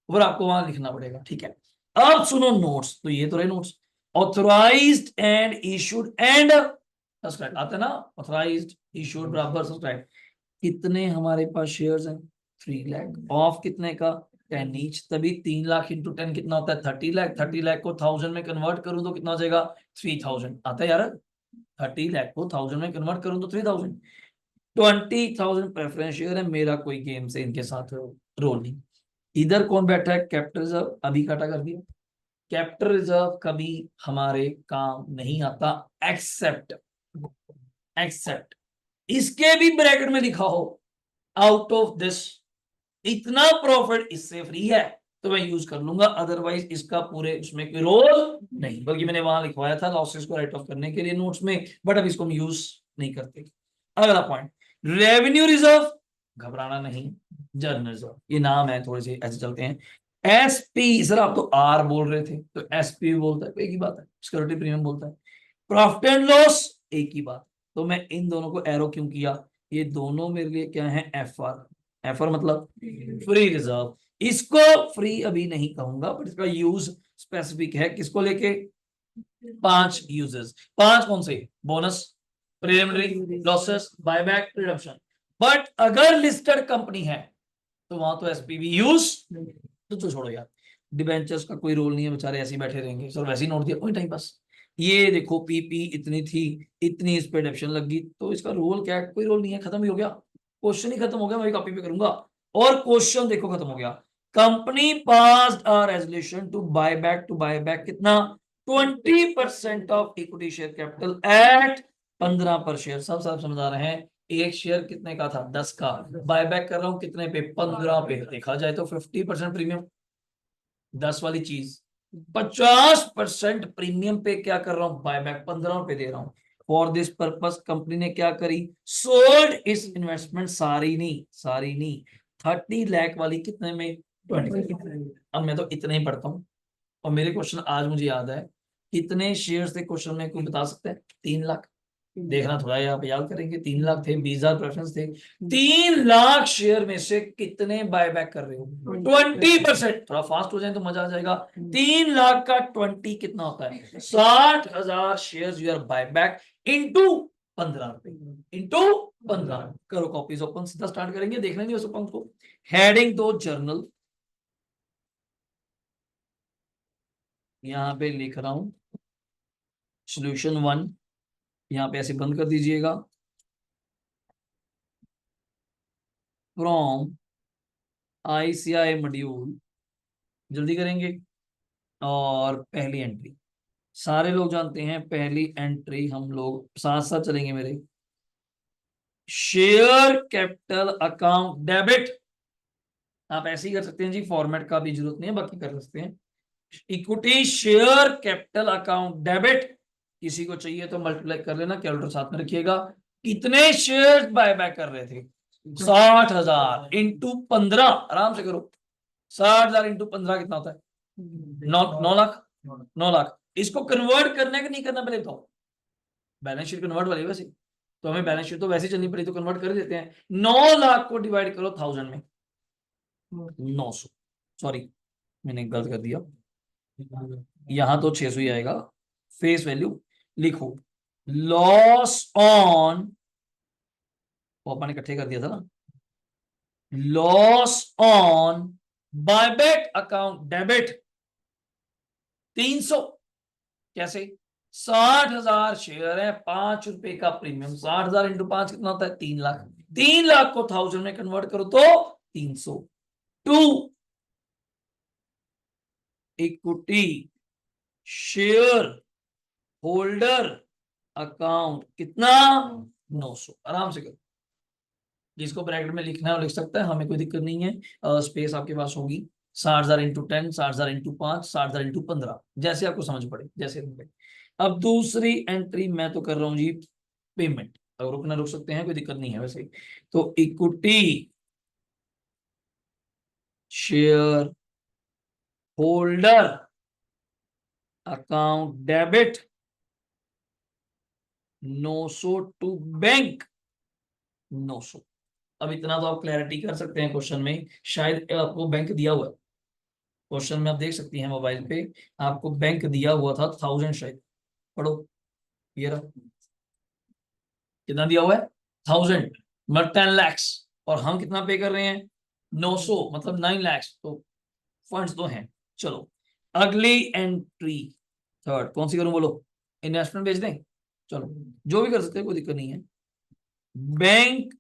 और आपको वहां लिखना पड़ेगा, ठीक है। अब सुनो नोट्स, तो ये तो रहे notes. Authorised and issued and subscribe, आता है ना, ऑथराइज्ड इशूड बराबर सब्सक्राइब। कितने हमारे पास शेयर्स हैं, 3 लाख, ऑफ कितने का, 10 ईच, तभी 3 लाख इंटू 10 कितना होता है, 30 लाख। 30 लाख को 1000 में कन्वर्ट करूं तो कितना हो जाएगा, 3000, आता है यार, 30 लाख को 1000 में कन्वर्ट करूं तो 3000। 20,000 प्रेफरेंस शेयर है, मेरा कोई गेम से इनके साथ रोल नहीं। इधर कौन बैठा है, कैपिटल रिजर्व, अभी काटा कर दिया। कैपिटल रिजर्व कभी हमारे काम नहीं आता, एक्सेप्ट, एक्सेप्ट इसके भी ब्रैकेट में लिखा हो, आउट ऑफ दिस, इतना प्रॉफिट इससे फ्री है तो मैं यूज कर लूंगा, अदरवाइज इसका पूरे उसमें कोई रोल नहीं। बल्कि मैंने वहां लिखवाया था लॉसेस को राइट ऑफ करने के लिए नोट्स में, बट अब इसको हम यूज नहीं करते। अगला पॉइंट, रेवेन्यू रिजर्व, घबराना नहीं, जर्नल रिजर्व, ये नाम है, थोड़े से ऐसे चलते हैं। एसपी, सर आप तो आर बोल रहे थे, तो एसपी बोलता है, एक ही बात है, सिक्योरिटी प्रीमियम बोलता है। प्रॉफिट एंड लॉस, एक ही बात। तो मैं इन दोनों को एरो क्यों किया, ये दोनों मेरे लिए क्या है, एफआर, एफआर मतलब फ्री रिजर्व। इसको फ्री अभी नहीं कहूंगा, बट इसका यूज स्पेसिफिक है, किसको लेके, 5 यूजेस। 5 कौन से, bonus, preliminary, losses, buyback, redemption. But अगर लिस्टेड कंपनी है तो वहां तो एसपीवी यूज, तो छोड़ो यार, डिबेंचर्स का कोई रोल नहीं है, बेचारे ऐसे ही बैठे रहेंगे, सर वैसे ही नोट दिया कोई टाइम बस। ये देखो पीपी इतनी थी, इतनी इस पे डिडक्शन लगी, तो इसका रोल क्या है, कोई रोल नहीं है, खत्म ही हो गया, क्वेश्चन ही खत्म हो गया, मैं कॉपी पे करूंगा, और क्वेश्चन देखो खत्म हो गया। Company passed a resolution to buy back कितना, 20% of equity share capital at 15 per share. सब समझा रहे हैं, एक शेयर कितने का था, 10 का, बायबैक कर रहा हूं कितने पे, 15 पे। देखा जाए तो 50% प्रीमियम, 10 वाली चीज 50% प्रीमियम पे क्या कर रहा हूं, बायबैक 15 पे दे रहा हूं। फॉर दिस पर्पस कंपनी ने क्या करी, सोल्ड इस इन्वेस्टमेंट, सारी नहीं 30 लाख वाली कितने में, 20। अब मैं तो इतना ही पढ़ता हूँ, और मेरे क्वेश्चन आज मुझे याद है, कितने शेयर थे क्वेश्चन में, कोई बता सकते हैं, 3 लाख। देखना थोड़ा यहाँ पे याद करेंगे, 3 लाख थे, 20,000 प्रेफरेंस थे, 3 लाख शेयर में से कितने बायबैक कर रहे हो, 20%। थोड़ा फास्ट हो जाए तो मजा आ जाएगा। 3 लाख का 20 कितना होता है, 60,000 share you are buyback into 15 रुपए, इंटू 15। करो कॉपीज ओपन, सीधा स्टार्ट करेंगे, देखना नहीं उस अकाउंट को। हेडिंग दो जर्नल, यहाँ पे लिख रहा हूं सोल्यूशन 1, यहाँ पे ऐसे बंद कर दीजिएगा, फ्रॉम ICI मॉड्यूल, जल्दी करेंगे। और पहली एंट्री, सारे लोग जानते हैं, पहली एंट्री हम लोग साथ साथ चलेंगे मेरे, शेयर कैपिटल अकाउंट डेबिट। आप ऐसे ही कर सकते हैं जी, फॉर्मेट का भी जरूरत नहीं है, बाकी कर सकते हैं। Equity share capital account debit, किसी को चाहिए तो मल्टीप्लाई कर लेना, कैलकुलेटर साथ में रखिएगा। कितने शेयर बायबैक कर रहे थे, 60,000 इंटू 15, आराम से करो, 60,000 इंटू 15 कितना होता है, 9 लाख। 9 लाख, इसको कन्वर्ट करना है कि नहीं करना, पहले बताओ, बैलेंस शीट कन्वर्ट वाली है वैसे, तो हमें बैलेंस शीट तो वैसे ही चलनी पड़ी, तो कन्वर्ट कर देते हैं। 9 लाख को डिवाइड करो 1000 में, 900, सॉरी मैंने गलत कर दिया, यहां तो 600 ही आएगा। फेस वैल्यू लिखो, लॉस ऑन, वो अपन ने इकट्ठे कर दिया था ना, loss on buyback account debit 300। कैसे? 60,000 शेयर है, 5 रुपए का प्रीमियम, 60,000 इंटू 5 कितना होता है? 3 लाख। 3 लाख को 1000 में कन्वर्ट करो तो 300। To equity share holder account कितना? 900। आराम से करो, जिसको ब्रैकेट में लिखना है वो लिख सकता है, हमें कोई दिक्कत नहीं है। स्पेस आपके पास होगी। 60,000 इंटू 10, 60,000 इंटू 5, 60,000 इंटू 15, जैसे आपको समझ पड़े, जैसे पड़े। अब दूसरी एंट्री मैं तो कर रहा हूं जी पेमेंट, अगर रुकना रुक सकते हैं, कोई दिक्कत नहीं है वैसे। तो equity share holder account debit 900 to bank 900। अब इतना तो आप क्लैरिटी कर सकते हैं, क्वेश्चन में शायद आपको बैंक दिया हुआ है, क्वेश्चन में आप देख सकती हैं मोबाइल पे, आपको बैंक दिया हुआ था 1000 शायद, पढ़ो ये रहा, कितना दिया हुआ है? 1000 मतलब 10 lakhs, और हम कितना पे कर रहे हैं? 900 मतलब 9 lakhs, तो फंड्स तो हैं। चलो अगली एंट्री, थर्ड कौन सी करूं बोलो? इन्वेस्टमेंट बेच दें, चलो जो भी कर सकते हैं, कोई दिक्कत नहीं है। बैंक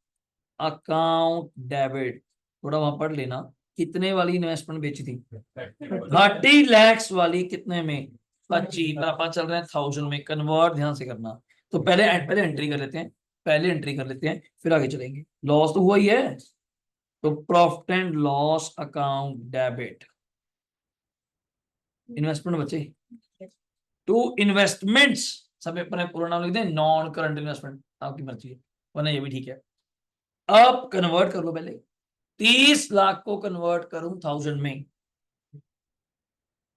अकाउंट डेबिट, थोड़ा वहां पढ़ लेना, कितने वाली इन्वेस्टमेंट बेची थी? 30 lakhs वाली कितने में? 25, पर अपन चल रहे हैं 1000 में, कन्वर्ट ध्यान से करना। तो पहले एंट्री कर लेते हैं, पहले एंट्री कर लेते हैं, फिर आगे चलेंगे। लॉस तो हुआ ही है, तो profit and loss account debit, investment बचे टू इन्वेस्टमेंट्स, सब पेपर में पूरा नाम लिख दें, नॉन करंट इन्वेस्टमेंट, आपकी मर्जी है, वरना ये भी ठीक है। अब कन्वर्ट कर लो, पहले 30 लाख को कन्वर्ट करूं 1000 में,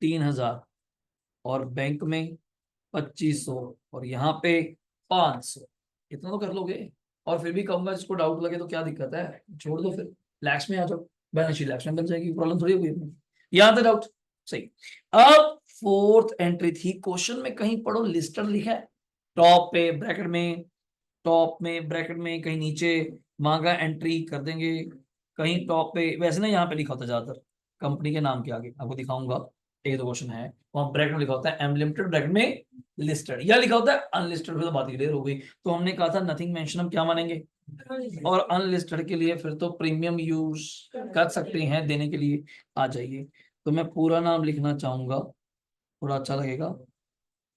3000, और बैंक में 2500, और यहाँ पे 500, इतना तो कर लोगे। और फिर भी कहूंगा जिसको डाउट लगे तो क्या दिक्कत है, छोड़ दो, फिर लैक्स में आ जाओ, बैलेंस शीट लैक्स में बन जाएगी, प्रॉब्लम थोड़ी होगी। यहाँ तक डाउट सही। अब फोर्थ एंट्री थी, क्वेश्चन में कहीं पढ़ो लिस्टेड लिखा है, टॉप पे ब्रैकेट में, टॉप में ब्रैकेट में, कहीं नीचे मांगा एंट्री कर देंगे, कहीं टॉप पे, वैसे ना यहाँ पे लिखा होता है ज्यादातर कंपनी के नाम के आगे, आपको दिखाऊंगा, एक दो क्वेश्चन है वहां ब्रैकेट में लिखा होता है एम लिमिटेड, ब्रैकेट में लिस्टेड, या लिखा होता है अनलिस्टेड, फिर तो बात क्लियर हो गई। तो हमने कहा था नथिंग मेंशन हम क्या मानेंगे, और अनलिस्टेड के लिए फिर तो प्रीमियम यूज कर सकते हैं देने के लिए, आ जाइए। तो मैं पूरा नाम लिखना चाहूंगा, थोड़ा अच्छा लगेगा,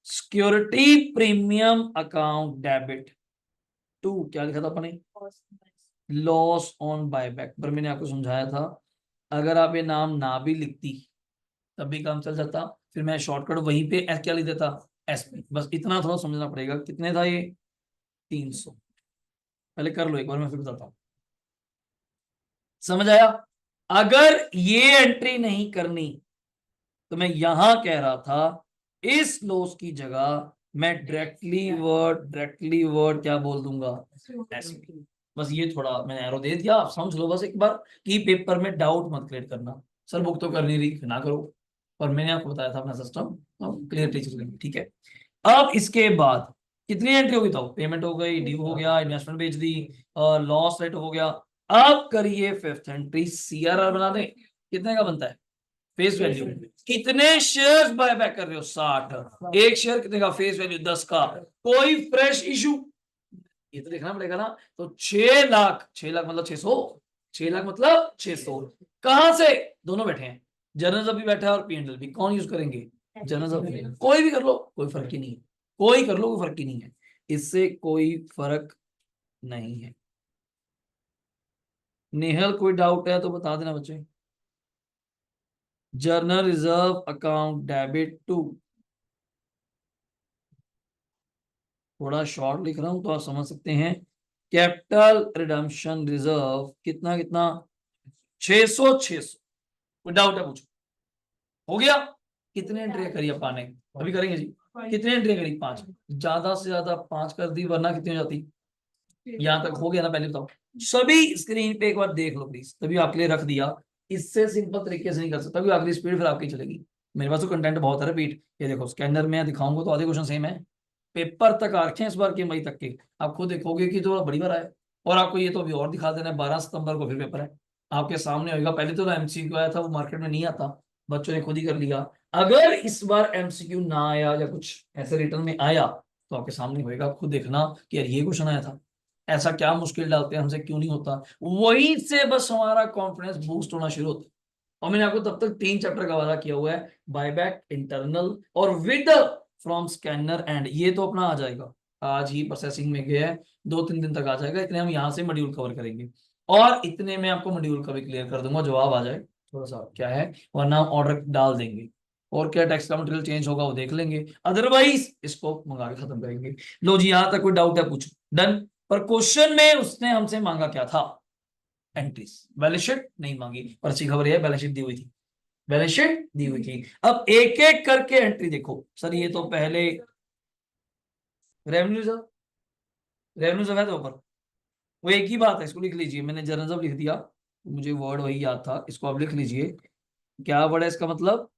security premium account debit to, क्या लिखा था अपने? Loss on buyback. पर मैंने आपको समझाया था, अगर आप ये नाम ना भी लिखती तब भी काम चल जाता, फिर मैं शॉर्टकट वहीं पे क्या लिख देता, एसपी, बस इतना थोड़ा समझना पड़ेगा। कितने था ये? 300। पहले कर लो एक बार, मैं फिर बताता हूं, समझ आया? अगर ये एंट्री नहीं करनी तो मैं यहां कह रहा था, इस लॉस की जगह मैं डायरेक्टली वर्ड क्या बोल दूंगा, एसपी। बस ये थोड़ा मैंने एरो दे दिया, आप समझ लो बस एक बार, कि पेपर में डाउट मत क्रिएट करना, सर बुक तो कर नहीं रही, ना करो, पर मैंने आपको बताया था अपना सिस्टम, क्लियर टीचर लेंगे, ठीक है। अब इसके बाद कितनी एंट्री होगी? तो पेमेंट हो गई, ड्यू हो गया, इन्वेस्टमेंट बेच दी, लॉस रेट हो गया। अब करिए फिफ्थ एंट्री, सीआरआर बना दें, कितने का बनता है? फेस वैल्यू, कितने शेयर्स बाय बैक कर रहे हो? 60, एक शेयर कितने का? फेस वैल्यू 10 का, कोई फ्रेश इशू, ये तो देखना पड़ेगा ना। तो 6 लाख, 6 लाख मतलब 600, 6 लाख मतलब 600, कहां से? दोनों बैठे हैं, जनरल भी बैठा है और पीएनएल भी, कौन यूज करेंगे? जनरल, कोई भी कर लो, कोई फर्क ही नहीं है, कोई कर लो, कोई फर्क ही नहीं है, इससे कोई फर्क नहीं है। नेहल कोई डाउट है तो बता देना बच्चे। General reserve account debit to, थोड़ा शॉर्ट लिख रहा हूं तो आप समझ सकते हैं। कैपिटल रिडम्पशन रिजर्व कितना कितना? 600, 600, कोई डाउट है पूछो। हो गया? कितने एंट्री करिए पाने, अभी करेंगे जी। कितने एंट्री करी? 5। ज्यादा से ज्यादा 5 कर दी, वरना कितनी हो जाती? यहाँ तक हो गया ना? पहले बताओ। सभी स्क्रीन पे एक बार देख लो प्लीज, तभी आपके लिए रख दिया। इससे सिंपल तरीके से नहीं कर सकता, क्योंकि आखिरी स्पीड फिर आपकी चलेगी। मेरे पास तो कंटेंट बहुत है। रिपीट, ये देखो स्कैनर में दिखाऊंगा तो आधे क्वेश्चन सेम है। पेपर तक आ रखे हैं इस बार के, मई तक के। आप खुद देखोगे कि थोड़ा बड़ी बार आया। और आपको ये तो अभी और दिखा देना है, 12 सितंबर को फिर पेपर है। आपके सामने होगा। पहले तो एमसीक्यू आया था, वो मार्केट में नहीं आता, बच्चों ने खुद ही कर लिया। अगर इस बार एमसीक्यू ना आया या कुछ ऐसे रिटर्न में आया, तो आपके सामने होएगा, खुद देखना कि यार ये क्वेश्चन आया था, ऐसा क्या मुश्किल डालते हैं, हमसे क्यों नहीं होता। वहीं से बस हमारा कॉन्फिडेंस बूस्ट होना शुरू होता है। और मैंने आपको तब तक 3 चैप्टर का वादा किया हुआ है, बायबैक, इंटरनल और विद फ्रॉम स्कैनर एंड। ये तो अपना आ जाएगा, आज ही प्रोसेसिंग में गया है, 2-3 दिन तक आ जाएगा। इतने हम यहाँ से मॉड्यूल कवर करेंगे, और इतने में आपको मॉड्यूल का भी क्लियर कर दूंगा, जवाब आ जाए थोड़ा सा क्या है, वरना हम ऑर्डर डाल देंगे। और क्या टेक्स्ट का मटेरियल चेंज होगा वो देख लेंगे, अदरवाइज इसको मंगा के खत्म करेंगे। लो जी, यहाँ तक कोई डाउट है पूछो। डन। पर क्वेश्चन में उसने हमसे मांगा क्या था? एंट्रीज। बैलेंस शीट नहीं मांगी, पर अच्छी खबर है बैलेंस शीट दी हुई थी। बैलेंस शीट दी हुई थी। अब एक एक करके एंट्री देखो। सर ये तो पहले रेवेन्यू रिजर्व, रेवेन्यू रिजर्व है तो ऊपर, वो एक ही बात है, इसको लिख लीजिए। मैंने जर्नल रिजर्व लिख दिया, मुझे वर्ड वही याद था, इसको आप लिख लीजिए। क्या वर्ड है इसका मतलब?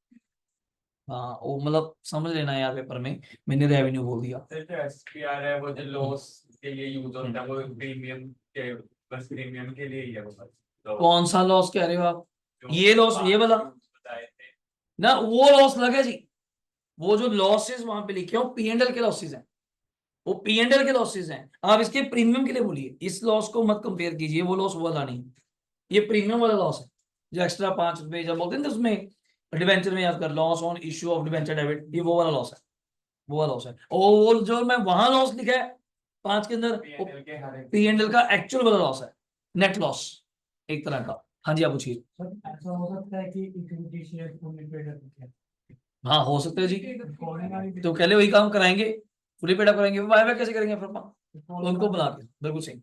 हाँ, वो मतलब समझ लेना यार, पेपर में मैंने रेवेन्यू बोल दिया। एसपीआर है वो जो लॉस के लिए यूज होता है, वो प्रीमियम के, बस प्रीमियम के लिए ही है वो बस। तो कौन सा लॉस कह रहे हो आप? जो ये लॉस, ये वाला बताए थे ना, वो लॉस लगे जी। वो जो लॉसेस वहां पे लिखे हो, P&L के लॉसेस हैं, वो P&L के लॉसेस हैं। आप इसके प्रीमियम के लिए बोलिए, इस लॉस को मत कंपेयर कीजिए, वो लॉस वाला नहीं, ये प्रीमियम वाला लॉस है। जो एक्स्ट्रा 5 रुपए जब बोलते हैं ना उसमें, डिवेंचर में याद कर, loss on issue of debenture debit, ये वो वाला लॉस है, वो वाला लॉस है। और वो जो मैं वहां लॉस लिखा है 5 के अंदर, P&L के हर एक P&L का एक्चुअल वाला लॉस है, नेट लॉस एक तरह का। हाँ जी, आप पूछिए। सर ऐसा हो सकता है कि इक्विटी शेयर फुली पेड है। हाँ हो सकता है जी, कौन वाली तो पहले वही काम कराएंगे, फुली पेड अप कराएंगे, बायबैक कैसे करेंगे फिर अपन? तो उनको बुला के, बिल्कुल सही।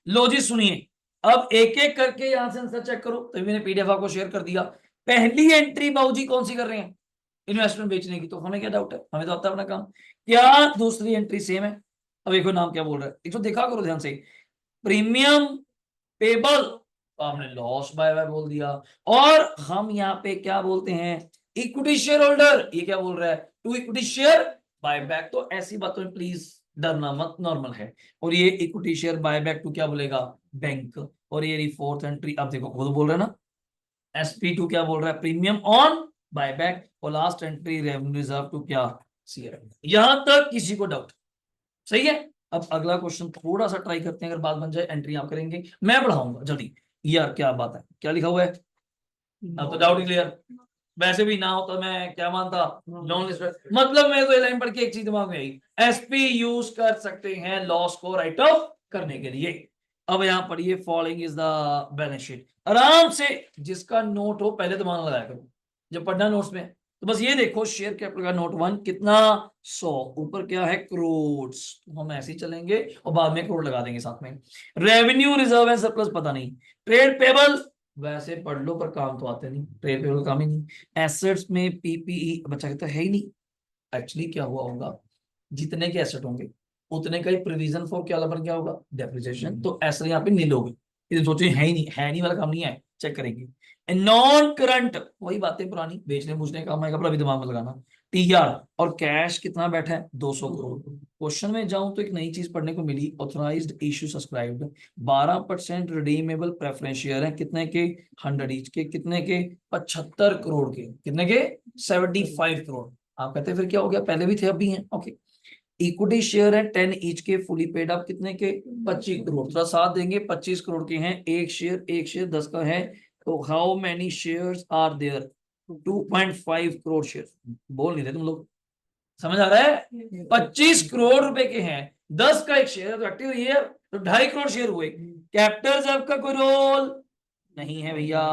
लो जी सुनिए, अब एक एक करके यहां से आंसर चेक करो। तो मैंने पीडीएफ आपको शेयर कर दिया। पहली एंट्री बाबूजी कौन सी कर रहे हैं? इन्वेस्टमेंट बेचने की। तो हमें क्या डाउट है, हमें तो आता है अपना काम। क्या दूसरी एंट्री सेम है? अब देखो नाम क्या बोल रहा है, एक तो देखा करो ध्यान से। प्रीमियम पेबल, तो आपने लॉस बाय बाय बोल दिया। और हम यहाँ पे क्या बोलते हैं? Equity share holder. ये क्या बोल रहा है? To equity share buy back. तो ऐसी बातों में प्लीज डरना मत, नॉर्मल है। और ये equity share buy back to क्या बोलेगा? बैंक। और ये फोर्थ एंट्री, अब देखो खुद बोल रहे हैं ना, SP2 क्या बोल रहा है? Premium on buyback. और last entry revenue reserve to क्या? CRM। यहां तक किसी को डाउट? सही है। अब अगला क्वेश्चन थोड़ा सा ट्राई करते हैं, अगर बात बन जाए एंट्री आप करेंगे, मैं बढ़ाऊंगा जल्दी। यार क्या बात है, क्या लिखा हुआ है? अब तो डाउट ही क्लियर। वैसे भी ना होता मैं क्या मानता, नॉन लिस्ट। मतलब मैं तो ये लाइन पढ़ के एक चीज दिमाग में आई, SP यूज कर सकते हैं लॉस को राइट ऑफ करने के लिए। अब यहां पढ़िए, following is the balance sheet. आराम से जिसका नोट हो पहले दिमाग लगाया करो जब पढ़ना नोट्स में। तो बस ये देखो, शेयर कैपिटल का नोट 1 कितना? 100। ऊपर क्या है? करोड़। तो हम ऐसे ही चलेंगे और बाद में करोड़ लगा देंगे साथ में। रेवेन्यू रिजर्व एंड सरप्लस पता नहीं। ट्रेड पेबल वैसे पढ़ लो, पर काम तो आते नहीं, ट्रेड पेबल काम ही नहीं। एसेट्स में PPE बच्चा कहता है ही नहीं। एक्चुअली क्या हुआ होगा, जितने के एसेट होंगे उतने का ही प्रोविजन फॉर क्या बन क्या होगा? डेप्रिसिएशन। तो ऐसा यहाँ पे नील होगी। ये सोचे है नहीं वाला काम नहीं है, चेक करेंगे। नॉन करंट वही बातें पुरानी, बेचने पूछने काम आएगा, पर अभी दिमाग में लगाना। TR और कैश कितना बैठा है? 200 करोड़। क्वेश्चन में जाऊं तो एक नई चीज पढ़ने को मिली, authorised issue subscribed 12% redeemable preference share है, कितने के? 100 ईच के। कितने के? 75 करोड़ के। कितने के? 75 करोड़। आप कहते हैं फिर क्या हो गया, पहले भी थे अब भी हैं, ओके। इक्विटी शेयर है 10 ईच के, फुली पेड अप कितने के? 25 करोड़। थोड़ा साथ देंगे, 25 करोड़ के हैं। एक शेयर 10 का है। तो how many shares are there? 2.5 crore share. बोल नहीं रहे तुम लोग, समझ आ रहा है? 25 करोड़ रुपए के हैं, 10 का एक शेयर है, तो एक्टिव है तो 2.5 करोड़ शेयर हुए। कैपिटल रिजर्व का कोई रोल नहीं है भैया।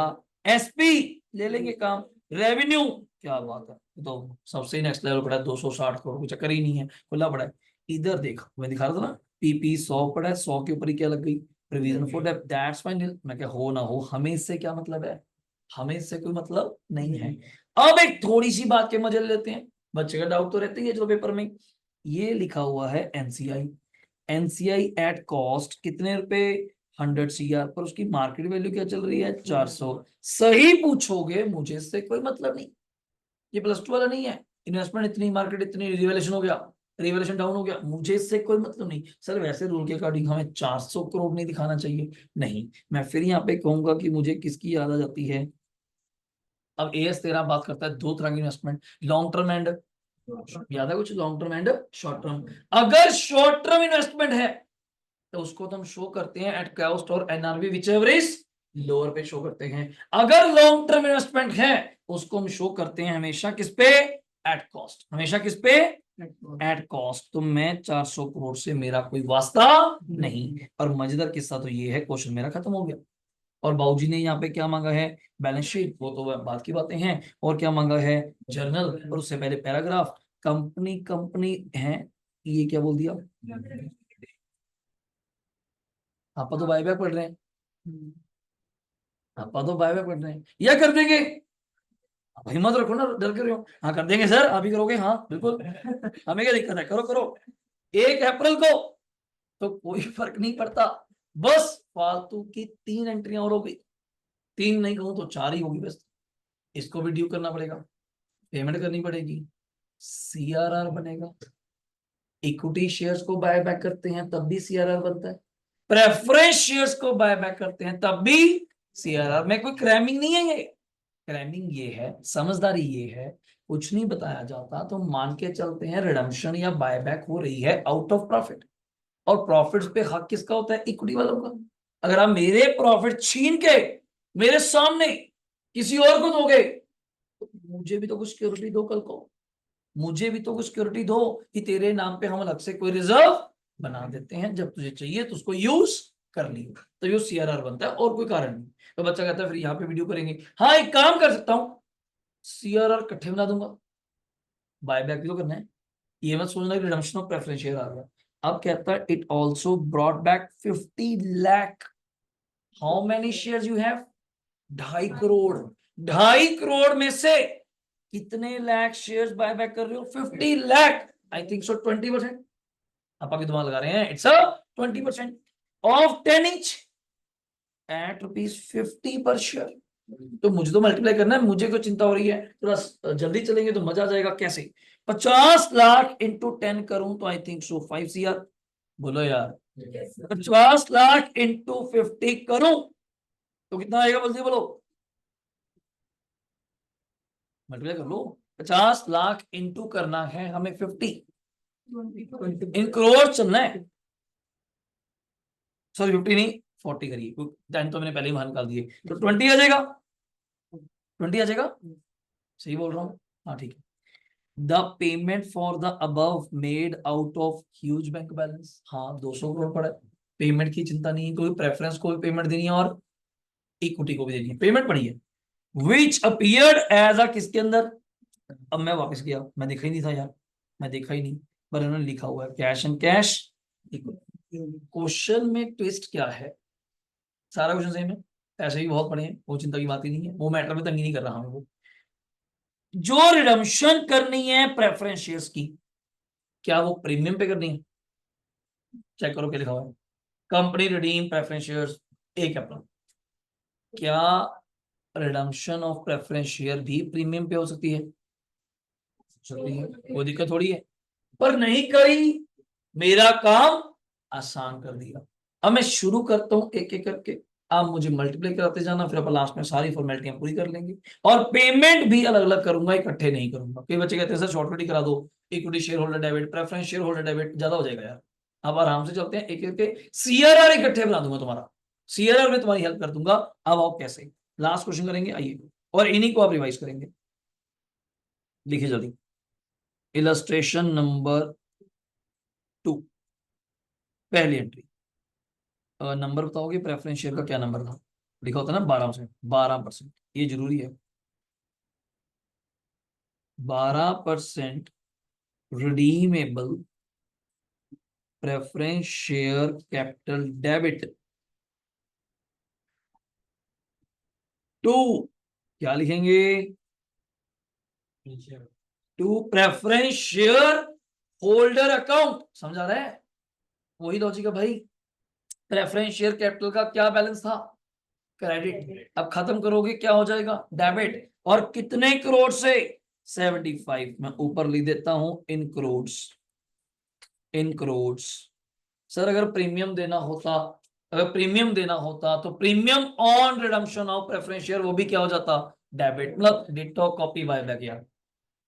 SP ले लेंगे काम। रेवेन्यू क्या बात है, तो सबसे नेक्स्ट लेवल पड़ा है, 260 करोड़, कोई चक्कर ही नहीं है, खुला पड़ा है। इधर देख, मैं दिखा रहा था ना, PP 100 पड़ा है, 100 के ऊपर ही क्या लग गई? प्रोविजन फॉर डेब्ट, दैट्स फाइन। मैं क्या हो ना हो, हमें इससे क्या मतलब है? हमें इससे कोई मतलब नहीं है। अब एक थोड़ी सी बात के मजे लेते हैं। बच्चे का डाउट तो रहता ही है चलो पेपर में। ये लिखा हुआ है एनसीआई, एनसीआई एट कॉस्ट कितने रुपए, 100 CR, पर उसकी मार्केट वैल्यू क्या चल रही है, 400। सही पूछोगे मुझे इससे कोई मतलब नहीं, ये +2 वाला नहीं है। इन्वेस्टमेंट इतनी, मार्केट इतनी, रिवैल्यूएशन हो गया, रिवैल्यूएशन डाउन हो गया, मुझे इससे कोई मतलब नहीं। सर वैसे रूल के अकॉर्डिंग हमें 400 करोड़ नहीं दिखाना चाहिए, नहीं। मैं फिर यहाँ पे कहूंगा कि मुझे किसकी याद आ जाती है। अब AS13 बात करता है दो तरह की इन्वेस्टमेंट, लॉन्ग टर्म एंड, याद है कुछ, long term and short term. अगर शॉर्ट टर्म इन्वेस्टमेंट है तो उसको तो हम शो करते हैं एट कॉस्ट और NRV which ever is lower पे शो करते हैं। अगर लॉन्ग टर्म इन्वेस्टमेंट है उसको हम शो करते हैं हमेशा किस पे, एट कॉस्ट, हमेशा किस पे, एट कॉस्ट। तो मैं 400 करोड़ से मेरा कोई वास्ता नहीं। और मजेदार किस्सा तो ये है, क्वेश्चन मेरा खत्म हो गया। और बाबूजी ने यहाँ पे क्या मांगा है, बैलेंस शीट, वो तो बात की बातें हैं। और क्या मांगा है, जर्नल, और उससे पहले पैराग्राफ। कंपनी कंपनी है, ये क्या बोल दिया, आप तो बाय बैक पढ़ रहे हैं, आप तो बाय बैक पढ़ रहे हैं, या कर देंगे, आप हिम्मत रखो ना, डर कर रहे हो, हाँ कर देंगे सर, आप ही करोगे, हाँ बिल्कुल, हमें क्या दिक्कत है, करो करो। 1 अप्रैल को तो कोई फर्क नहीं पड़ता, बस फालतू की 3 एंट्रियां और हो गई, 3 नहीं कहूं तो 4 ही होगी बस। इसको भी ड्यू करना पड़ेगा, पेमेंट करनी पड़ेगी, CRR बनेगा। इक्विटी शेयर्स को बाय बैक करते हैं तब भी CRR बनता है, प्रेफरेंस शेयर्स को बाय बैक करते हैं तब भी CRR में। कोई क्रैमिंग नहीं है, ये क्रैमिंग ये है, समझदारी ये है, कुछ नहीं बताया जाता तो मान के चलते हैं रिडम्पशन या बायबैक हो रही है आउट ऑफ प्रॉफिट, और प्रॉफिट्स पे हक किसका होता है, इक्विटी वालों का। अगर आप मेरे प्रॉफिट छीन के मेरे सामने किसी और को दोगे तो मुझे भी तो कुछ सिक्योरिटी दो, कल को मुझे भी तो कुछ सिक्योरिटी दो कि तेरे नाम पे हम अलग से कोई रिजर्व बना देते हैं, जब तुझे चाहिए तो उसको यूज कर लियो। तो ये CRR बनता है और कोई कारण नहीं। तो बच्चा कहता है फिर यहाँ पे वीडियो करेंगे, हाँ एक काम कर सकता हूँ, CRR इकट्ठे बना दूंगा, बायबैक भी तो करना है, ये मत सोचना कि रिडम्पशन ऑफ प्रेफरेंस शेयर आ गया। अब कहता है it also brought back 50 lakh, how many shares you have, 2.5 crore, 2.5 crore में से कितने लाख शेयर्स बाय बैक कर रहे हो, 50 लाख, आई थिंक सो 20%, आप आगे दिमाग लगा रहे हैं, it's a 20% of 10 inch at ₹50 per share. तो मुझे तो मल्टीप्लाई करना है, मुझे कोई चिंता हो रही है, थोड़ा जल्दी चलेंगे तो मजा आ जाएगा। कैसे, 50 लाख इंटू 10 करूं तो आई थिंक सो 5 CR, बोलो यार, 50 लाख इंटू 50 करूं तो कितना आएगा, जल्दी बोलो, मल्टीप्लाई कर लो। 50 लाख इंटू करना है हमें 50, इन करोड़ चलना है, सॉरी 50 नहीं 40 करिए, 10 तो मैंने पहले ही वहां निकाल दिए, तो 20 आ जाएगा, 20 आ जाएगा, सही बोल रहा हूँ, हाँ ठीक है। The payment for the above made out of huge bank balance, हाँ 200 करोड़ पड़ा है, पेमेंट की चिंता नहीं है, कोई प्रेफरेंस को भी पेमेंट देनी है और इक्विटी को भी देनी है, पेमेंट पड़ी है। विच अपीयर्ड एज अ किसके अंदर, अब मैं वापस गया, मैं देखा ही नहीं था यार, मैं देखा ही नहीं, पर उन्होंने लिखा हुआ है कैश एंड कैश। क्वेश्चन में ट्विस्ट क्या है, सारा क्वेश्चन सेम है, पैसे भी बहुत पड़े हैं, वो चिंता की बात ही नहीं है, वो मैटर में तंगी नहीं कर रहा हमें। वो जो रिडम्पशन करनी है प्रेफरेंस शेयर्स की, क्या वो प्रीमियम पे करनी है, चेक करो क्या लिखा हुआ है, कंपनी रिडीम प्रेफरेंस शेयर्स 1 अप्रैल, क्या रिडम्पशन ऑफ प्रेफरेंस शेयर भी प्रीमियम पे हो सकती है, सकती है, कोई दिक्कत थोड़ी है, पर नहीं करी, मेरा काम आसान कर दिया। अब मैं शुरू करता हूं एक एक करके, आप मुझे मल्टीप्लाई कराते जाना, फिर अपन लास्ट में सारी फॉर्मेलिटियां पूरी कर लेंगे, और पेमेंट भी अलग अलग करूंगा, इकट्ठे नहीं करूंगा। कई बच्चे कहते हैं सर शॉर्टकट ही करा दो, equity share holder debit, preference share holder debit, ज्यादा हो जाएगा यार, अब आराम से चलते हैं एक एक के, CRR इकट्ठे बना दूंगा तुम्हारा, CRR में तुम्हारी हेल्प कर दूंगा। अब आओ कैसे, लास्ट क्वेश्चन करेंगे, आइए, और इन्हीं को आप रिवाइज करेंगे, लिखिए जल्दी। इलस्ट्रेशन नंबर 2, पहली एंट्री, नंबर बताओगे, प्रेफरेंस शेयर का क्या नंबर था, लिखा होता है ना 12%, 12%, ये जरूरी है, 12% redeemable preference share capital debit to, क्या लिखेंगे, to preference share holder account. समझा रहा है? वही लॉजिक है भाई। प्रेफरेंस शेयर कैपिटल का क्या बैलेंस था? क्रेडिट। अब खत्म करोगे क्या हो जाएगा? डेबिट। और कितने करोड़ से? 75। मैं ऊपर लिख देता हूं इन करोड़। इन करोड़। सर अगर प्रीमियम देना होता, तो premium on redemption of preference share वो भी क्या हो जाता? डेबिट। मतलब डिटो कॉपी बाय बैक यार।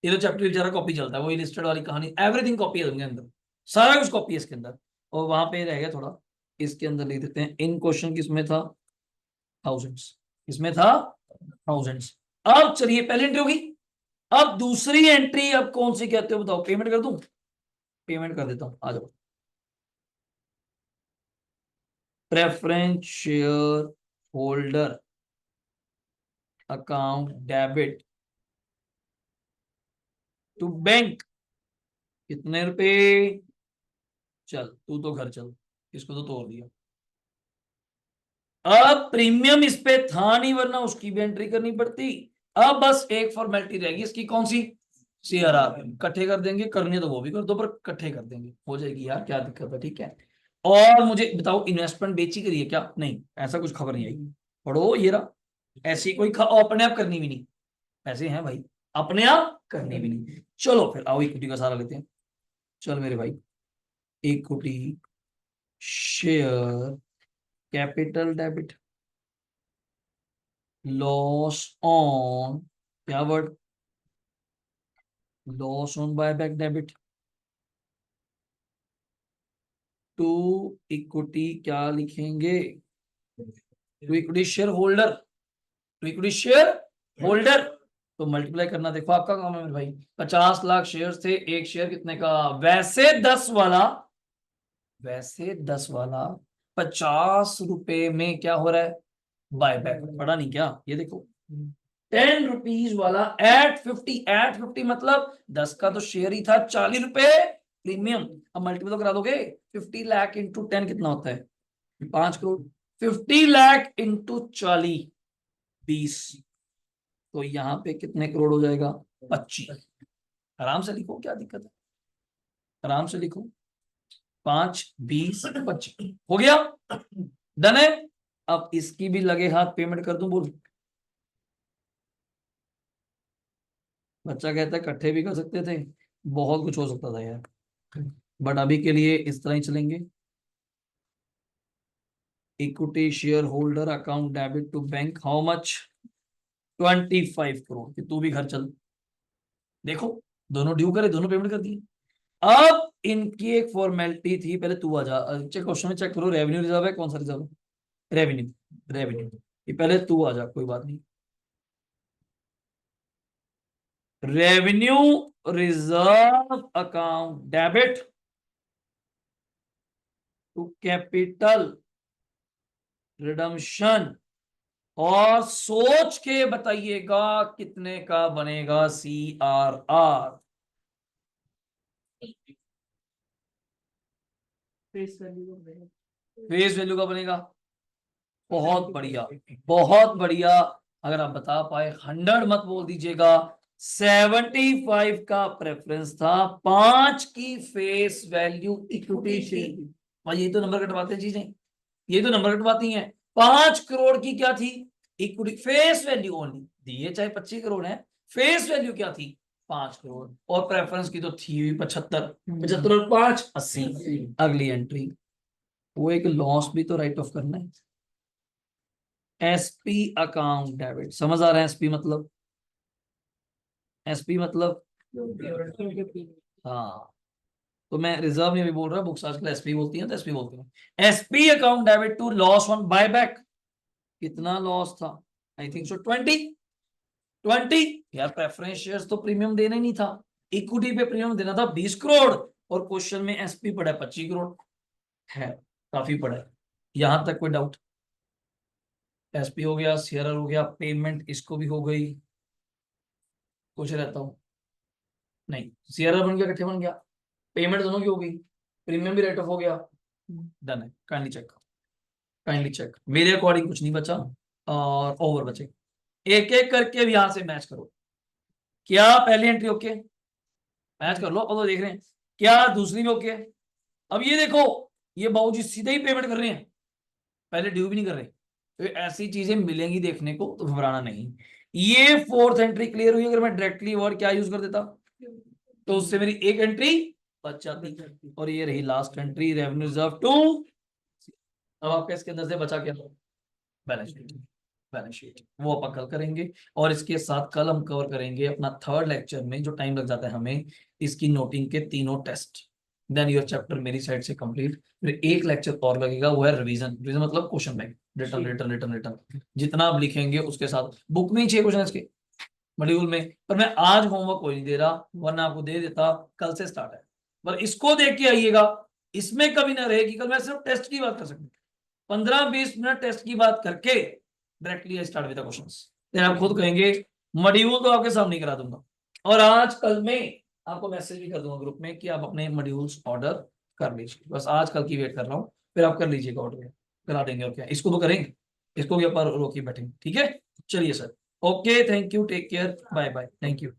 ये तो चैप्टर बेचारा कॉपी चलता है, वही लिस्टेड वाली कहानी, एवरीथिंग कॉपी है उनके अंदर, सारा कुछ कॉपी है इसके अंदर। और वहां पे रह गया थोड़ा, इसके अंदर लिख देते हैं इन क्वेश्चन किसमें था? थाउजेंड्स। किसमें था? थाउजेंड्स। अब चलिए पहली एंट्री होगी, अब दूसरी एंट्री अब कौन सी कहते हो बताओ? पेमेंट कर दूं? पेमेंट कर देता हूं, आ जाओ। Preference share holder account debit to bank. कितने रुपए? चल तू तो घर चल, इसको तो तोड़ दिया। अब प्रीमियम इस पे था नहीं, वरना उसकी भी एंट्री करनी पड़ती। अब बस एक फॉर्मेलिटी रहेगी इसकी, कौन सी? CRR इकट्ठे कर देंगे, करनी है तो वो भी कर दो, पर इकट्ठे कर देंगे, हो जाएगी यार, क्या दिक्कत है? ठीक है। और मुझे बताओ, इन्वेस्टमेंट बेची करी है क्या? नहीं, ऐसा कुछ खबर नहीं आई। पढ़ो ये रहा, ऐसी कोई अपने आप करनी भी नहीं, पैसे हैं भाई, अपने आप करनी भी नहीं। चलो फिर आओ इक्विटी का सारा लेते हैं। चल मेरे भाई, equity share capital debit loss on, क्या word? Loss on buyback debit to equity, क्या लिखेंगे? To equity share holder, to equity share holder. तो मल्टीप्लाई करना देखो आपका काम है मेरे भाई। 50 लाख शेयर थे, एक शेयर कितने का? वैसे 10 वाला, वैसे 10 वाला 50 रुपए में क्या हो रहा है? बायबैक। पढ़ा नहीं क्या? ये देखो 10 रुपीज वाला एट 50, एट 50 मतलब 10 का तो शेयर ही था, 40 रुपए प्रीमियम। अब मल्टीपल तो करा दोगे, 50 लाख इंटू 10 कितना होता है? 5 करोड़। 50 लाख इंटू 40, 20। तो यहाँ पे कितने करोड़ हो जाएगा? 25। आराम से लिखो, क्या दिक्कत है? आराम से लिखो, 5, 20, 25 हो गया। डन है। अब इसकी भी लगे हाथ पेमेंट कर दूं, बोल। बच्चा कहता है इकट्ठे भी कर सकते थे, बहुत कुछ हो सकता था यार, बट अभी के लिए इस तरह ही चलेंगे। Equity share holder account debit to bank, how much? 25 crore. कि तू भी घर चल, देखो दोनों ड्यू करे, दोनों पेमेंट कर दिए। अब इनकी एक फॉर्मेलिटी थी, पहले तू आ जा, चेक क्वेश्चन में चेक करो, रेवेन्यू रिजर्व है, कौन सा रिजर्व है? Revenue, revenue. ये पहले तू आ जा, कोई बात नहीं। Revenue reserve account debit to capital redemption, और सोच के बताइएगा कितने का बनेगा CRR? फेस वैल्यू को फेस वैल्यू का बनेगा। बहुत बढ़िया, बहुत बढ़िया। अगर आप बता पाए 100 मत बोल दीजिएगा। 75 का प्रेफरेंस था, 5 की फेस वैल्यू इक्विटी थी। और ये तो नंबर कटवाते हैं चीजें, ये तो नंबर कटवाती हैं। 5 करोड़ की क्या थी? इक्विटी फेस वैल्यू ओनली, दिए चाहे 25 करोड़ है, फेस वैल्यू क्या थी? 5 करोड़। और प्रेफरेंस की तो थी 75, 75 और 5 80। अगली एंट्री, वो एक लॉस भी तो राइट ऑफ करना है। SP अकाउंट डेबिट, समझ आ रहा है? SP मतलब, SP मतलब, हाँ, तो मैं रिजर्व नहीं भी बोल रहा, बुक्स आजकल SP बोलती हैं तो SP बोलते हैं। SP account debit to loss on buyback. कितना लॉस था? आई थिंक सो 20 यार। प्रेफरेंस शेयर्स तो प्रीमियम देना ही नहीं था, इक्विटी पे प्रीमियम देना था 20 करोड़, और क्वेश्चन में SP पड़ा है 25 करोड़ है, काफी पड़ा है। यहां तक कोई डाउट? SP हो गया, CRR हो गया, पेमेंट इसको भी हो गई, कुछ रहता हूं नहीं, CRR बन गया, इकट्ठे बन गया, पेमेंट दोनों की हो गई, प्रीमियम भी रेट ऑफ हो गया, डन है। काइंडली चेक, काइंडली चेक, मेरे अकॉर्डिंग कुछ नहीं बचा और ओवर बचे। एक एक करके अब यहां से मैच करो। क्या पहली एंट्री ओके? मैच कर लो, अपन तो देख रहे हैं क्या दूसरी में ओके है। अब ये देखो, ये बाबूजी सीधे ही पेमेंट कर रहे हैं, पहले ड्यू भी नहीं कर रहे। तो ऐसी चीजें मिलेंगी देखने को, तो घबराना नहीं। ये फोर्थ एंट्री क्लियर हुई। अगर मैं डायरेक्टली वर्ड क्या यूज कर देता तो उससे मेरी एक एंट्री बच जाती, और ये रही last entry, revenue reserve to. अब आपका इसके अंदर से बचा क्या? Balance sheet. बैलेंस शीट वो अपन कल करेंगे, और इसके साथ कल हम कवर करेंगे अपना थर्ड लेक्चर में, जो टाइम लग जाता है हमें, इसकी नोटिंग के तीनों टेस्ट। देन योर चैप्टर मेरी साइड से कंप्लीट। फिर एक लेक्चर और लगेगा, वो है रिवीजन। रिवीजन मतलब question bank, return return return return, जितना आप लिखेंगे उसके साथ। बुक में ही 6 क्वेश्चन इसके मॉड्यूल में, पर मैं आज होमवर्क कोई नहीं दे रहा, वरना आपको दे देता, कल से स्टार्ट है। पर इसको देख के आइएगा, इसमें कभी ना रहे कि कल मैं सिर्फ टेस्ट की बात कर सकूं। 15-20 मिनट टेस्ट की बात करके directly start with the questions. फिर आप खुद कहेंगे मॉड्यूल तो आपके सामने करा दूंगा, और आज कल में आपको मैसेज भी कर दूंगा ग्रुप में कि आप अपने मॉड्यूल्स ऑर्डर कर लीजिए। बस आज कल की वेट कर रहा हूँ, फिर आप कर लीजिएगा ऑर्डर, करा देंगे। और क्या, इसको तो करेंगे, इसको भी अपन रोक के बैठेंगे। ठीक है, चलिए sir, okay, thank you, take care, bye bye, thank you.